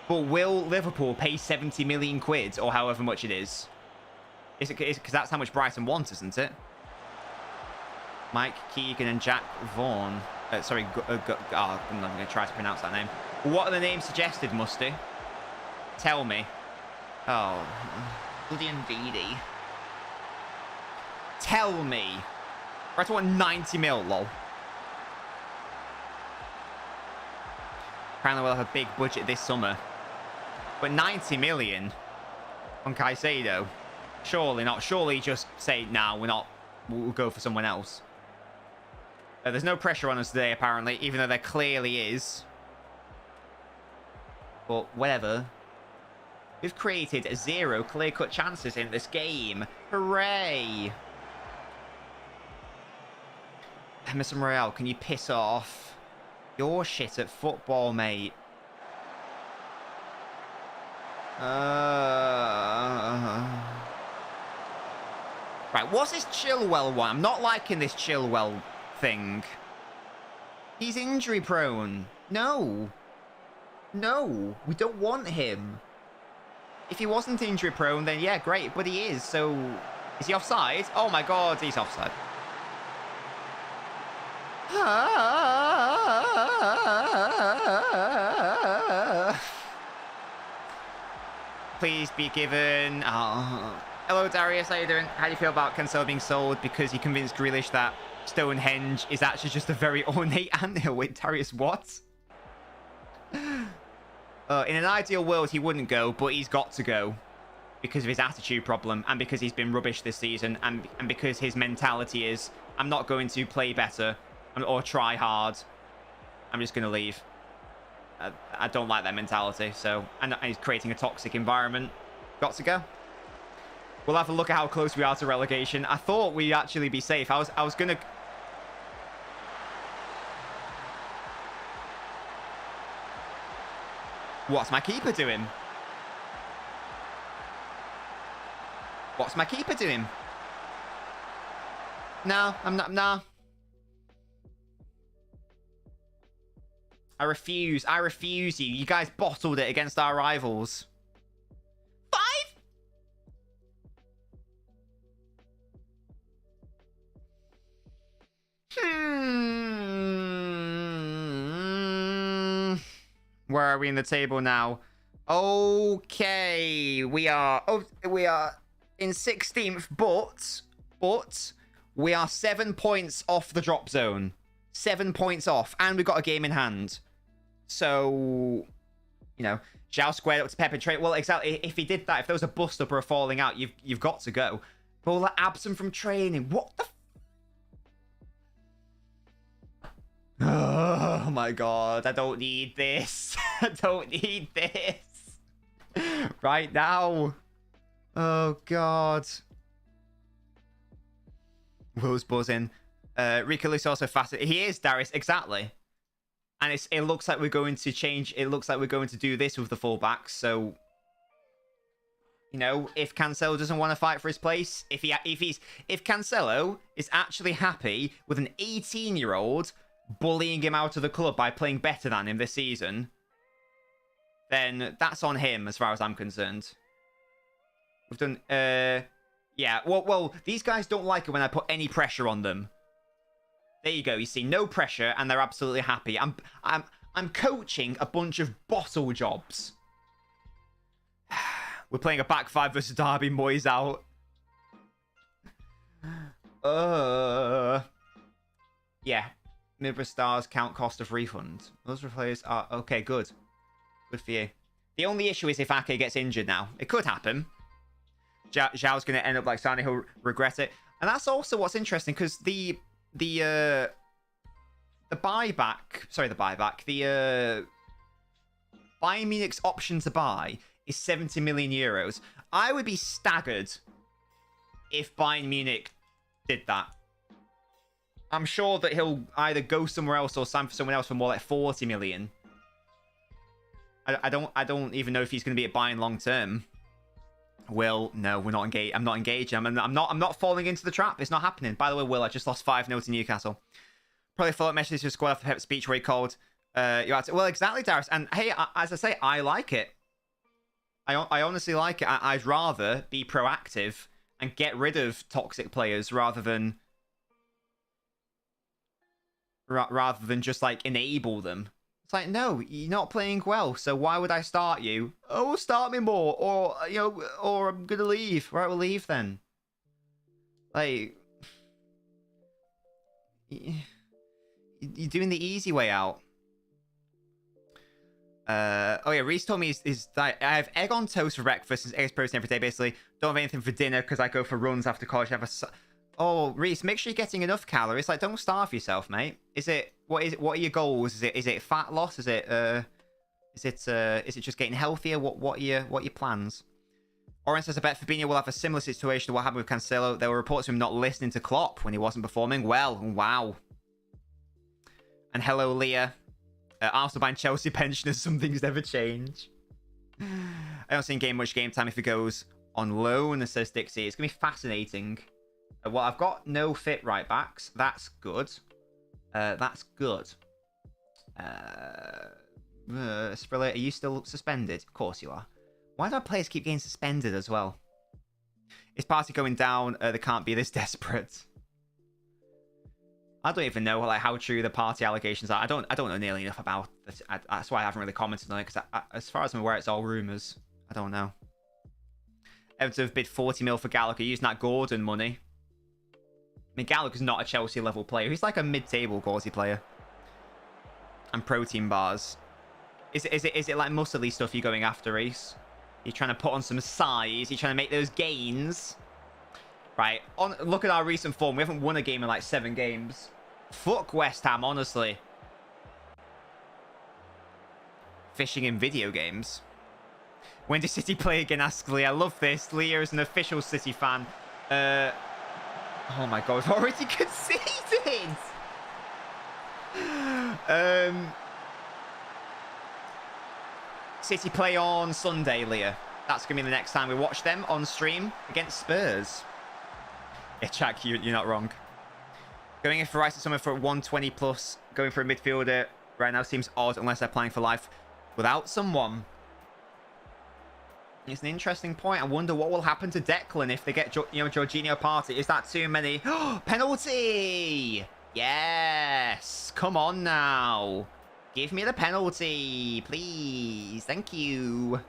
S1: But will Liverpool pay 70 million quid or however much it is? Is it because that's how much Brighton want, isn't it? Mike Keegan and Jack Vaughan. Sorry, I'm not going to try to pronounce that name. What are the names suggested, Musty? Tell me. Oh, bloody Ndidi. Tell me. Right, I want 90 mil, lol. Apparently we'll have a big budget this summer. But 90 million on Caicedo? Surely not. Surely just say, nah, we're not. We'll go for someone else. There's no pressure on us today, apparently, even though there clearly is. But whatever. We've created 0 clear-cut chances in this game. Hooray! Emerson Royale, can you piss off? You're shit at football, mate. Right, what's this Chilwell one? I'm not liking this Chilwell thing. He's injury prone. No. No, we don't want him. If he wasn't injury prone, then yeah, great. But he is, so... Is he offside? Oh my God, he's offside. Please be given... Oh. Hello, Darius. How you doing? How do you feel about Cancelo being sold because he convinced Grealish that Stonehenge is actually just a very ornate anthill? Wait, Darius, what? In an ideal world, he wouldn't go, but he's got to go because of his attitude problem and because he's been rubbish this season and because his mentality is, I'm not going to play better or try hard. I'm just going to leave. I don't like that mentality. So, and he's creating a toxic environment. Got to go. We'll have a look at how close we are to relegation. I thought we'd actually be safe. I was going to... What's my keeper doing? What's my keeper doing? No, I'm not. No. I refuse. I refuse you. You guys bottled it against our rivals. 5? Where are we in the table now? Okay, we are in 16th, but we are 7 points off the drop zone. 7 points off, and we've got a game in hand. So, you know, Zhao squared up to Pep and Trey. Well, exactly. If he did that, if there was a bust up or a falling out, you've got to go. But absent from training. What the? Oh my God! I don't need this. I don't need this right now. Oh God. Will's buzzing. Rico looks also faster. He is, Darius, exactly. And it looks like we're going to change. It looks like we're going to do this with the fullbacks. So, you know, if Cancelo doesn't want to fight for his place, if Cancelo is actually happy with an 18-year-old bullying him out of the club by playing better than him this season, then that's on him as far as I'm concerned. We've done, yeah. Well, these guys don't like it when I put any pressure on them. There you go. You see, no pressure, and they're absolutely happy. I'm coaching a bunch of bottle jobs. We're playing a back five versus Derby. Moyes out. Yeah. Middlesbrough stars count cost of refund. Those players are okay. Good. Good for you. The only issue is if Ake gets injured now. It could happen. Zhao's going to end up like Sane. He'll regret it. And that's also what's interesting, because the buyback... Sorry, the buyback. The Bayern Munich's option to buy is 70 million euros. I would be staggered if Bayern Munich did that. I'm sure that he'll either go somewhere else or sign for someone else for more like 40 million. I don't even know if he's going to be at Bayern long term. Will, no, we're not engaged. I'm not engaged. I'm not falling into the trap. It's not happening. By the way, Will, I just lost 5-0 to Newcastle. Probably follow up message to squad after Pep's speech where he called. Well, exactly, Darius. And hey, as I say, I like it. I honestly like it. I'd rather be proactive and get rid of toxic players rather than just like enable them. It's like, no, you're not playing well, so why would I start you? Oh, start me more, or you know, or I'm gonna leave. Right, we'll leave then. Like, you're doing the easy way out. Oh yeah, Reese told me I have egg on toast for breakfast and eggs protein every day. Basically, don't have anything for dinner because I go for runs after college. Oh, Reese, make sure you're getting enough calories. Like, don't starve yourself, mate. What are your goals? Is it fat loss? Is it just getting healthier? What are your plans? Oren says, I bet Fabinho will have a similar situation to what happened with Cancelo. There were reports of him not listening to Klopp when he wasn't performing well. Wow. And hello, Leah. Arsenal buying Chelsea pensioners. Some things never change. I don't see much game time if he goes on loan, says Dixie. It's going to be fascinating. Well, I've got no fit right backs. That's good. That's good. Sprilla, are you still suspended? Of course you are. Why do our players keep getting suspended as well? Is Party going down? They can't be this desperate. I don't even know like how true the Party allegations are. I don't know nearly enough about this. That's why I haven't really commented on it, because as far as I'm aware, it's all rumours. I don't know. Everton have bid 40 mil for Gallagher, using that Gordon money. I mean, Gallagher's not a Chelsea-level player. He's like a mid-table quality player. And protein bars. Is it like muscly stuff you're going after, Reese? You're trying to put on some size. You're trying to make those gains. Right. Look at our recent form. We haven't won a game in like 7 games. Fuck West Ham, honestly. Fishing in video games. When does City play again? Asks Leah. I love this. Leah is an official City fan. Oh my god, we've already conceded! City play on Sunday, Leah. That's going to be the next time we watch them on stream against Spurs. Yeah, Jack, you're not wrong. Going in for Rice and Summer for 120 plus, going for a midfielder right now seems odd unless they're playing for life without someone. It's an interesting point. I wonder what will happen to Declan if they get, Jorginho Party. Is that too many? Penalty! Yes! Come on now. Give me the penalty, please. Thank you.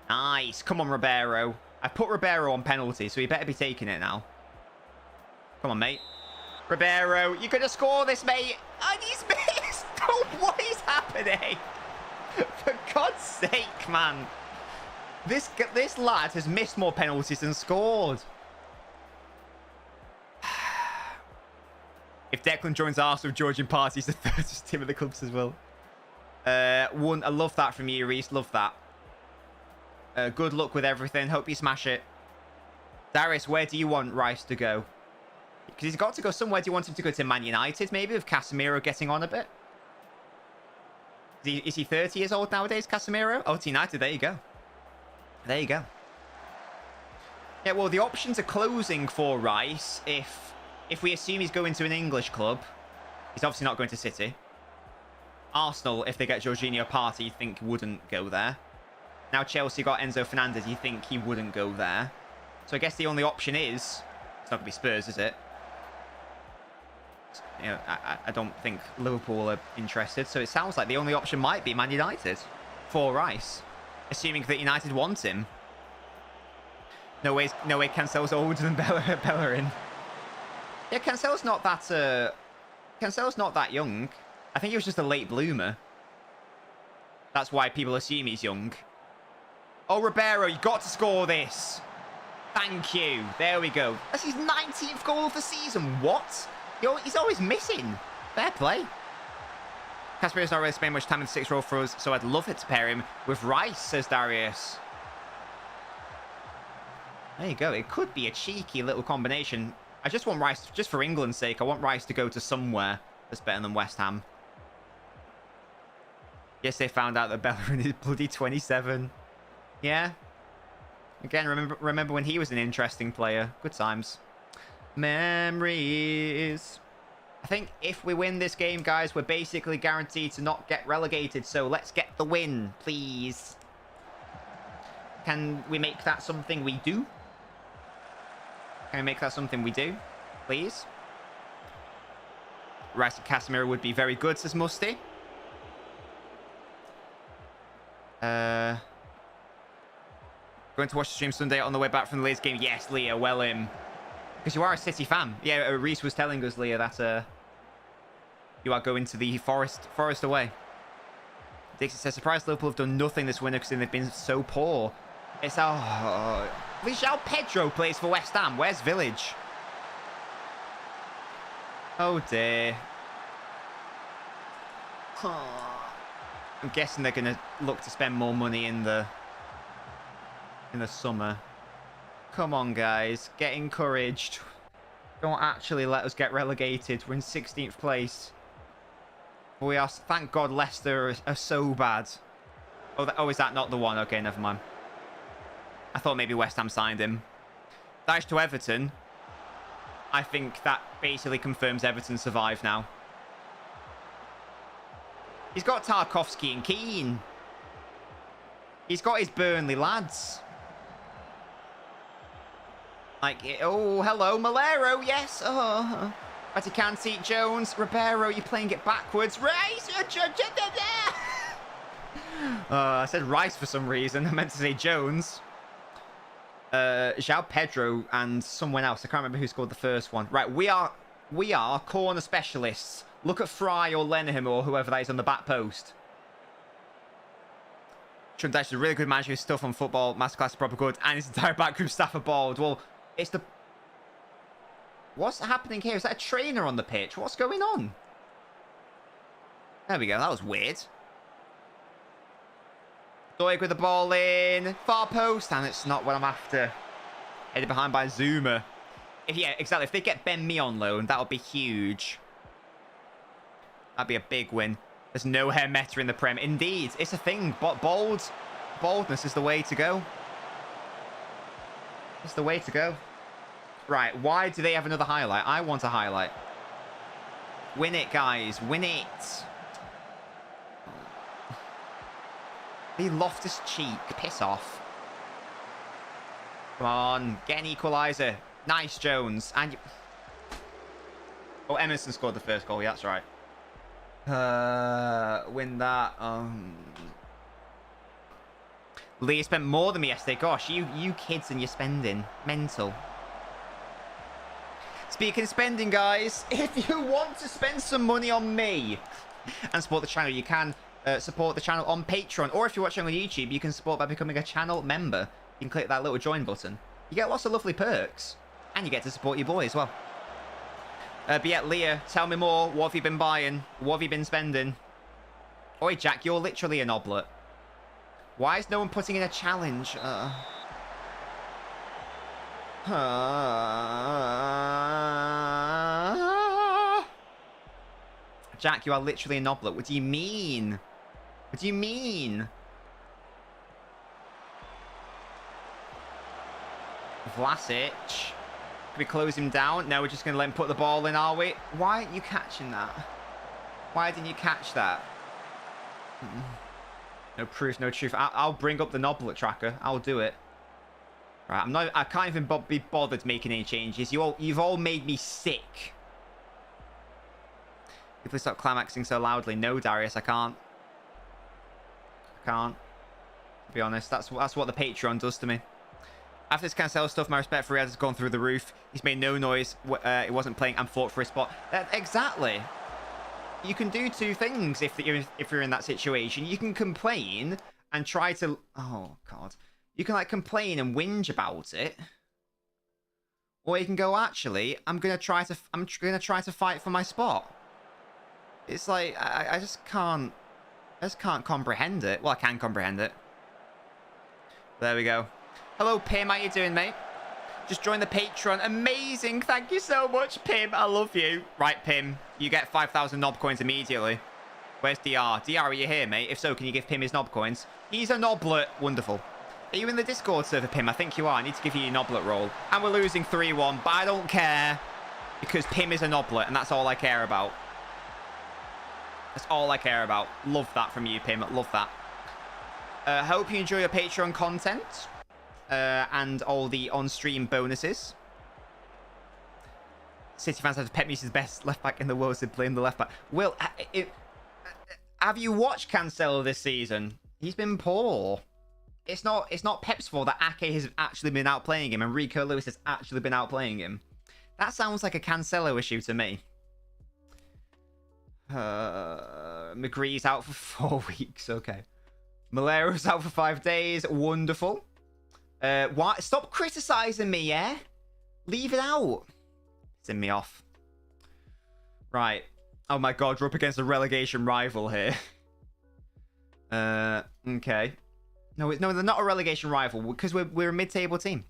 S1: Nice. Come on, Ribeiro. I put Ribeiro on penalty, so he better be taking it now. Come on, mate. Ribeiro, you're going to score this, mate. And he's missed. What is happening? For God's sake, man. This lad has missed more penalties than scored. If Declan joins Arsenal, Georgian Party's the third team of the clubs as well. I love that from you, Reese. Love that. Good luck with everything. Hope you smash it. Darius, where do you want Rice to go? Because he's got to go somewhere. Do you want him to go to Man United, maybe, with Casemiro getting on a bit? Is he 30 years old nowadays, Casemiro? Oh, to United. There you go. There you go. Yeah, well, the options are closing for Rice if we assume he's going to an English club. He's obviously not going to City. Arsenal, if they get Jorginho Partey, you think wouldn't go there. Now Chelsea got Enzo Fernandez, you think he wouldn't go there. So I guess the only option is... It's not going to be Spurs, is it? You know, I don't think Liverpool are interested. So it sounds like the only option might be Man United for Rice. Assuming that United want him. No way Cancelo's older than Bellerin. Yeah, Cancelo's not that young. I think he was just a late bloomer. That's why people assume he's young. Oh, Ribeiro, you got to score this. Thank you. There we go. That's his 19th goal of the season. What? He's always missing. Fair play. Casemiro's not really spending much time in the 6th row for us, so I'd love it to pair him with Rice, says Darius. There you go. It could be a cheeky little combination. I just want Rice, just for England's sake, I want Rice to go to somewhere that's better than West Ham. Yes, they found out that Bellerin is bloody 27. Yeah. Again, remember when he was an interesting player. Good times. Memories. I think if we win this game, guys, we're basically guaranteed to not get relegated. So let's get the win, please. Can we make that something we do? Can we make that something we do? Please. Rice and Casemiro would be very good, says Musty. Going to watch the stream Sunday on the way back from the Leeds game. Yes, Leah, well in. Because you are a City fan. Yeah, Reese was telling us, Leah, that you are going to the Forest away. Dixie says, surprised Liverpool have done nothing this winter because they've been so poor. It's João Pedro plays for West Ham. Where's Village? Oh dear. I'm guessing they're going to look to spend more money in the summer. Come on, guys. Get encouraged. Don't actually let us get relegated. We're in 16th place. We are... Thank God Leicester are so bad. Oh, is that not the one? Okay, never mind. I thought maybe West Ham signed him. Dash to Everton. I think that basically confirms Everton survive now. He's got Tarkowski and Keane. He's got his Burnley lads. Like, oh, hello, Malero, yes. Oh, Vaticanti, Jones, Ribeiro, you're playing it backwards. Rice! I said Rice for some reason. I meant to say Jones. João Pedro and someone else. I can't remember who scored the first one. Right, we are corner specialists. Look at Fry or Lenham or whoever that is on the back post. Trumdash is a really good manager. His stuff on football. Masterclass is proper good. And his entire backroom staff are bald. Well, it's the... What's happening here? Is that a trainer on the pitch? What's going on? There we go. That was weird. Doig with the ball in. Far post. And it's not what I'm after. Headed behind by Zuma. Yeah, exactly. If they get Ben Mee on loan, that would be huge. That'd be a big win. There's no hair meta in the Prem. Indeed, it's a thing. But baldness is the way to go. It's the way to go. Right, why do they have another highlight? I want a highlight. Win it, guys. Win it. The Loftus cheek. Piss off. Come on. Get an equaliser. Nice, Jones. And... Oh, Emerson scored the first goal. Yeah, that's right. Win that. Lee spent more than me yesterday. Gosh, you kids and your spending. Mental. Speaking of spending, guys, if you want to spend some money on me and support the channel, you can support the channel on Patreon. Or if you're watching on YouTube, you can support by becoming a channel member. You can click that little join button. You get lots of lovely perks. And you get to support your boy as well. But yeah, Leah, tell me more. What have you been buying? What have you been spending? Oi, Jack, you're literally an oblet. Why is no one putting in a challenge? Right, Jack, you are literally a knoblet. What do you mean? What do you mean? Vlasic. Can we close him down? No, we're just going to let him put the ball in, are we? Why aren't you catching that? Why didn't you catch that? No proof, no truth. I'll bring up the knoblet tracker. I'll do it. Right, I can't even be bothered making any changes. You've all made me sick. If we stop climaxing so loudly. No, Darius, I can't. I can't. To be honest, that's what the Patreon does to me. After this Cancelo stuff, my respect for Riyad has gone through the roof. He's made no noise. He wasn't playing and fought for his spot. Exactly. You can do two things if you're in that situation. You can complain and try to... Oh, God. You can, like, complain and whinge about it. Or you can go, actually, I'm going to try to fight for my spot. It's like, I just can't... I just can't comprehend it. Well, I can comprehend it. There we go. Hello, Pim. How you doing, mate? Just joined the Patreon. Amazing. Thank you so much, Pim. I love you. Right, Pim. You get 5,000 knob coins immediately. Where's DR? DR, are you here, mate? If so, can you give Pim his knob coins? He's a knoblet. Wonderful. Are you in the Discord server, Pim? I think you are. I need to give you your knoblet roll. And we're losing 3-1, but I don't care. Because Pim is a knoblet, and that's all I care about. That's all I care about. Love that from you, Pim. Love that. Hope you enjoy your Patreon content. And all the on-stream bonuses. City fans have to pet me as the best left-back in the world to blame the left-back. Will, have you watched Cancelo this season? He's been poor. It's not Pep's fault that Ake has actually been outplaying him and Rico Lewis has actually been outplaying him. That sounds like a Cancelo issue to me. McGree's out for 4 weeks. Okay. Malero's out for 5 days. Wonderful. Why? Stop criticizing me, yeah? Leave it out. Send me off. Right. Oh my God, we're up against a relegation rival here. Okay. No, they're not a relegation rival because we're a mid-table team.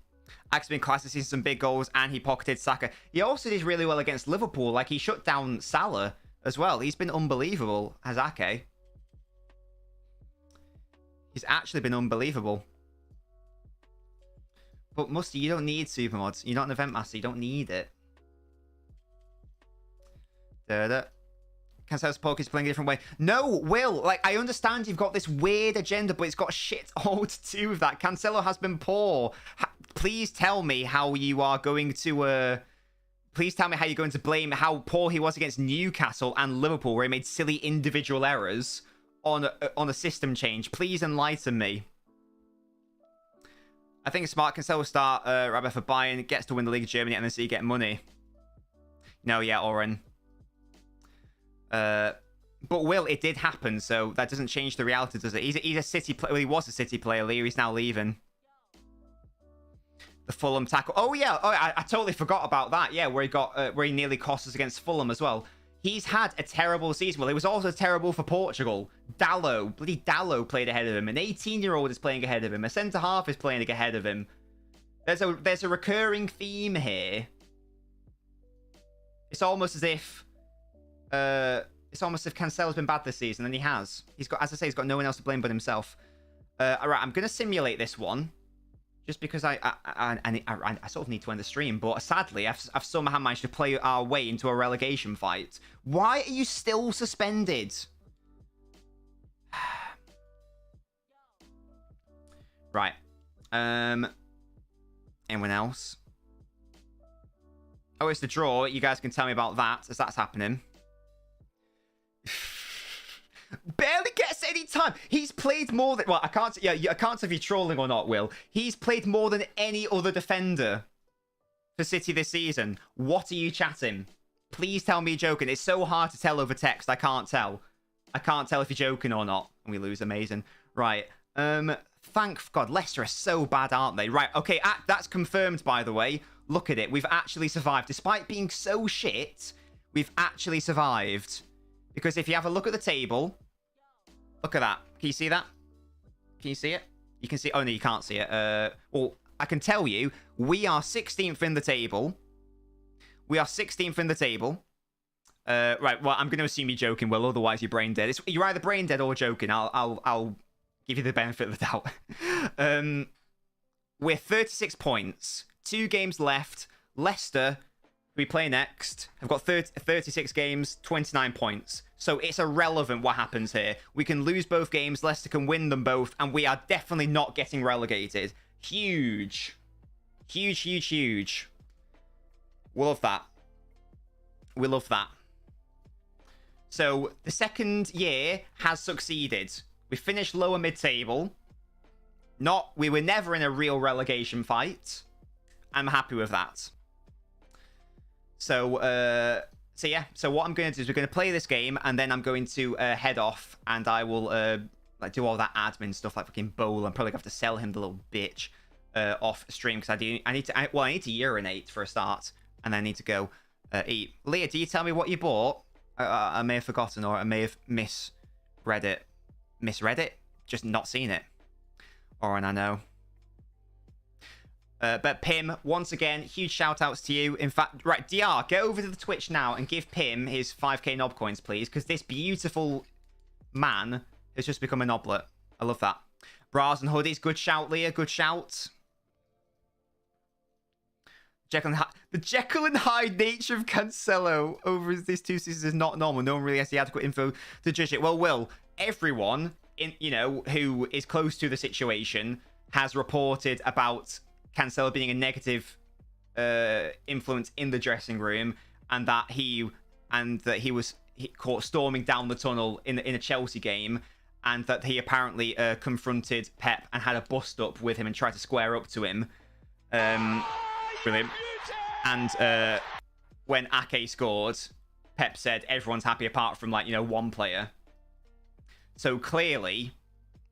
S1: Ake's been classed as seeing some big goals and he pocketed Saka. He also did really well against Liverpool. Like, he shut down Salah as well. He's been unbelievable as Ake. He's actually been unbelievable. But Musty, you don't need super mods. You're not an event master. You don't need it. Cancelo's poke is playing a different way. No, Will. Like, I understand you've got this weird agenda, but it's got shit all to do with that. Cancelo has been poor. Please tell me how you are going to... Please tell me how you're going to blame how poor he was against Newcastle and Liverpool, where he made silly individual errors on a system change. Please enlighten me. I think it's smart. Cancelo start Rabbi for Bayern, gets to win the League of Germany, and then see get money. No, yeah, Oren. But Will, it did happen, so that doesn't change the reality, does it? He's a City player. Well, he was a City player. He's now leaving. The Fulham tackle. Oh yeah, I totally forgot about that. Yeah, where he nearly cost us against Fulham as well. He's had a terrible season. Well, it was also terrible for Portugal. Bloody Dallo played ahead of him. An 18-year-old is playing ahead of him. A centre-half is playing ahead of him. There's a recurring theme here. It's almost as if Cancelo's been bad this season, and he has. He's got, as I say, he's got no one else to blame but himself. All right, I'm gonna simulate this one, just because I sort of need to end the stream. But sadly, I've somehow managed to play our way into a relegation fight. Why are you still suspended? Right. Anyone else? Oh, it's the draw. You guys can tell me about that, as that's happening. Barely gets any time. He's played more than... Well, I can't... Yeah, I can't say if you're trolling or not, Will. He's played more than any other defender for City this season. What are you chatting? Please tell me you're joking. It's so hard to tell over text. I can't tell. I can't tell if you're joking or not. And we lose. Amazing. Right. Thank God. Leicester are so bad, aren't they? Right. Okay. That's confirmed, by the way. Look at it. We've actually survived. Despite being so shit, we've actually survived. Because if you have a look at the table... Look at that. Can you see that? Can you see it? You can see... Oh, no, you can't see it. Well, I can tell you, we are 16th in the table. We are 16th in the table. Right, well, I'm going to assume you're joking, Will, otherwise you're brain dead. You're either brain dead or joking. I'll give you the benefit of the doubt. We're 36 points. 2 games left. Leicester, who we play next, have got 36 games, 29 points. So it's irrelevant what happens here. We can lose both games, Leicester can win them both, and we are definitely not getting relegated. Huge. Huge, huge, huge. We love that. We love that. So the second year has succeeded. We finished lower mid-table. We were never in a real relegation fight. I'm happy with that. So yeah. So what I'm going to do is we're going to play this game, and then I'm going to head off, and I will like do all that admin stuff, like fucking bowl. I'm probably going to have to sell him the little bitch off stream because I need to urinate for a start, and then I need to go eat. Leah, do you tell me what you bought? I may have forgotten, or I may have misread it. Just not seen it. Or I know. But Pim, once again, huge shout outs to you. In fact, right, DR, get over to the Twitch now and give Pim his 5k knob coins, please, because this beautiful man has just become a knoblet. I love that. Bras and hoodies, good shout, Leah, good shout. The Jekyll and Hyde nature of Cancelo over this 2 seasons is not normal. No one really has the adequate info to judge it. Well, Will, everyone who is close to the situation has reported about Cancelo being a negative influence in the dressing room, and that he was caught storming down the tunnel in a Chelsea game, and that he apparently confronted Pep and had a bust up with him and tried to square up to him. Brilliant. And when Ake scored, Pep said everyone's happy apart from one player. So clearly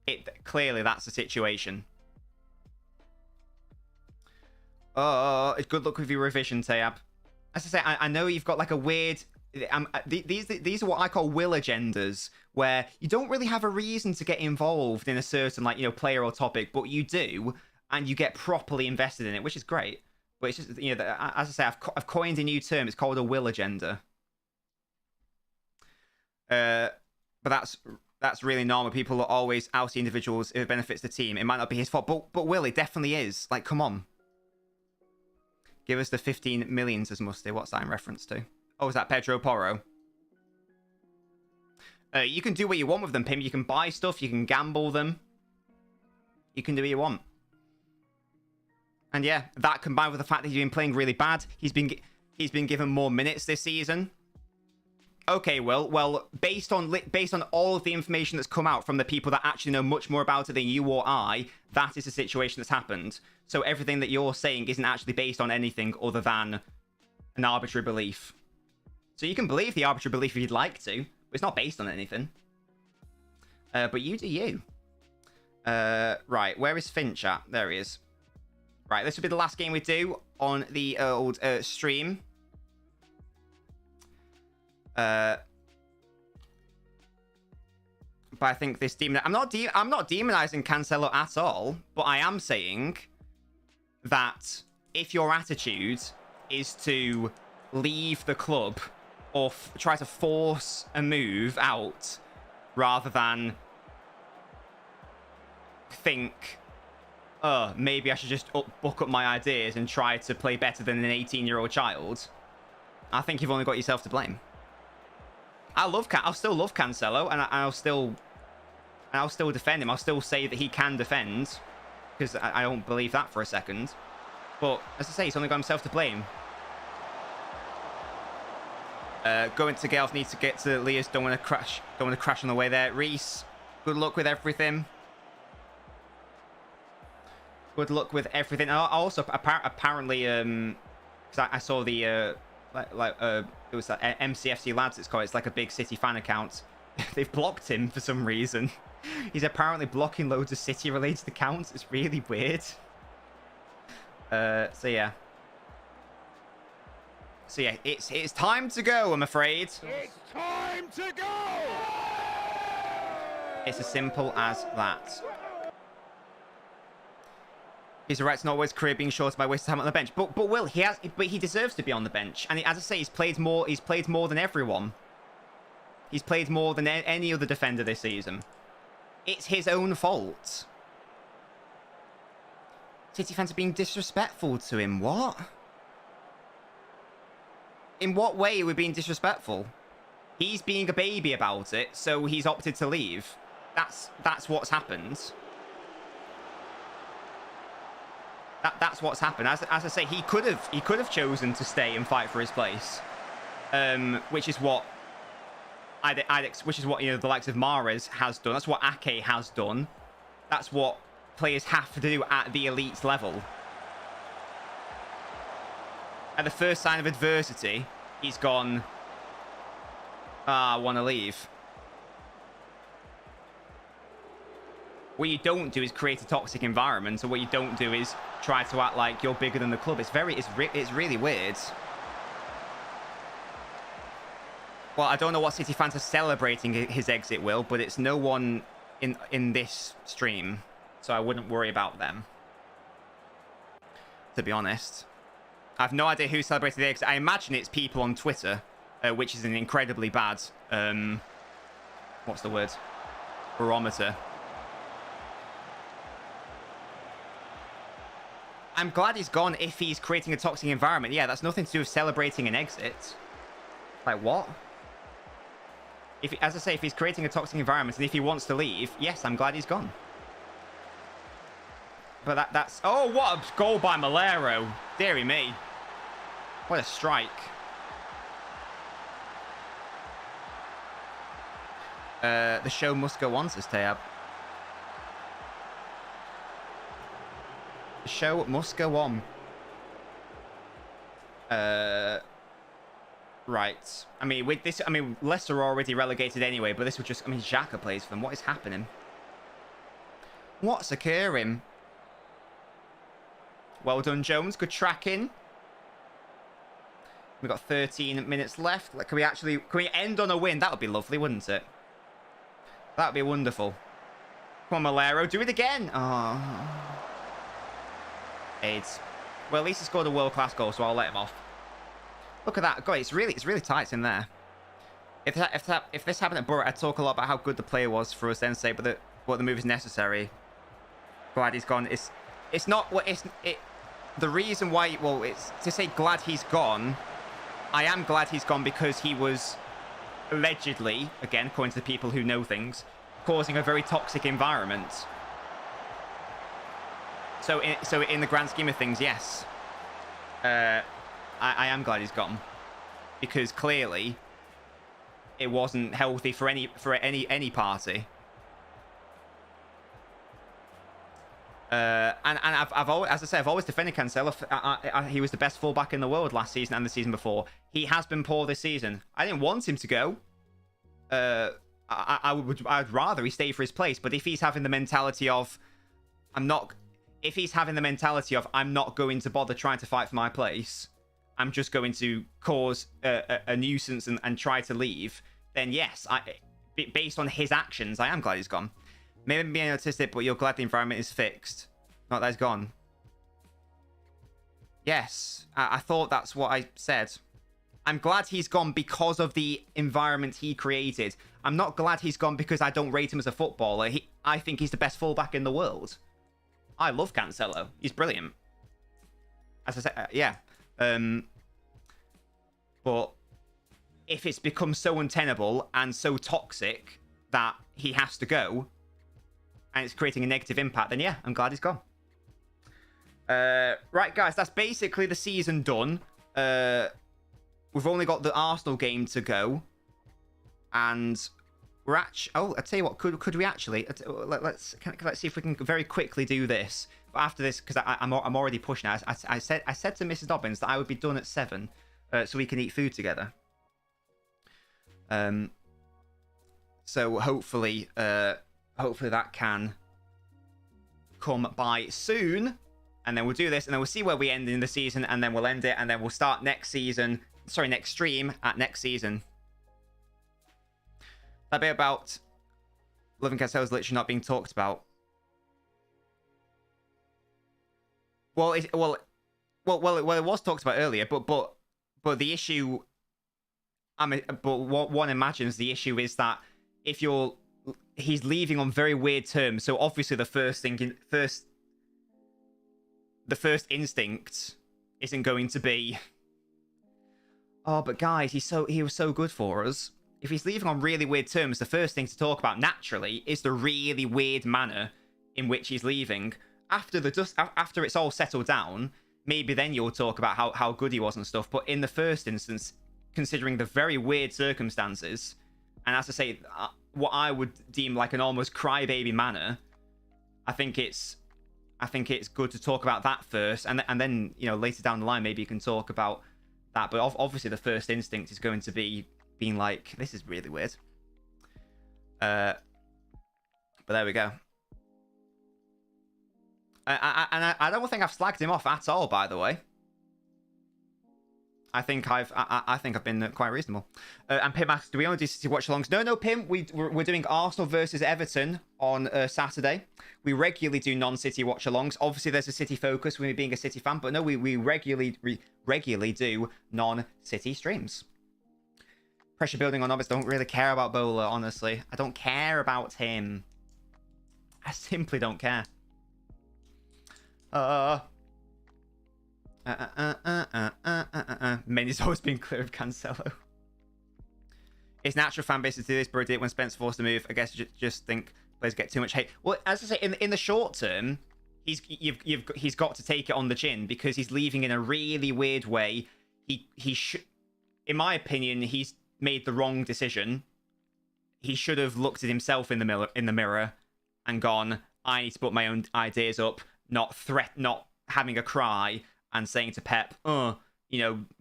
S1: that's the situation. Oh, good luck with your revision, Tayab. As I say, I know you've got like a weird. These are what I call will agendas, where you don't really have a reason to get involved in a certain player or topic, but you do, and you get properly invested in it, which is great. But it's just as I say, I've coined a new term. It's called a will agenda. But that's really normal. People are always ousting individuals if it benefits the team. It might not be his fault, but Will, it definitely is. Like, come on. Give us the 15 millions as Musty. What's that in reference to? Oh, is that Pedro Porro? You can do what you want with them, Pim. You can buy stuff. You can gamble them. You can do what you want. And yeah, that combined with the fact that he's been playing really bad, he's been given more minutes this season. Okay, well, based on all of the information that's come out from the people that actually know much more about it than you or I, that is the situation that's happened. So everything that you're saying isn't actually based on anything other than an arbitrary belief. So you can believe the arbitrary belief if you'd like to, but it's not based on anything. But you do you. Right, where is Finch at? There he is. Right, this will be the last game we do on the old stream. But I think this demon. I'm not demonizing Cancelo at all, but I am saying that if your attitude is to leave the club or try to force a move out rather than think, oh, maybe I should just buck up my ideas and try to play better than an 18-year-old child, I think you've only got yourself to blame. I'll still love Cancelo, and I'll still defend him. I'll still say that he can defend, because I don't believe that for a second. But as I say, he's only got himself to blame. Going to Gales needs to get to Leah's. Don't want to crash on the way there. Reese, good luck with everything. Good luck with everything. Also, apparently, because I saw the it was that MCFC lads. It's called. It's like a big City fan account. They've blocked him for some reason. He's apparently blocking loads of City-related accounts. It's really weird. So yeah, it's time to go. I'm afraid.
S2: It's time to go.
S1: It's as simple as that. He's right to not always career being shorted by wasting time on the bench. But Will, he deserves to be on the bench. And as I say, he's played more than everyone. He's played more than any other defender this season. It's his own fault. City fans are being disrespectful to him. What? In what way are we being disrespectful? He's being a baby about it, so he's opted to leave. That's what's happened. That's what's happened. As I say, he could have chosen to stay and fight for his place, which is what which is what, you know, the likes of Mahrez has done. That's what Ake has done. That's what players have to do at the elite level. At the first sign of adversity, he's gone, I want to leave. What you don't do is create a toxic environment, or what you don't do is try to act like you're bigger than the club. It's really weird. Well, I don't know what City fans are celebrating his exit, Will, but it's no one in this stream, so I wouldn't worry about them, to be honest. I have no idea who celebrated the exit. I imagine it's people on Twitter, which is an incredibly bad, what's the word? Barometer. I'm glad he's gone if he's creating a toxic environment. Yeah, that's nothing to do with celebrating an exit. Like, what? As I say, if he's creating a toxic environment and if he wants to leave, yes, I'm glad he's gone. But that's... Oh, what a goal by Malero. Deary me. What a strike. The show must go on, says Tayab. The show must go on. Right. I mean, with this... I mean, Leicester are already relegated anyway, but this would just... I mean, Xhaka plays for them. What is happening? What's occurring? Well done, Jones. Good tracking. We've got 13 minutes left. Like, can we end on a win? That would be lovely, wouldn't it? That would be wonderful. Come on, Malero. Do it again. Oh. AIDS. Well, at least he scored a world-class goal, so I'll let him off. Look at that. God, it's really tight in there. If this happened at Boro, I'd talk a lot about how good the player was for us then say, but the move is necessary. Glad he's gone. It's not what the reason why. Well, it's to say glad he's gone. I am glad he's gone because he was allegedly, again, according to the people who know things, causing a very toxic environment. So in the grand scheme of things, yes. I am glad he's gone, because clearly it wasn't healthy for any party. And I've always, as I say, I've always defended Cancelo. He was the best fullback in the world last season and the season before. He has been poor this season. I didn't want him to go. I'd rather he stay for his place. But if he's having the mentality of, I'm not going to bother trying to fight for my place, I'm just going to cause a nuisance and try to leave, then yes, based on his actions, I am glad he's gone. Maybe I'm being autistic, but you're glad the environment is fixed. Not that he's gone. Yes, I thought that's what I said. I'm glad he's gone because of the environment he created. I'm not glad he's gone because I don't rate him as a footballer. I think he's the best fullback in the world. I love Cancelo. He's brilliant. As I said, yeah. But if it's become so untenable and so toxic that he has to go, and it's creating a negative impact, then yeah, I'm glad he's gone. Right, guys, that's basically the season done. We've only got the Arsenal game to go, and we're actually... Oh, I tell you what, could we actually... Let's see if we can very quickly do this. But after this, because I'm already pushing it. I said to Mrs. Dobbins that I would be done at 7, so we can eat food together. So hopefully that can come by soon, and then we'll do this, and then we'll see where we end in the season, and then we'll end it, and then we'll start next stream at next season. That bit about Loving Cancelo's literally not being talked about. Well, it was talked about earlier, but the issue, but what one imagines the issue is that if he's leaving on very weird terms, so obviously the first instinct isn't going to be, oh, but guys, he was so good for us. If he's leaving on really weird terms, the first thing to talk about naturally is the really weird manner in which he's leaving. After it's all settled down, maybe then you'll talk about how good he was and stuff. But in the first instance, considering the very weird circumstances, and as I say, what I would deem like an almost crybaby manner, I think it's good to talk about that first, and then later down the line maybe you can talk about that. But obviously the first instinct is going to be being like, this is really weird. But there we go. I don't think I've slagged him off at all, by the way. I think I've been quite reasonable. And Pim asks, do we only do City watch-alongs? No, Pim. We're doing Arsenal versus Everton on Saturday. We regularly do non-City watch-alongs. Obviously, there's a City focus with me being a City fan, but no, we regularly do non-City streams. Pressure building on Nobbins. Don't really care about Boro, honestly. I don't care about him. I simply don't care. Many's always been clear of Cancelo. It's natural fan base to do this, but did it when Spence forced to move. I guess just think players get too much hate. Well, as I say, in the short term, he's got to take it on the chin because he's leaving in a really weird way. He should, in my opinion, he's made the wrong decision. He should have looked at himself in the mirror and gone, I need to put my own ideas up, not having a cry and saying to Pep,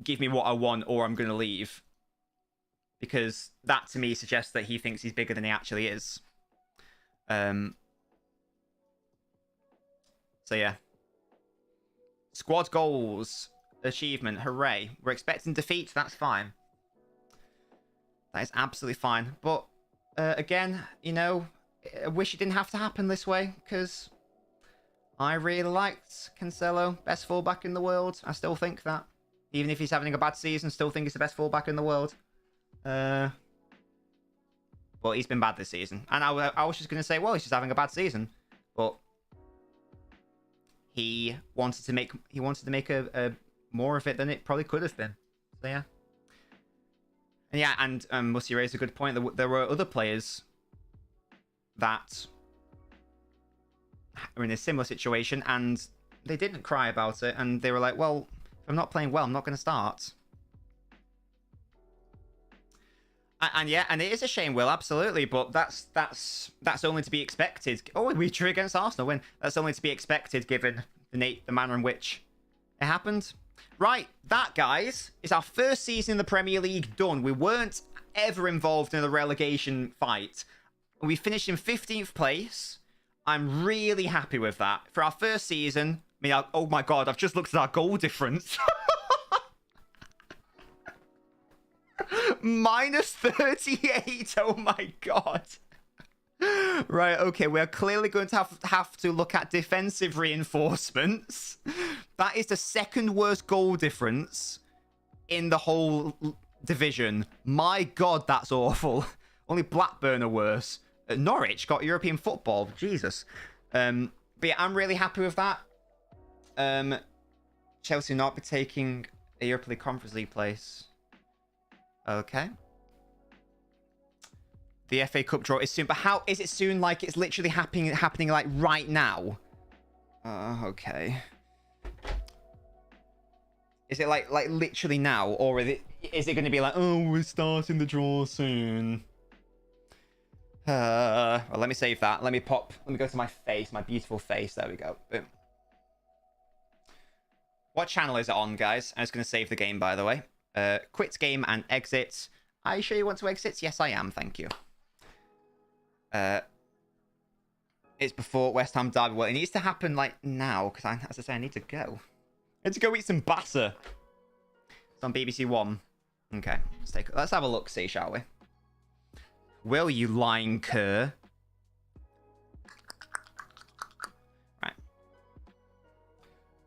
S1: give me what I want or I'm going to leave. Because that, to me, suggests that he thinks he's bigger than he actually is. So, yeah. Squad goals. Achievement. Hooray. We're expecting defeat. That's fine. That is absolutely fine. But, again, I wish it didn't have to happen this way, because I really liked Cancelo, best fullback in the world. I still think that. Even if he's having a bad season, still think he's the best fullback in the world. But he's been bad this season. And I was just going to say, well, he's just having a bad season. But he wanted to make a more of it than it probably could have been. So, yeah. And yeah, and Mussy raised a good point. There were other players that are in a similar situation and they didn't cry about it, and they were like, well, if I'm not playing well, I'm not going to start. And yeah, and it is a shame, Will, absolutely, but that's only to be expected. Oh, we drew against Arsenal, win. That's only to be expected given the manner in which it happened. Right, that, guys, is our first season in the Premier League done. We weren't ever involved in a relegation fight. We finished in 15th place. I'm really happy with that. For our first season, oh my god, I've just looked at our goal difference. Minus 38, oh my god. Right, okay, we're clearly going to have to look at defensive reinforcements. That is the second worst goal difference in the whole division. My god, that's awful. Only Blackburn are worse. Norwich got European football. Jesus. But yeah, I'm really happy with that. Chelsea not be taking a Europa League Conference League place. Okay. The FA Cup draw is soon, but how is it soon? Like it's literally happening like right now. Okay. Is it like literally now, or is it going to be like, oh, we're starting the draw soon? Well, let me save that. Let me go to my face, my beautiful face. There we go. Boom. What channel is it on, guys? I'm just going to save the game, by the way. Quit game and exit. Are you sure you want to exit? Yes, I am. Thank you. It's before West Ham derby. Well, it needs to happen like now because, as I say, I need to go. I need to go eat some batter. It's on BBC One. Okay, let's have a look. See, shall we? Will you lying cur? Right.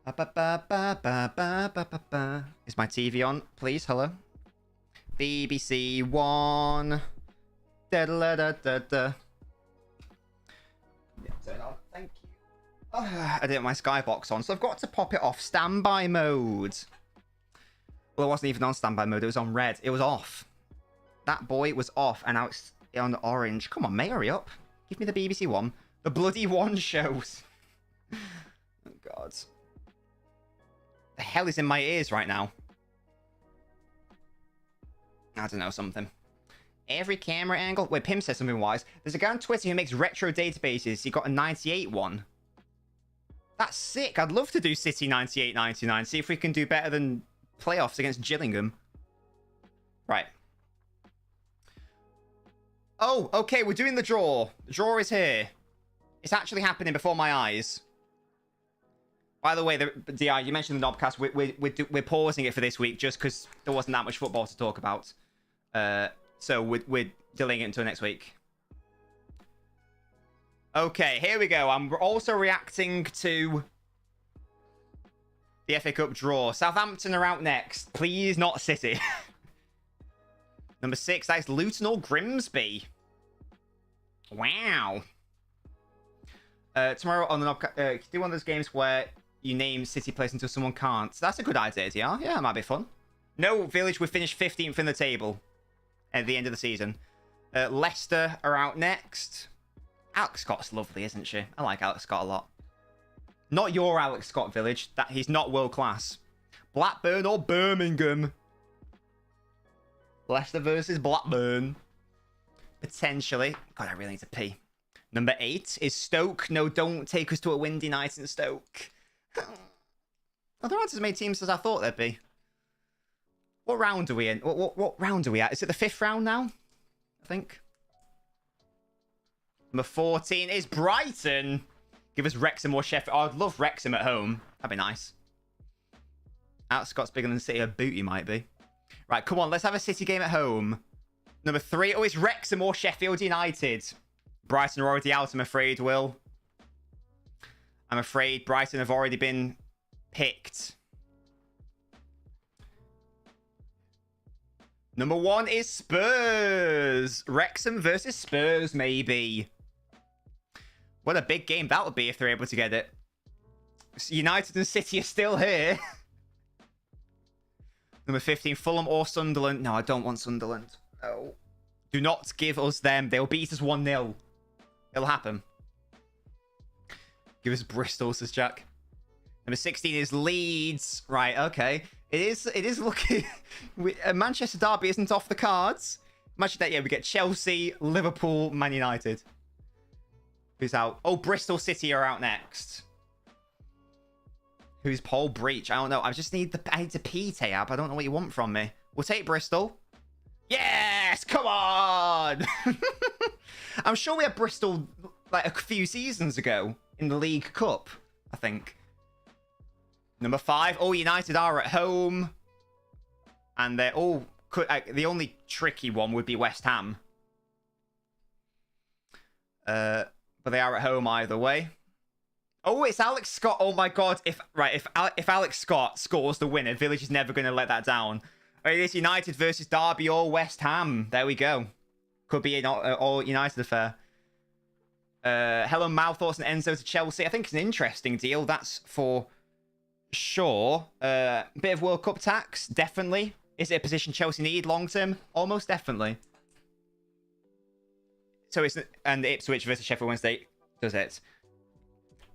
S1: Is my TV on? Please, hello? BBC One. Da da da da da. Yeah, turn on. Thank you. I didn't have my Skybox on, so I've got to pop it off standby mode. Well, it wasn't even on standby mode. It was on red. It was off. That boy was off, and now it's on orange. Come on, mate, hurry up. Give me the BBC One. The bloody One shows. Oh, God. The hell is in my ears right now? I don't know, something. Every camera angle... Wait, Pim says something wise. There's a guy on Twitter who makes retro databases. He got a 98 one. That's sick. I'd love to do City 98-99. See if we can do better than playoffs against Gillingham. Right. Oh, okay, we're doing the draw. The draw is here. It's actually happening before my eyes. By the way, DI, you mentioned the Knobcast. We're pausing it for this week just because there wasn't that much football to talk about. So we're delaying it until next week. Okay, here we go. I'm also reacting to the FA Cup draw. Southampton are out next. Please not City. Number 6, that is Luton or Grimsby. Wow. Tomorrow on the Knobcast, do one of those games where you name City players until someone can't. So that's a good idea, DR. Yeah, that might be fun. No, Village, we finished 15th in the table at the end of the season. Leicester are out next. Alex Scott's lovely, isn't she? I like Alex Scott a lot. Not your Alex Scott, Village. He's not world class. Blackburn or Birmingham. Leicester versus Blackburn. Potentially. God, I really need to pee. Number 8 is Stoke. No, don't take us to a windy night in Stoke. Oh, there aren't as many teams as I thought there'd be. What round are we in? What round are we at? Is it the 5th round now? I think. Number 14 is Brighton. Give us Wrexham or Sheffield. Oh, I'd love Wrexham at home. That'd be nice. Alex Scott's bigger than City. A booty might be. Right, come on. Let's have a City game at home. Number 3. Oh, it's Wrexham or Sheffield United. Brighton are already out, I'm afraid, Will. I'm afraid Brighton have already been picked. Number 1 is Spurs. Wrexham versus Spurs, maybe. What a big game that would be if they're able to get it. United and City are still here. Number 15, Fulham or Sunderland. No, I don't want Sunderland. No. Do not give us them. They'll beat us 1-0. It'll happen. Give us Bristol, says Jack. Number 16 is Leeds. Right, okay. It is looking... a Manchester derby isn't off the cards. Imagine that, yeah, we get Chelsea, Liverpool, Man United. Who's out? Oh, Bristol City are out next. Who's Paul Breach? I don't know. I need to pee, Tayab. I don't know what you want from me. We'll take Bristol. Yes! Come on! I'm sure we had Bristol like a few seasons ago in the League Cup, I think. Number 5. Oh, United are at home. And they're all... the only tricky one would be West Ham. But they are at home either way. Oh, it's Alex Scott. Oh my God. If Alex Scott scores the winner, Village is never going to let that down. It is United versus Derby or West Ham. There we go. Could be an all United affair. Hello, Malthorse and Enzo to Chelsea. I think it's an interesting deal. That's for sure. Bit of World Cup tax, definitely. Is it a position Chelsea need long term? Almost definitely. So it's and Ipswich versus Sheffield Wednesday does it.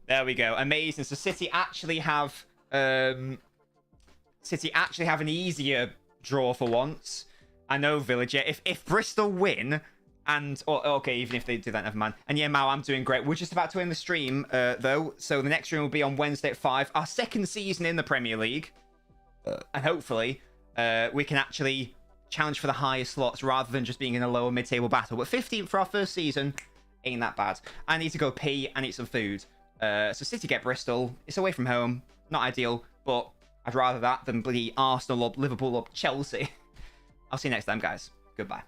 S1: There we go. Amazing. So City actually have an easier draw for once. I know, Village. Yeah, if Bristol win, and okay, even if they do that, never mind. And yeah, Mao, I'm doing great. We're just about to end the stream, though. So the next stream will be on Wednesday at 5. Our second season in the Premier League, and hopefully, we can actually challenge for the higher slots rather than just being in a lower mid-table battle. But 15th for our first season ain't that bad. I need to go pee and eat some food. So City get Bristol. It's away from home. Not ideal, but I'd rather that than bloody Arsenal or Liverpool or Chelsea. I'll see you next time, guys. Goodbye.